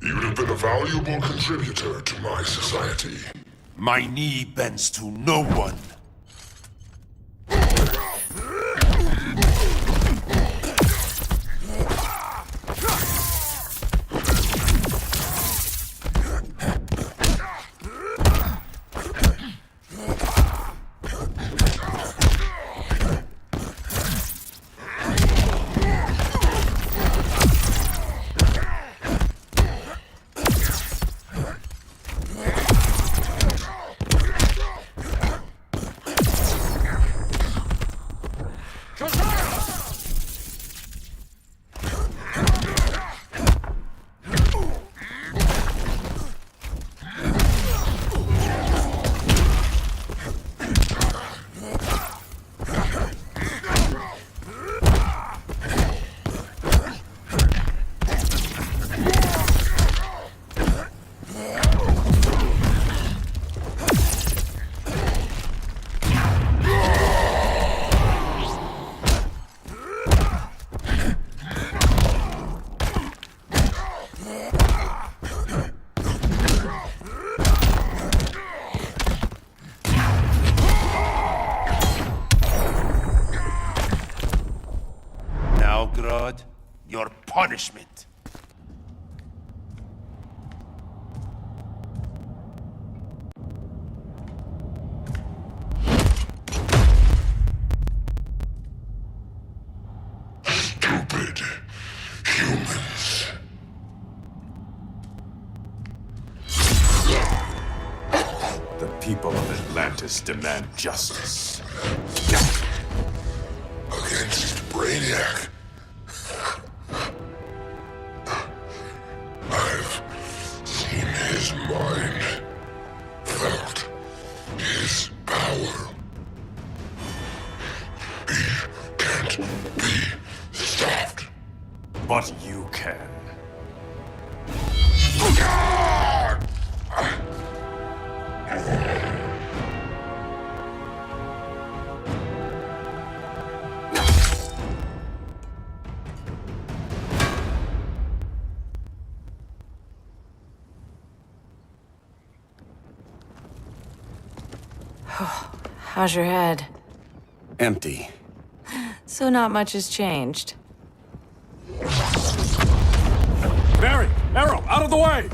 You'd have been a valuable contributor to my society. My knee bends to no one. Grodd, your punishment. Stupid humans. The people of Atlantis demand justice. Against Brainiac. I've seen his mind, felt his power. He can't be stopped. But you can. How's your head? Empty. So not much has changed. Arrow, out of the way!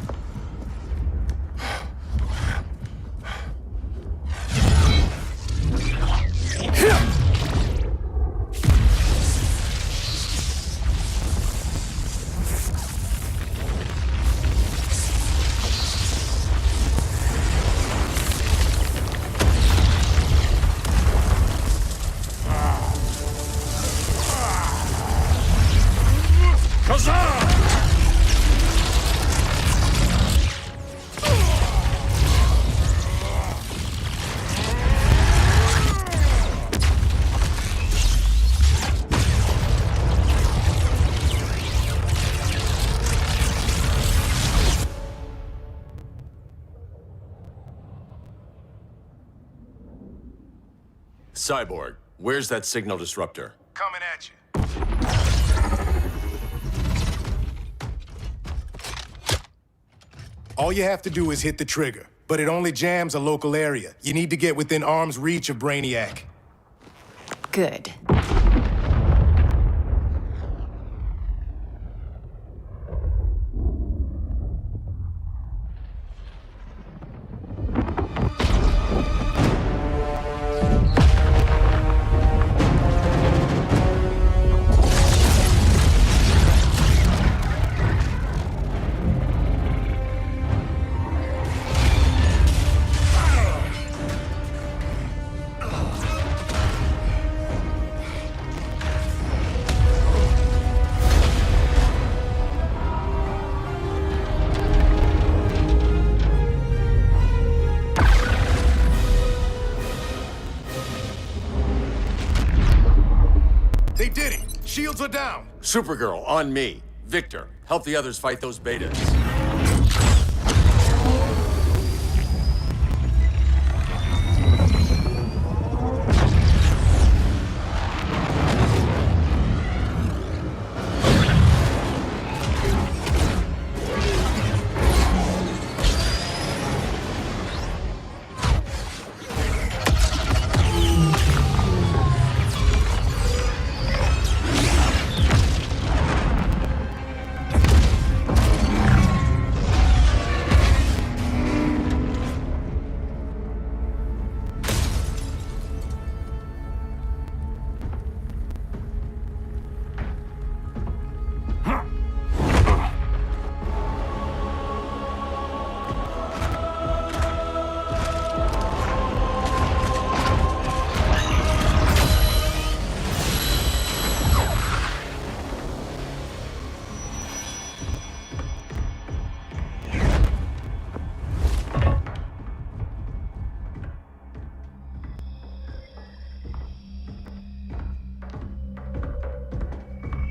Cyborg, where's that signal disruptor? Coming at you. All you have to do is hit the trigger, but it only jams a local area. You need to get within arm's reach of Brainiac. Good. They did it! Shields are down! Supergirl, on me. Victor, help the others fight those betas.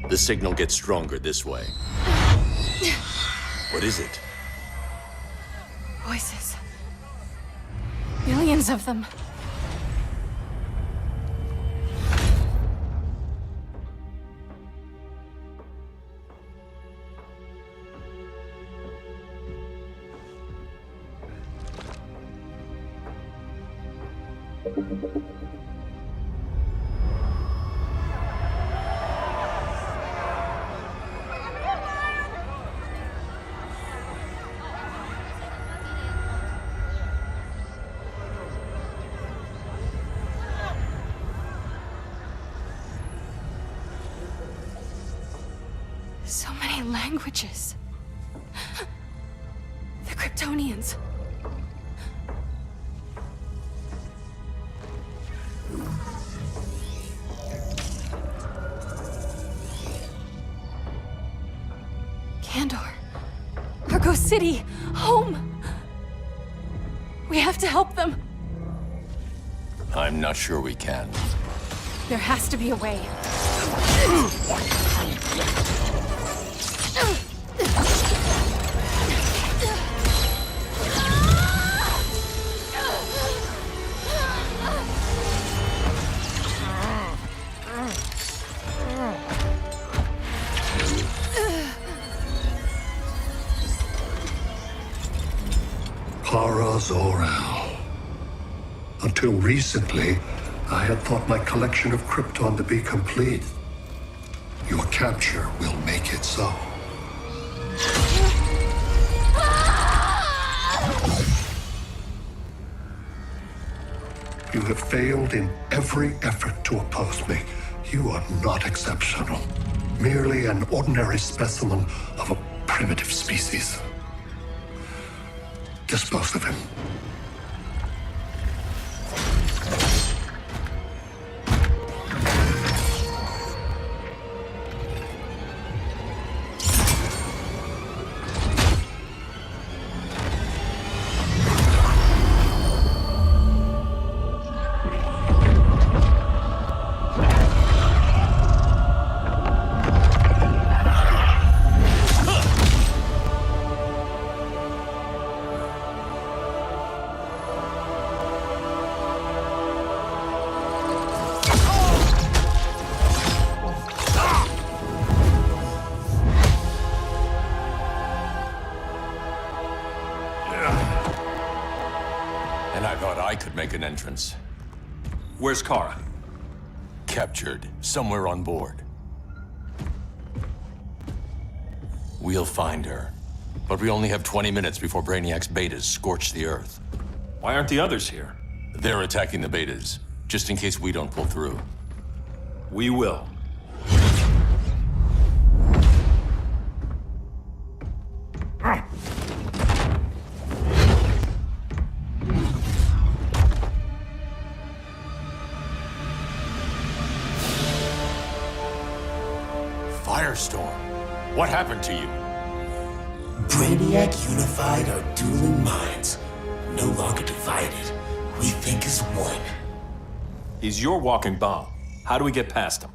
The signal gets stronger this way. What is it? Voices. Millions of them. So many languages. The Kryptonians. Kandor. Argo City. Home. We have to help them. I'm not sure we can. There has to be a way. Zor-El. Until recently, I had thought my collection of Krypton to be complete. Your capture will make it so. You have failed in every effort to oppose me. You are not exceptional. Merely an ordinary specimen of a primitive species. Dispose of him. And I thought I could make an entrance. Where's Kara? Captured, somewhere on board. We'll find her. But we only have 20 minutes before Brainiac's betas scorch the Earth. Why aren't the others here? They're attacking the betas, just in case we don't pull through. We will. Firestorm, what happened to you? Brainiac unified our dueling minds. No longer divided. We think as one. He's your walking bomb. How do we get past him?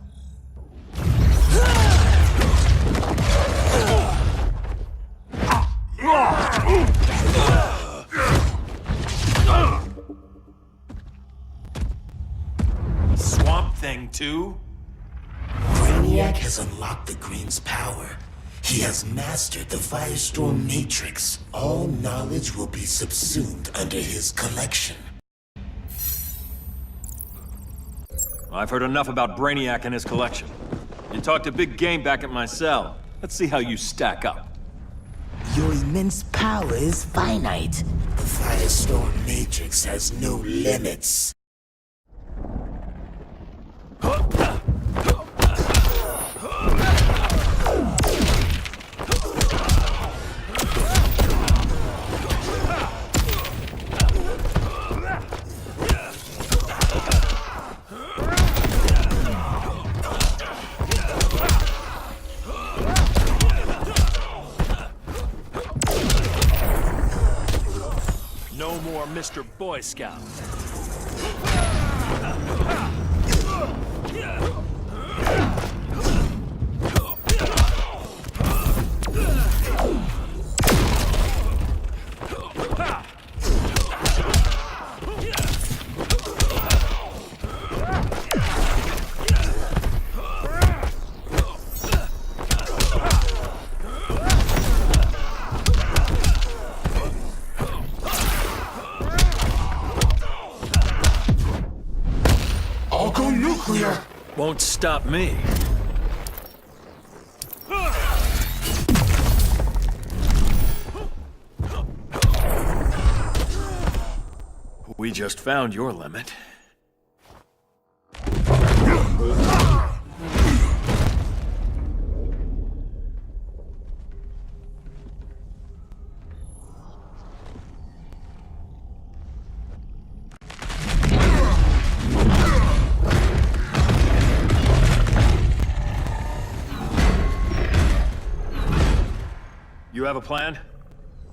Swamp Thing 2? Brainiac has unlocked the Green's power. He has mastered the Firestorm Matrix. All knowledge will be subsumed under his collection. I've heard enough about Brainiac and his collection. You talked a big game back at my cell. Let's see how you stack up. Your immense power is finite. The Firestorm Matrix has no limits. No more Mr. Boy Scout. Won't stop me. We just found your limit. You have a plan?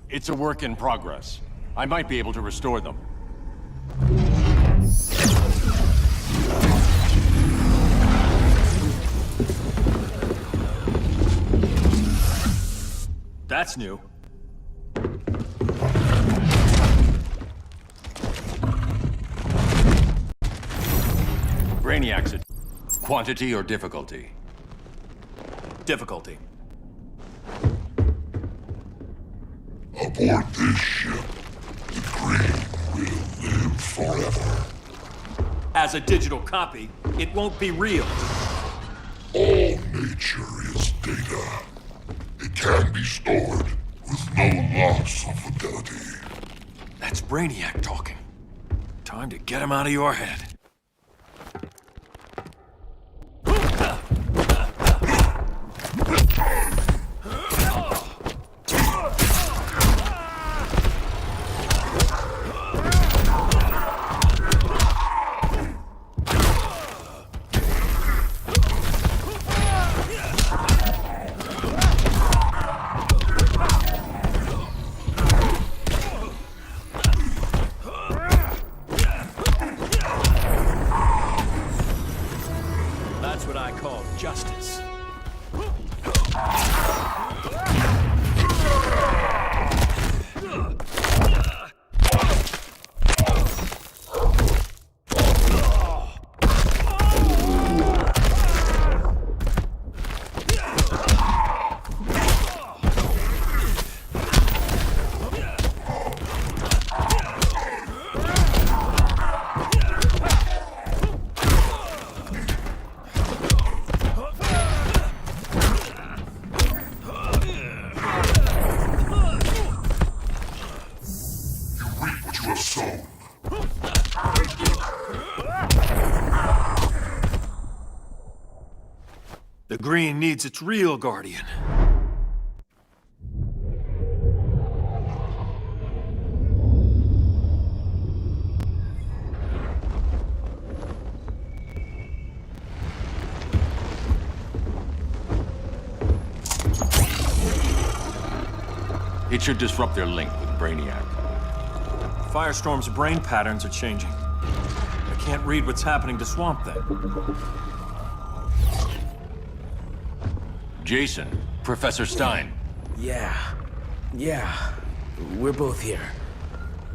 It's a work in progress. I might be able to restore them. That's new. Brainiac's a quantity or difficulty? Difficulty. Aboard this ship, the Green will live forever. As a digital copy, it won't be real. All nature is data. It can be stored with no loss of fidelity. That's Brainiac talking. Time to get him out of your head. That's what I call justice. The Green needs its real guardian. It should disrupt their link with Brainiac. Firestorm's brain patterns are changing. I can't read what's happening to Swamp Thing. Jason, Professor Stein. Yeah. We're both here.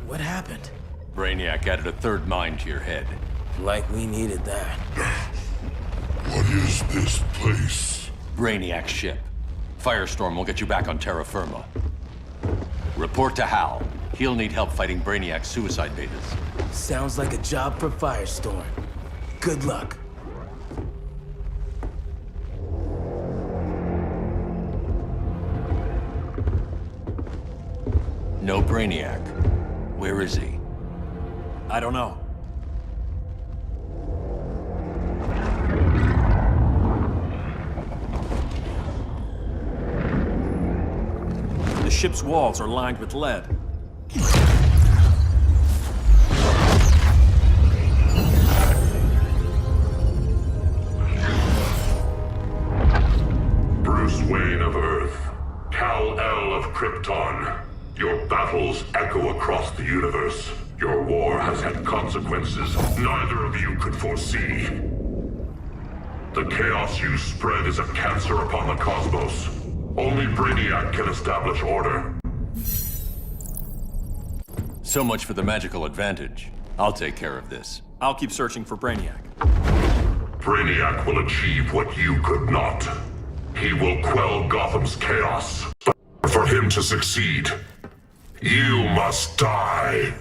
What happened? Brainiac added a third mind to your head. Like we needed that. What is this place? Brainiac's ship. Firestorm will get you back on terra firma. Report to Hal. He'll need help fighting Brainiac's suicide betas. Sounds like a job for Firestorm. Good luck. No Brainiac. Where is he? I don't know. The ship's walls are lined with lead. Bruce Wayne of Earth, Kal-El of Krypton. Your battles echo across the universe. Your war has had consequences neither of you could foresee. The chaos you spread is a cancer upon the cosmos. Only Brainiac can establish order. So much for the magical advantage. I'll take care of this. I'll keep searching for Brainiac. Brainiac will achieve what you could not. He will quell Gotham's chaos. But for him to succeed, you must die.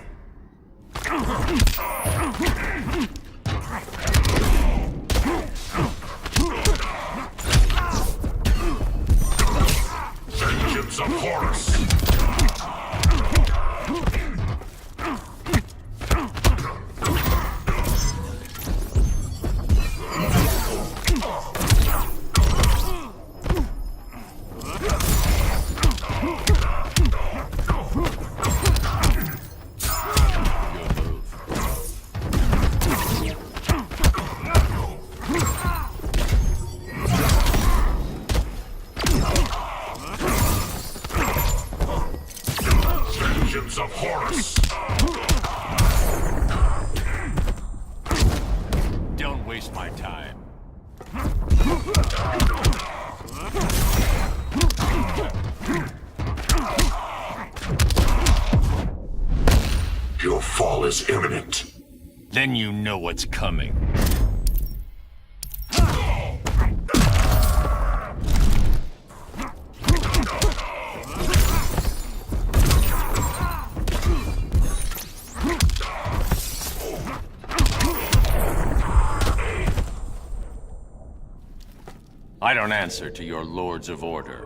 Vengeance of Horus. Of Horus. Don't waste my time. Your fall is imminent. Then you know what's coming. I don't answer to your lords of order.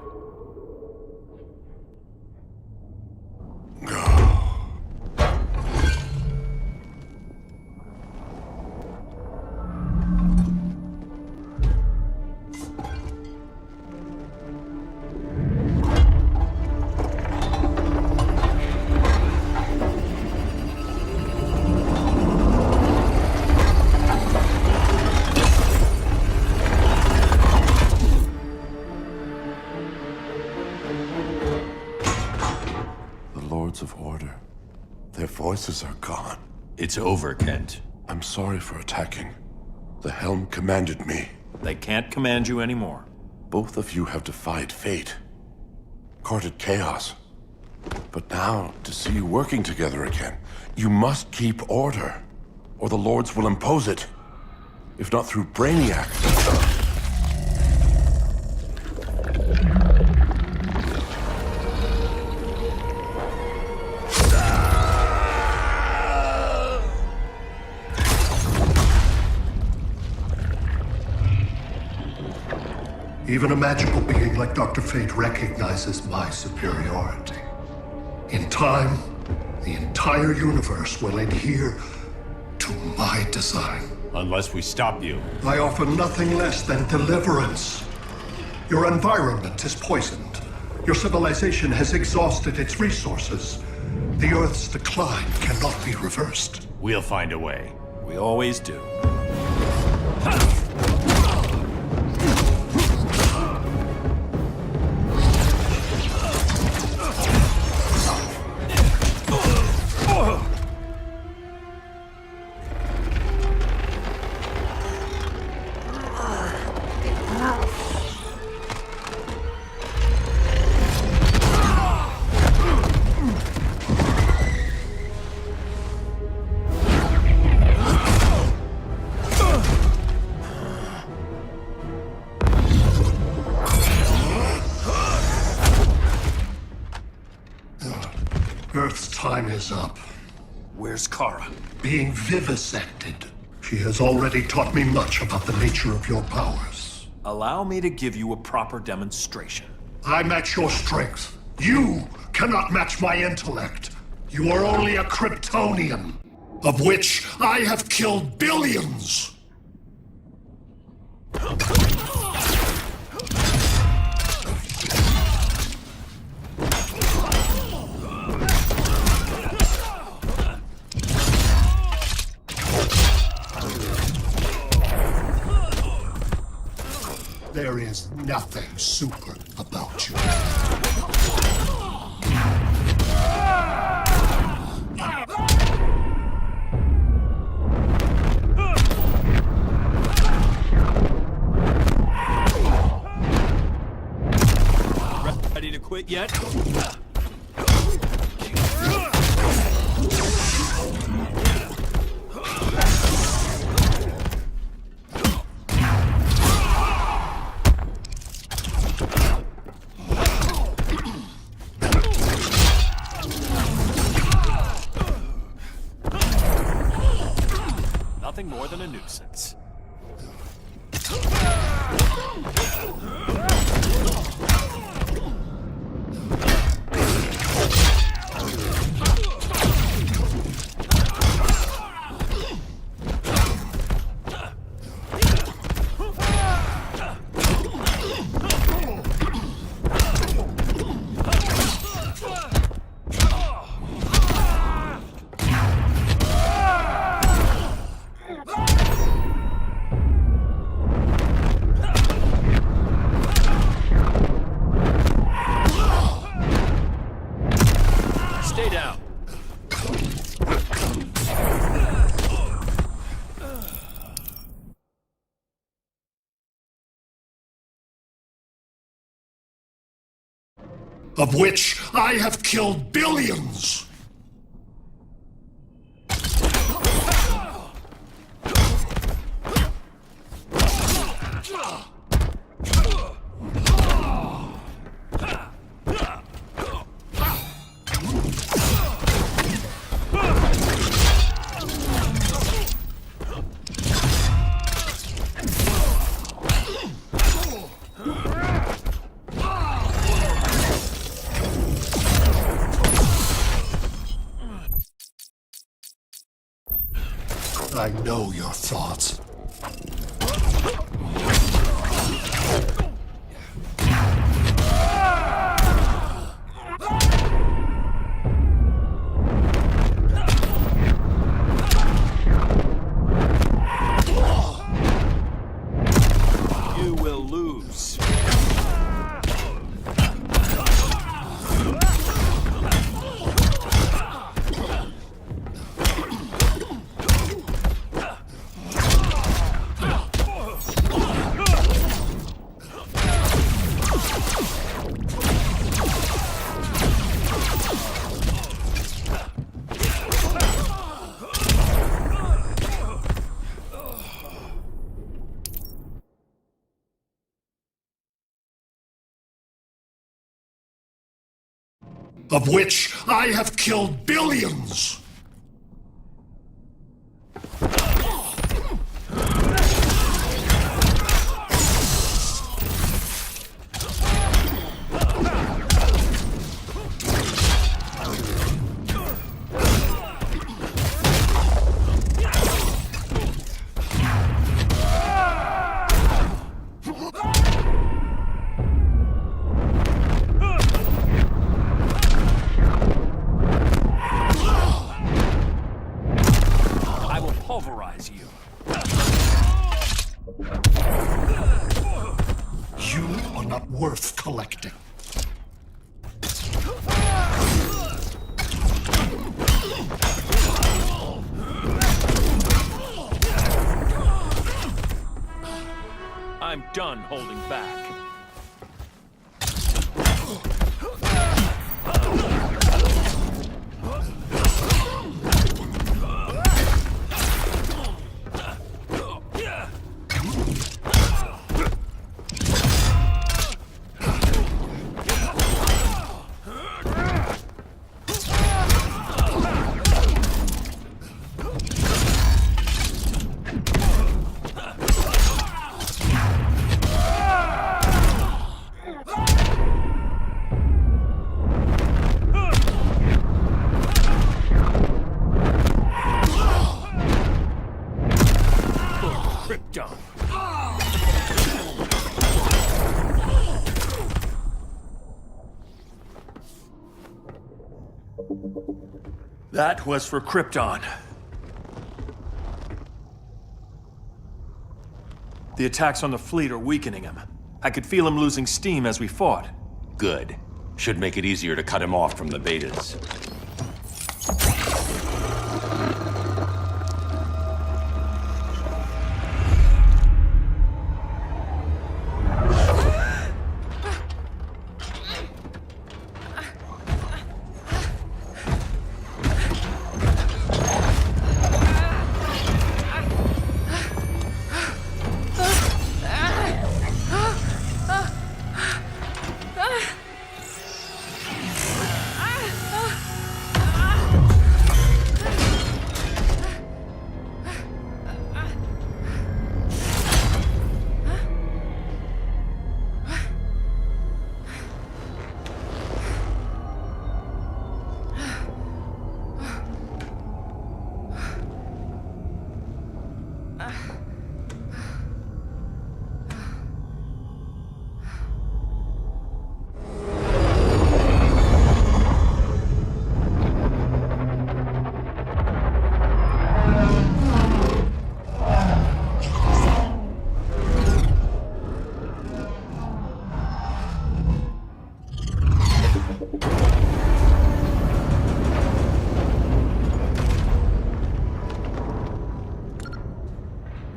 forces are gone. It's over, Kent. I'm sorry for attacking. The Helm commanded me. They can't command you anymore. Both of you have defied fate, courted chaos. But now, to see you working together again, you must keep order, or the Lords will impose it. If not through Brainiac. Even a magical being like Dr. Fate recognizes my superiority. In time, the entire universe will adhere to my design. Unless we stop you. I offer nothing less than deliverance. Your environment is poisoned. Your civilization has exhausted its resources. The Earth's decline cannot be reversed. We'll find a way. We always do. Earth's time is up. Where's Kara? Being vivisected. She has already taught me much about the nature of your powers. Allow me to give you a proper demonstration. I match your strength. You cannot match my intellect. You are only a Kryptonian, of which I have killed billions. There is nothing super about you. Ready to quit yet? Nothing more than a nuisance. Stay down. Of which I have killed billions. I know your thoughts. You will lose. of which I have killed billions. Pulverize you. You are not worth collecting. I'm done holding back. That was for Krypton. The attacks on the fleet are weakening him. I could feel him losing steam as we fought. Good. Should make it easier to cut him off from the betas.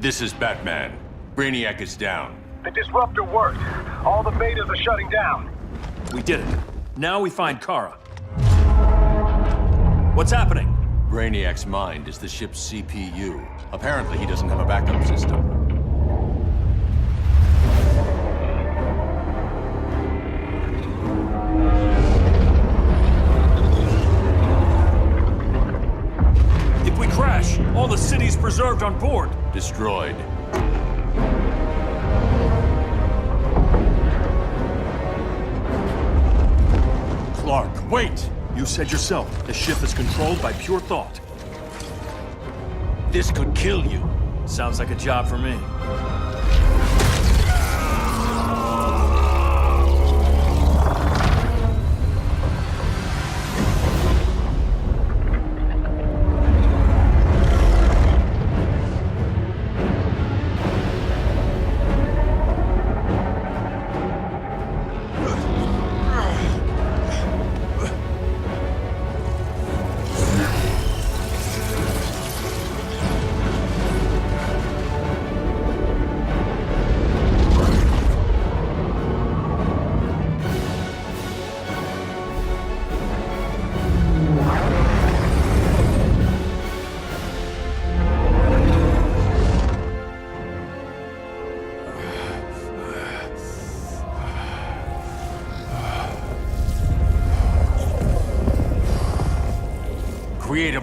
This is Batman. Brainiac is down. The disruptor worked. All the betas are shutting down. We did it. Now we find Kara. What's happening? Brainiac's mind is the ship's CPU. Apparently, he doesn't have a backup system. If we crash, all the city's preserved on board. Destroyed. Clark, wait! You said yourself, the ship is controlled by pure thought. This could kill you. Sounds like a job for me.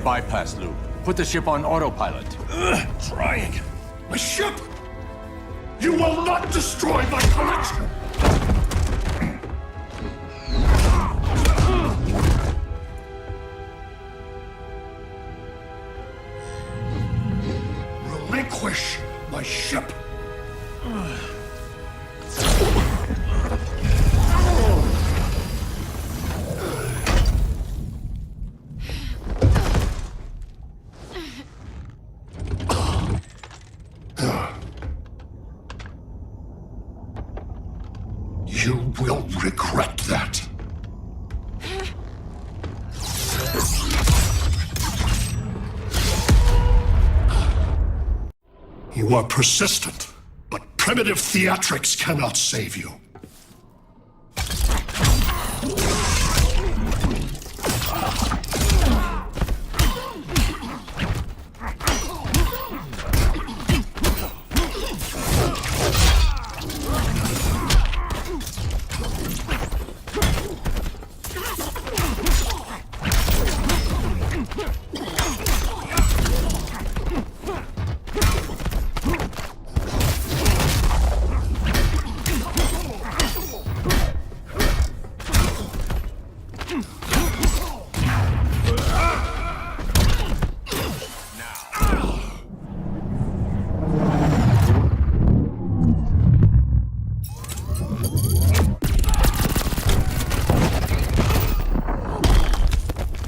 bypass loop. Put the ship on autopilot. Trying. My ship! You will not destroy my collection! Relinquish my ship! You will regret that. You are persistent, but primitive theatrics cannot save you.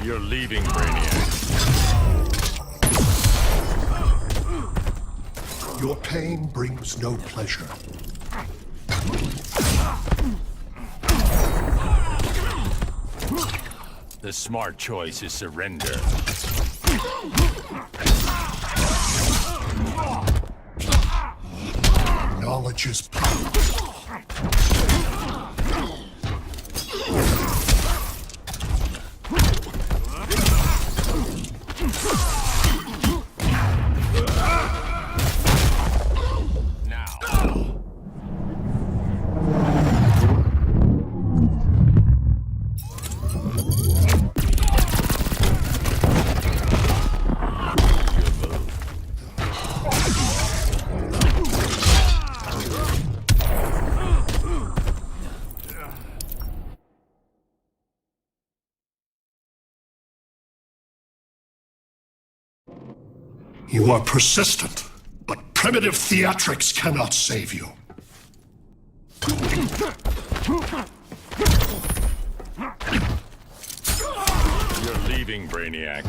You're leaving, Brainiac. Your pain brings no pleasure. The smart choice is surrender. Knowledge is power. You are persistent, but primitive theatrics cannot save you. You're leaving, Brainiac.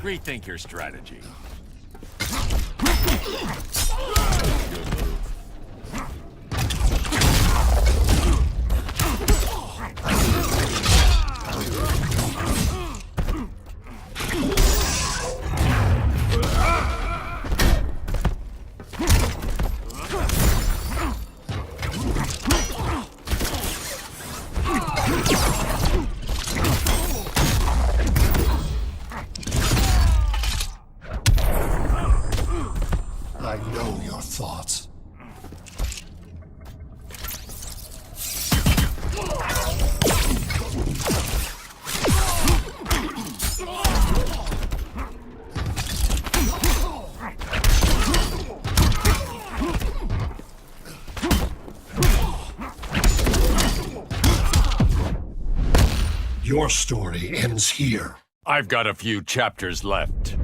Rethink your strategy. Good move. I know your thoughts. Your story ends here. I've got a few chapters left.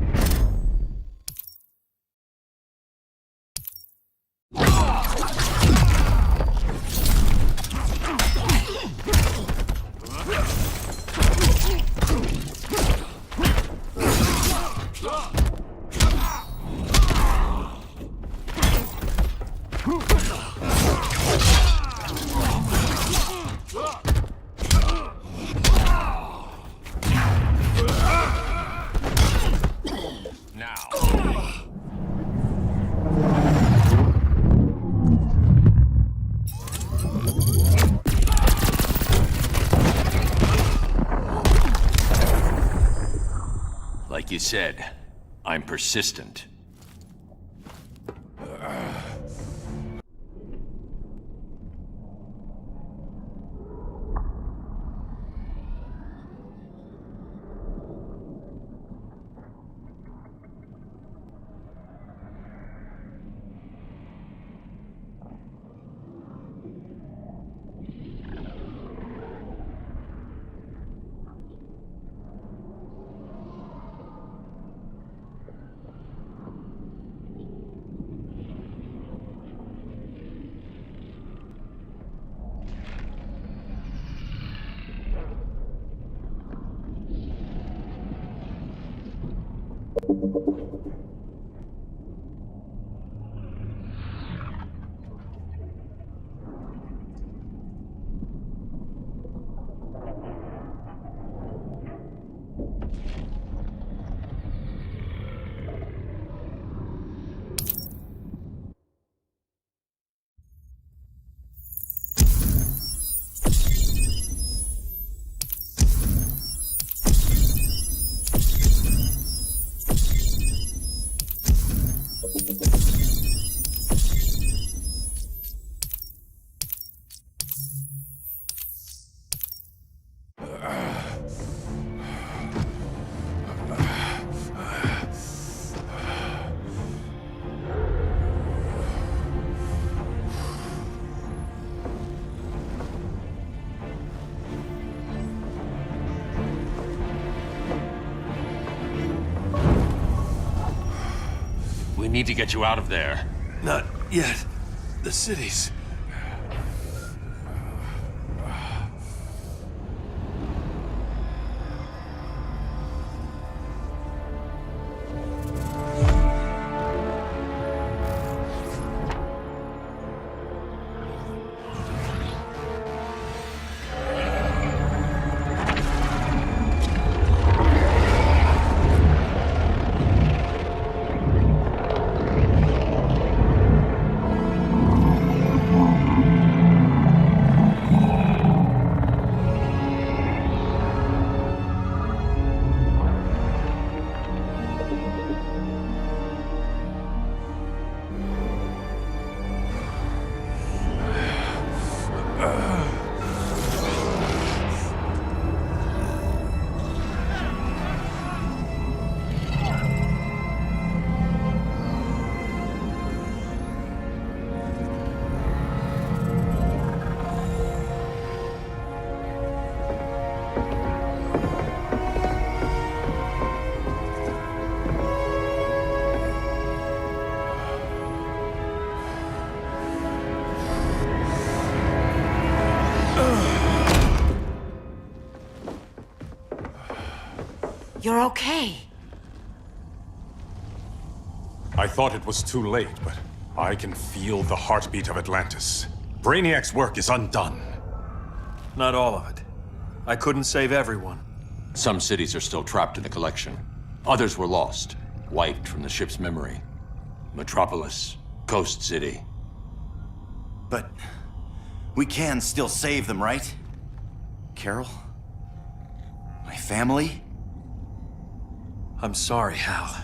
Like you said, I'm persistent. We need to get you out of there. Not yet. The cities. You're okay. I thought it was too late, but I can feel the heartbeat of Atlantis. Brainiac's work is undone. Not all of it. I couldn't save everyone. Some cities are still trapped in the collection. Others were lost, wiped from the ship's memory. Metropolis, Coast City. But we can still save them, right? Carol? My family? I'm sorry, Hal.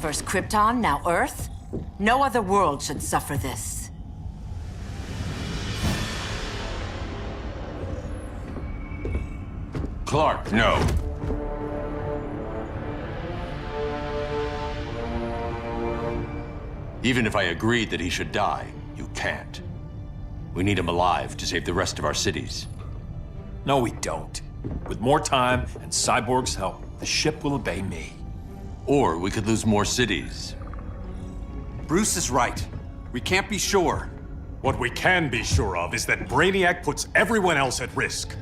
First Krypton, now Earth? No other world should suffer this. Clark, no. Even if I agreed that he should die, you can't. We need him alive to save the rest of our cities. No, we don't. With more time and Cyborg's help, the ship will obey me. Or we could lose more cities. Bruce is right. We can't be sure. What we can be sure of is that Brainiac puts everyone else at risk.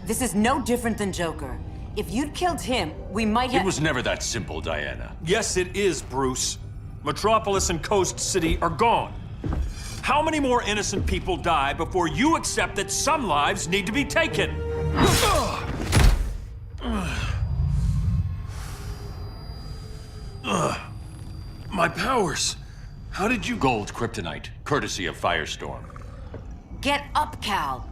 This is no different than Joker. If you'd killed him, we might have— It was never that simple, Diana. Yes, it is, Bruce. Metropolis and Coast City are gone. How many more innocent people die before you accept that some lives need to be taken? My powers. How did you— Gold kryptonite, courtesy of Firestorm. Get up, Cal.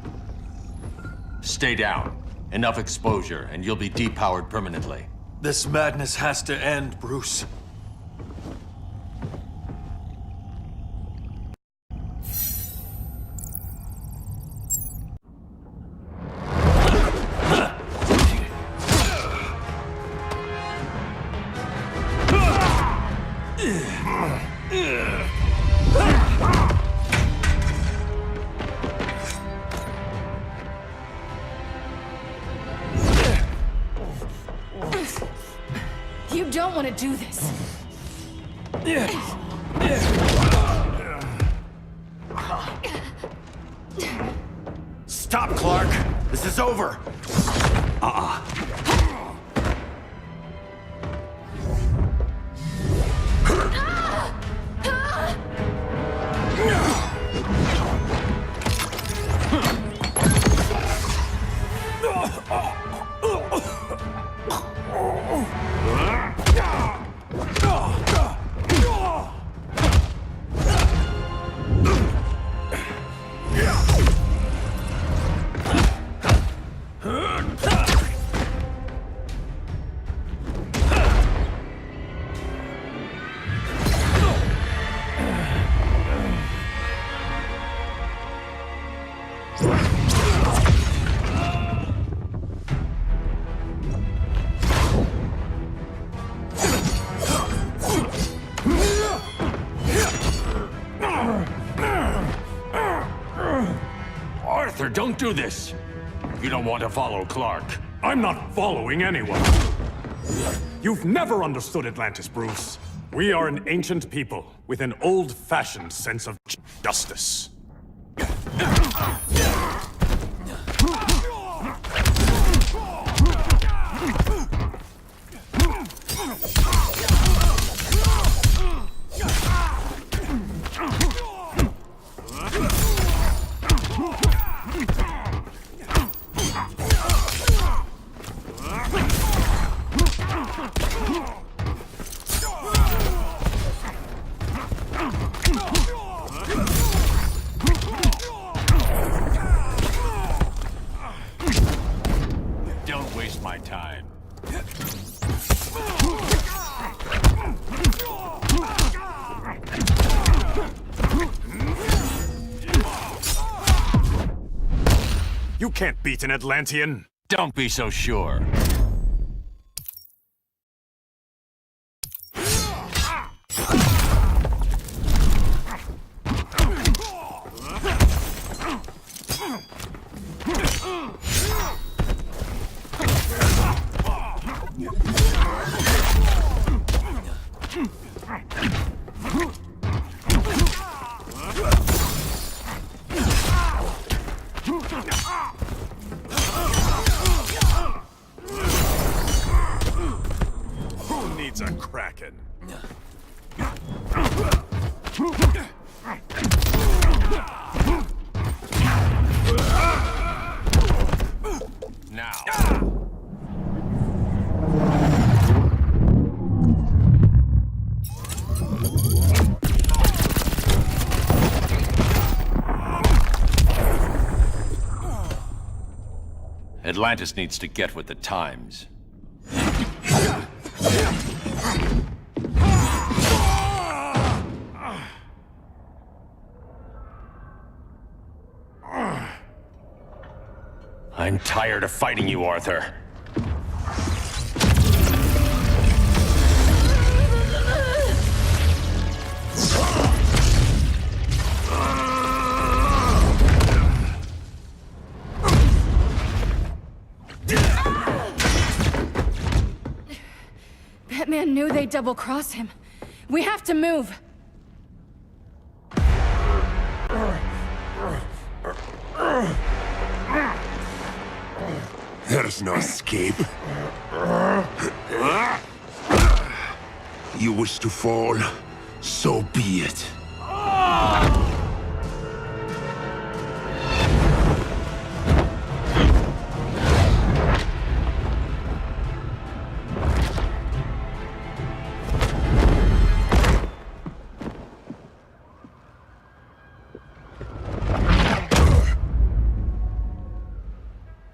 Stay down. Enough exposure, and you'll be depowered permanently. This madness has to end, Bruce. You don't want to do this. Stop, Clark! This is over! Arthur, don't do this! You don't want to follow Clark. I'm not following anyone. You've never understood Atlantis, Bruce. We are an ancient people with an old-fashioned sense of justice. Don't waste my time. You can't beat an Atlantean. Don't be so sure. Who needs a Kraken? Now. Atlantis needs to get with the times. I'm tired of fighting you, Arthur. Batman knew they'd double-cross him. We have to move. There's no escape. You wish to fall, so be it.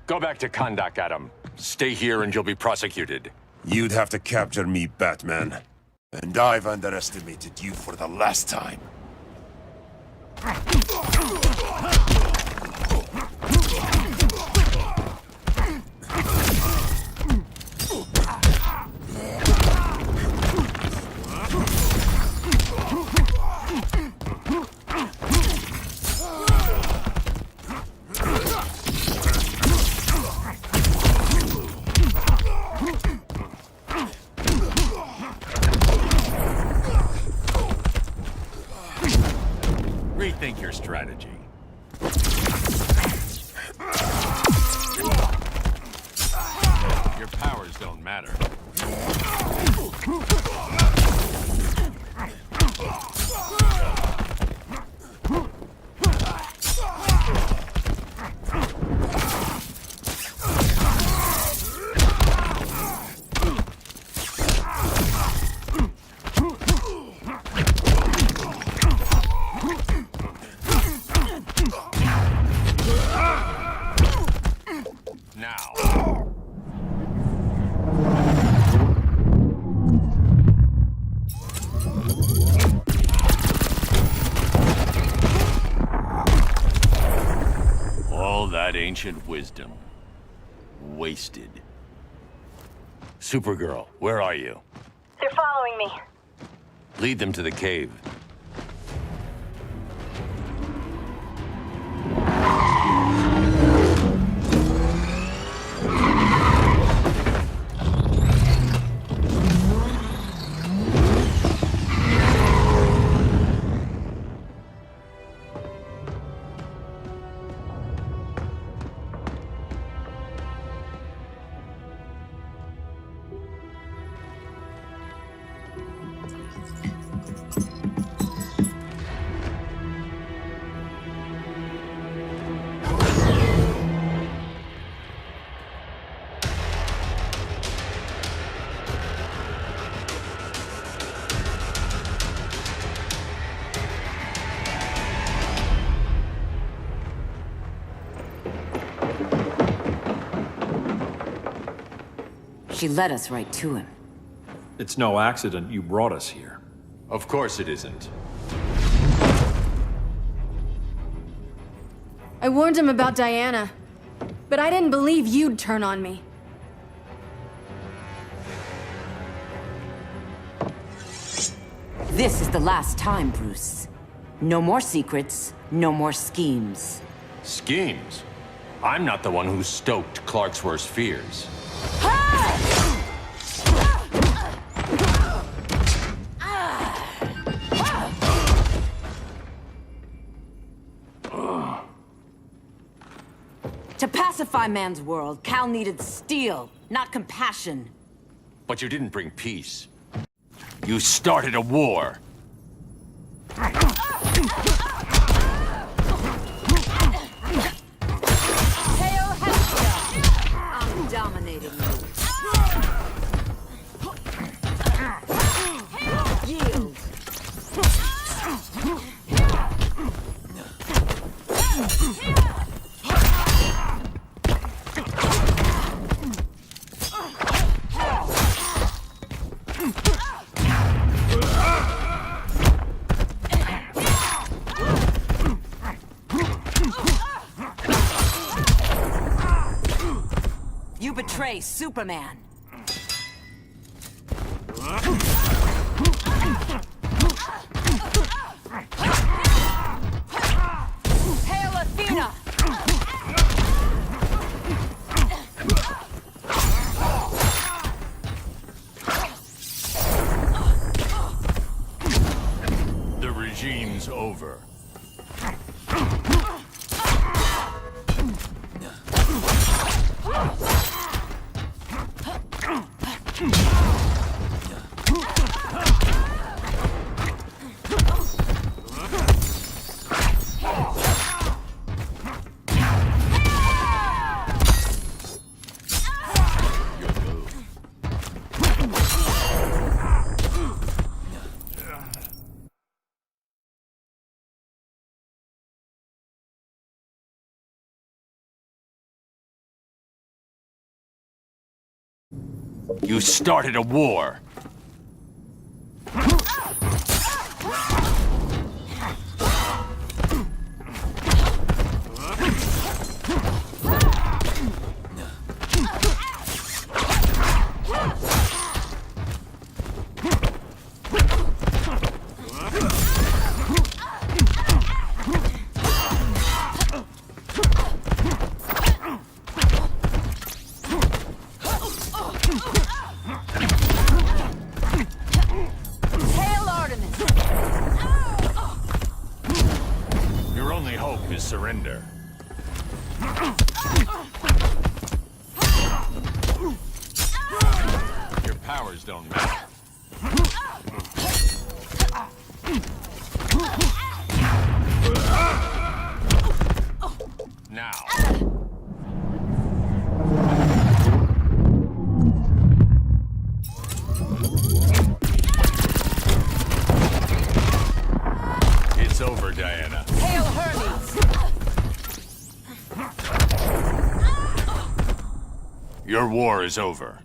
Go Go back to Kondak, Adam. Stay here and you'll be prosecuted. You'd have to capture me, Batman. And I've underestimated you for the last time. Rethink your strategy. Your powers don't matter. Ancient wisdom. Wasted. Supergirl, where are you? They're following me. Lead them to the cave. She led us right to him. It's no accident you brought us here. Of course it isn't. I warned him about Diana, but I didn't believe you'd turn on me. This is the last time, Bruce. No more secrets, no more schemes. Schemes? I'm not the one who stoked Clark's worst fears. To pacify man's world, Cal needed steel, not compassion. But you didn't bring peace. You started a war. I'm dominating you. Yield. You betray Superman. Hail Athena! The regime's over. You started a war. Your only hope is surrender. Your powers don't matter. Now. It's over, Diana. Hail Hermes! Your war is over.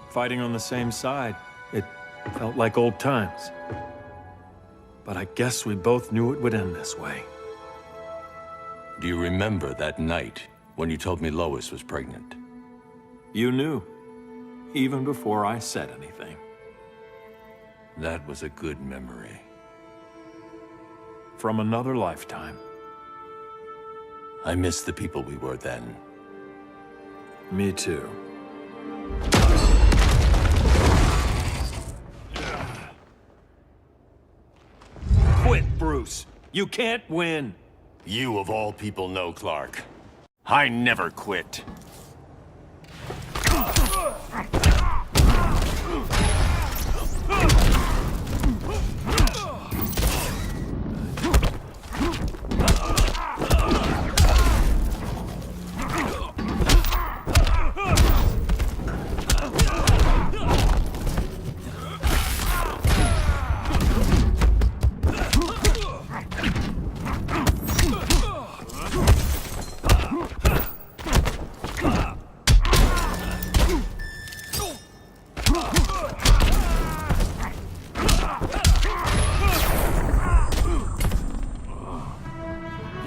Fighting on the same side, it felt like old times. But I guess we both knew it would end this way. Do you remember that night when you told me Lois was pregnant? You knew, even before I said anything. That was a good memory. From another lifetime. I miss the people we were then. Me too. Quit, Bruce. You can't win. You of all people know, Clark. I never quit.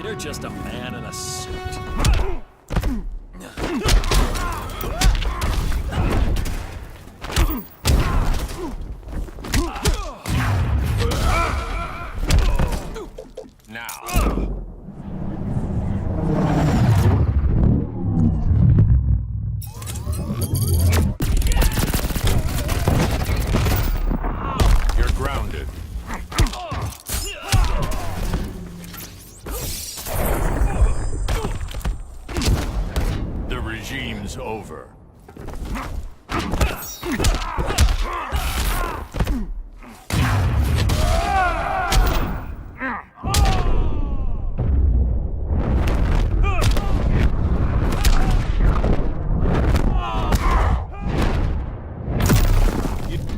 You're just a man in a suit. Now. You're grounded. The regime's over.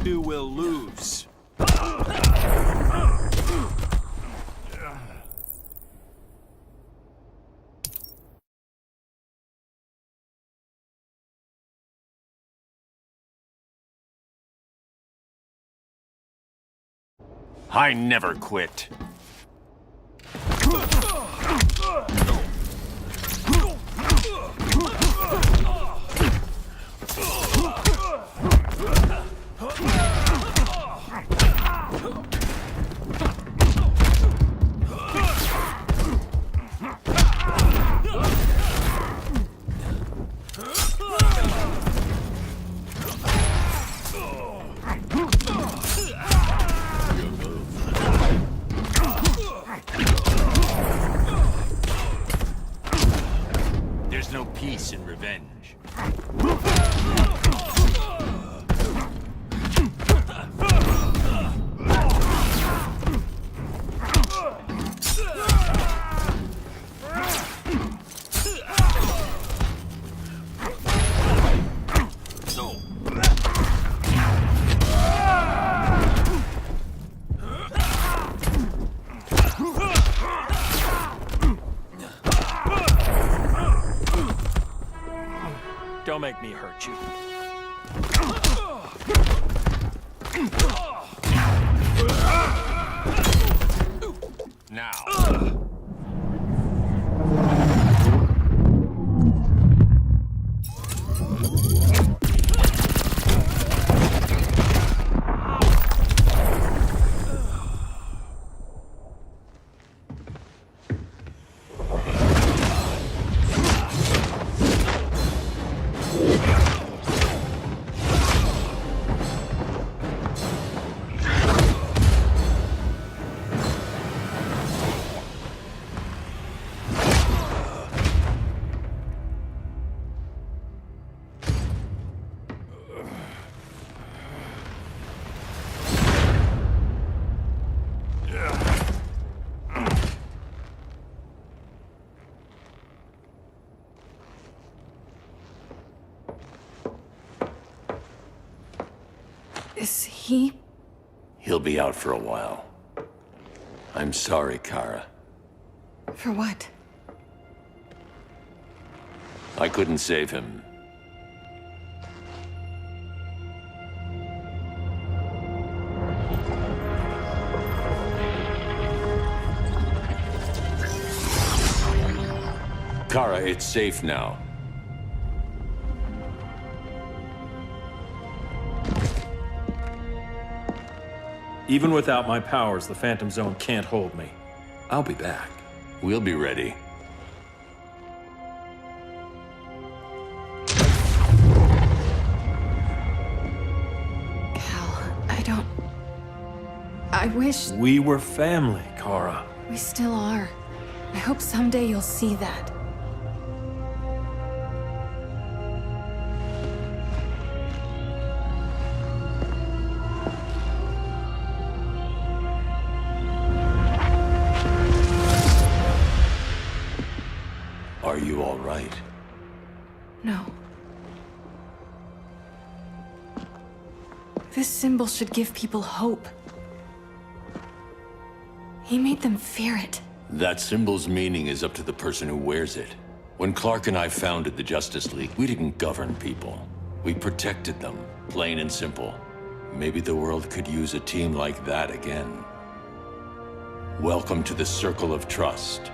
You will lose. I never quit. There's no peace in revenge. Don't make me hurt you. Now. Is he? He'll be out for a while. I'm sorry, Kara. For what? I couldn't save him. Kara, it's safe now. Even without my powers, the Phantom Zone can't hold me. I'll be back. We'll be ready. I wish We were family, Kara. we still are. I hope someday you'll see that. Are you all right? No. This symbol should give people hope. He made them fear it. That symbol's meaning is up to the person who wears it. When Clark and I founded the Justice League, we didn't govern people. We protected them, plain and simple. Maybe the world could use a team like that again. Welcome to the Circle of Trust.